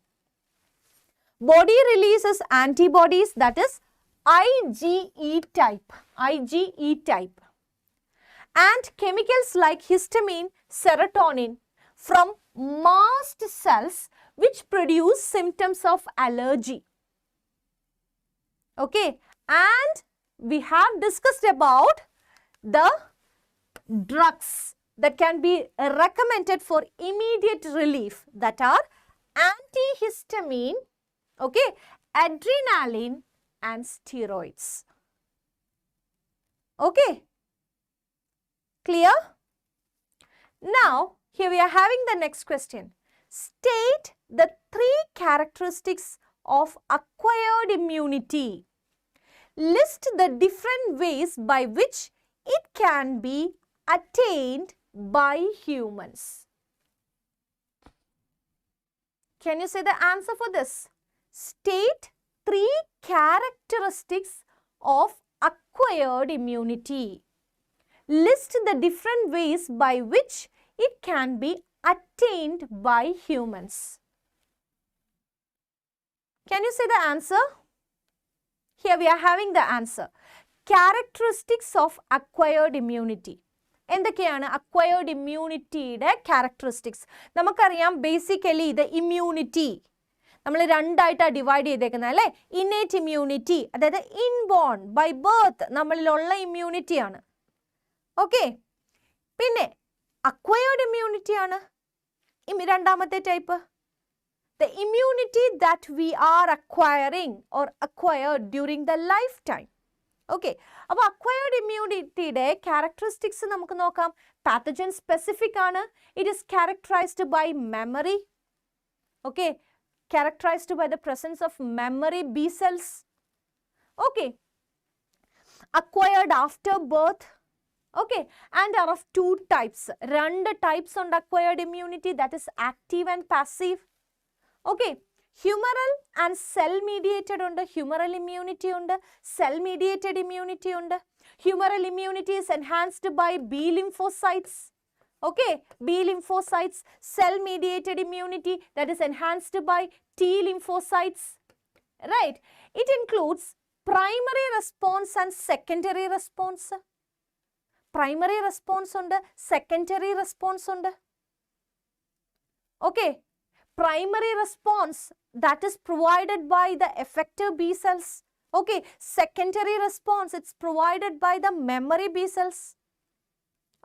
Body releases antibodies, that is IgE type. IgE type. And chemicals like histamine, serotonin from mast cells which produce symptoms of allergy. Okay. And we have discussed about the drugs that can be recommended for immediate relief, that are antihistamine, okay, adrenaline and steroids. Okay. Clear? Now, here we are having the next question. State the 3 characteristics of acquired immunity. List the different ways by which it can be attained by humans. Can you say the answer for this? State 3 characteristics of acquired immunity. List the different ways by which it can be attained by humans. Can you say the answer? Here we are having the answer. Characteristics of acquired immunity. എന്തൊക്കെയാണ് acquired immunityയുടെ characteristics? നമുക്കറിയാം basically the immunity നമ്മൾ രണ്ടായിട്ടാണ് divide ചെയ്തേക്കുന്നത് അല്ലേ? innate immunity, അതായത് inborn by birth നമ്മളിലുള്ള immunity ആണ്. Okay. പിന്നെ acquired immunity ആണ് രണ്ടാമത്തെ type. The immunity that we are acquiring or acquired during the lifetime. Okay. അപ്പോൾ acquired immunity characteristics നമുക്ക് നോക്കാം. Pathogen specific ആണ്. It is characterized by memory. Okay. Characterized by the presence of memory B cells. Okay. Acquired after birth. Okay. And are of 2 types. രണ്ട് types ഉണ്ട് acquired immunity, that is active and passive. Okay. Humoral and cell mediated ഉണ്ട്. Humoral immunity ഉണ്ട്. Cell mediated immunity ഉണ്ട്. Humoral immunity is enhanced by B lymphocytes. Okay. B lymphocytes. Cell mediated immunity, that is enhanced by T lymphocytes. Right. It includes primary response and secondary response. Primary response ഉണ്ട്. Secondary response ഉണ്ട്. Okay. Primary response, that is provided by the effector B cells. Okay. Secondary response, it's provided by the memory B cells.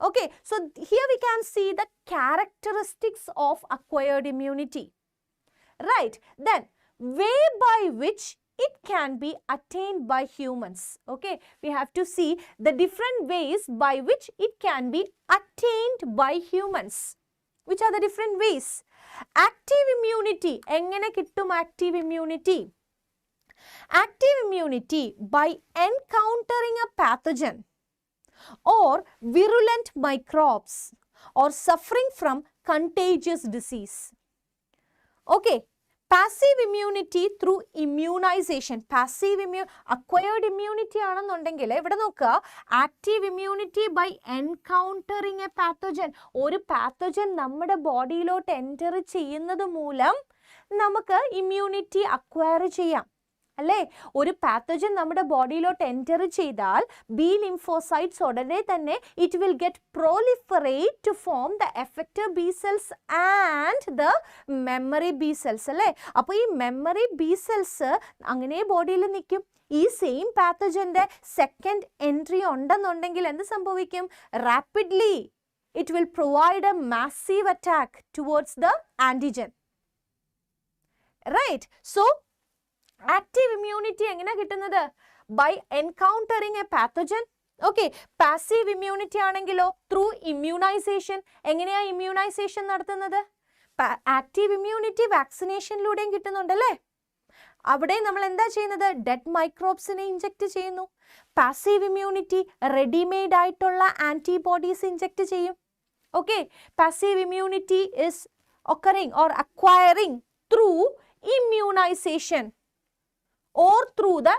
Okay. So here we can see the characteristics of acquired immunity. Right. Then way by which it can be attained by humans. Okay. We have to see the different ways by which it can be attained by humans. Which are the different ways? Active immunity. എങ്ങനെ കിട്ടും active immunity? Active immunity by encountering a pathogen or virulent microbes or suffering from contagious disease. Okay. Passive immunity through immunization. Passive acquired immunity ആണെന്നുണ്ടെങ്കിൽ ഇവിടെ നോക്കുക, active immunity by encountering a pathogen. ഒരു pathogen നമ്മുടെ ബോഡിയിലോട്ട് enter ചെയ്യുന്നത് മൂലം നമുക്ക് immunity acquire ചെയ്യാം അല്ലേ? ഒരു പാത്തജൻ നമ്മുടെ ബോഡിയിലോട്ട് എൻ്റർ ചെയ്താൽ ബി ലിംഫോസൈറ്റ്സ് ഉടനെ തന്നെ it will get proliferate to form the effector B cells and the memory B cells അല്ലേ? അപ്പോൾ ഈ മെമ്മറി ബി സെൽസ് അങ്ങനെ ബോഡിയിൽ നിൽക്കും. ഈ സെയിം പാത്തജൻ്റെ സെക്കൻഡ് എൻട്രി ഉണ്ടെന്നുണ്ടെങ്കിൽ എന്ത് സംഭവിക്കും? Rapidly it will provide a massive attack towards the antigen. Right. So active immunity എങ്ങനെ കിട്ടുന്നത്? by encountering a pathogen. Okay. Passive immunity ആണെങ്കിലോ through immunization. എങ്ങനെയാ immunization നടത്തുന്നത്? active immunity വാക്സിനേഷനിലൂടെയും കിട്ടുന്നുണ്ടല്ലേ? അവിടെ നമ്മൾ എന്താ ചെയ്യുന്നത്? ഡെഡ് മൈക്രോബ്സിനെ ഇഞ്ചെക്ട് ചെയ്യുന്നു. പാസീവ് ഇമ്മ്യൂണിറ്റി റെഡിമെയ്ഡ് ആയിട്ടുള്ള ആൻറ്റിബോഡീസ് ഇഞ്ചെക്ട് ചെയ്യും. Okay, passive immunity is occurring or acquiring through immunization or through the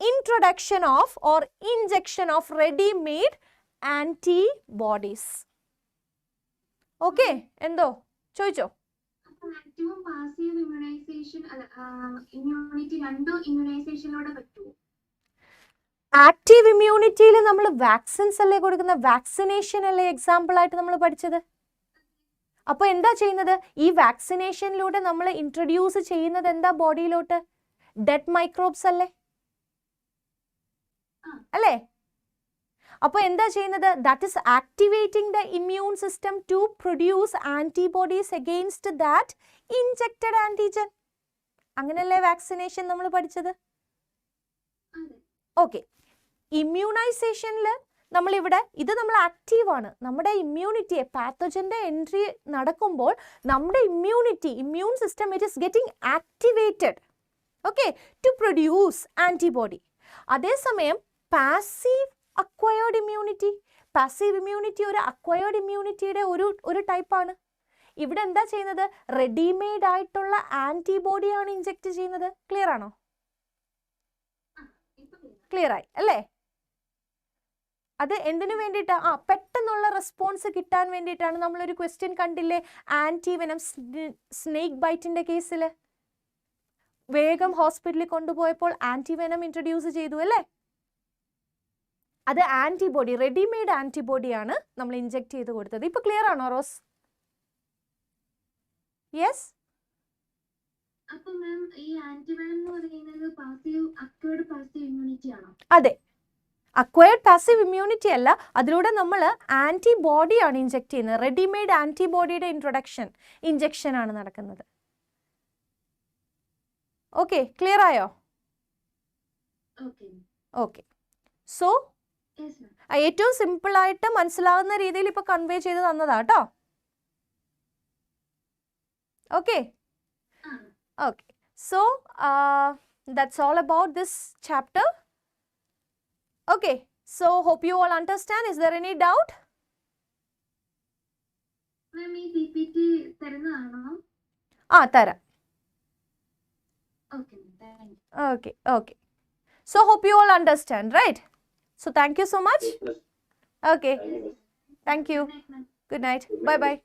introduction of or injection of ready-made antibodies. Okay, എന്തോ ചോദിച്ചോ? ആക്റ്റീവും പാസീവ് ഇമ്മ്യൂണൈസേഷൻ ഇമ്മ്യൂണിറ്റി രണ്ടും ഇമ്മ്യൂണൈസേഷനിലൂടെ പറ്റുമോ? ആക്റ്റീവ് ഇമ്മ്യൂണിറ്റിയിൽ നമ്മൾ vaccines അല്ലേ കൊടുക്കുന്ന, വാക്സിനേഷൻ അല്ലേ എക്സാമ്പിൾ ആയിട്ട് നമ്മൾ പഠിച്ചത്. അപ്പോൾ എന്താ ചെയ്യുന്നത്? ഈ വാക്സിനേഷനിലൂടെ നമ്മൾ ഇൻട്രൊഡ്യൂസ് ചെയ്യുന്നത് എന്താ ബോഡിയിലോട്ട്? ഡെഡ് മൈക്രോബ്സ് അല്ലേ അല്ലേ? അപ്പോൾ എന്താ ചെയ്യുന്നത്? That is activating the immune system to produce antibodies against that injected antigen. അങ്ങനെയല്ലേ വാക്സിനേഷൻ നമ്മൾ പഠിച്ചത്? ഓക്കെ, ഇമ്മ്യൂണൈസേഷനിൽ നമ്മളിവിടെ ഇത് നമ്മൾ ആക്റ്റീവാണ്. നമ്മുടെ ഇമ്മ്യൂണിറ്റിയെ പാത്തോജൻ്റെ എൻട്രി നടക്കുമ്പോൾ നമ്മുടെ immune system it is getting activated, okay, to produce antibody. അതേസമയം passive acquired immunity, passive immunity ഒരു അക്വയേർഡ് ഇമ്മ്യൂണിറ്റിയുടെ ഒരു ടൈപ്പാണ്. ഇവിടെ എന്താ ചെയ്യുന്നത്? റെഡിമെയ്ഡ് ആയിട്ടുള്ള ആൻറ്റിബോഡിയാണ് ഇഞ്ചെക്ട് ചെയ്യുന്നത്. ക്ലിയർ ആണോ? ക്ലിയർ ആയി അല്ലേ? അത് എന്തിനു വേണ്ടിയിട്ടാ? പെട്ടെന്നുള്ള റെസ്പോൺസ് കിട്ടാൻ വേണ്ടിയിട്ടാണ്. നമ്മളൊരു ക്വസ്റ്റ്യൻ കണ്ടില്ലേ ആൻറ്റിവെനം സ്നേക്ക് ബൈറ്റിന്റെ കേസിൽ, വേഗം ഹോസ്പിറ്റലിൽ കൊണ്ടുപോയപ്പോൾ ആൻറ്റിവെനം ഇൻട്രൊഡ്യൂസ് ചെയ്തു അല്ലേ? അത് ആൻറ്റിബോഡി, റെഡിമെയ്ഡ് ആൻറ്റിബോഡിയാണ് നമ്മൾ ഇഞ്ചെക്ട് ചെയ്ത് കൊടുത്തത്. ഇപ്പൊ ക്ലിയർ ആണോ റോസ്? യെസ്. അപ്പോൾ മാം ഈ ആന്റിവെനം എന്ന് പറയുന്നത് പാസീവ് അക്വയർഡ് പാസീവ് ഇമ്മ്യൂണിറ്റി ആണോ? അതെ, അക്വയർഡ് പാസീവ് ഇമ്മ്യൂണിറ്റി അല്ല, അതിലൂടെ നമ്മൾ ആൻറ്റിബോഡിയാണ് ഇഞ്ചെക്ട് ചെയ്യുന്നത്. റെഡിമെയ്ഡ് ആൻറ്റിബോഡിയുടെ ഇഞ്ചെക്ഷൻ ആണ് നടക്കുന്നത്. ഓക്കെ, ക്ലിയർ ആയോ? ഓക്കെ, സോ ഏറ്റവും സിമ്പിളായിട്ട് മനസ്സിലാവുന്ന രീതിയിൽ ഇപ്പോൾ കൺവേ ചെയ്ത് തന്നതാട്ടോ. Okay, okay, so that's all about this chapter. Okay, so hope you all understand. Is there any doubt? മാം ഈ PPT തരുന്നതാണോ? തരാം. Okay, thank you. Okay, okay. So hope you all understand, right? So thank you so much. Okay, thank you. Good night. Bye bye.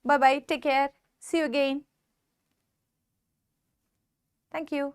Bye bye. Take care. See you again. Thank you.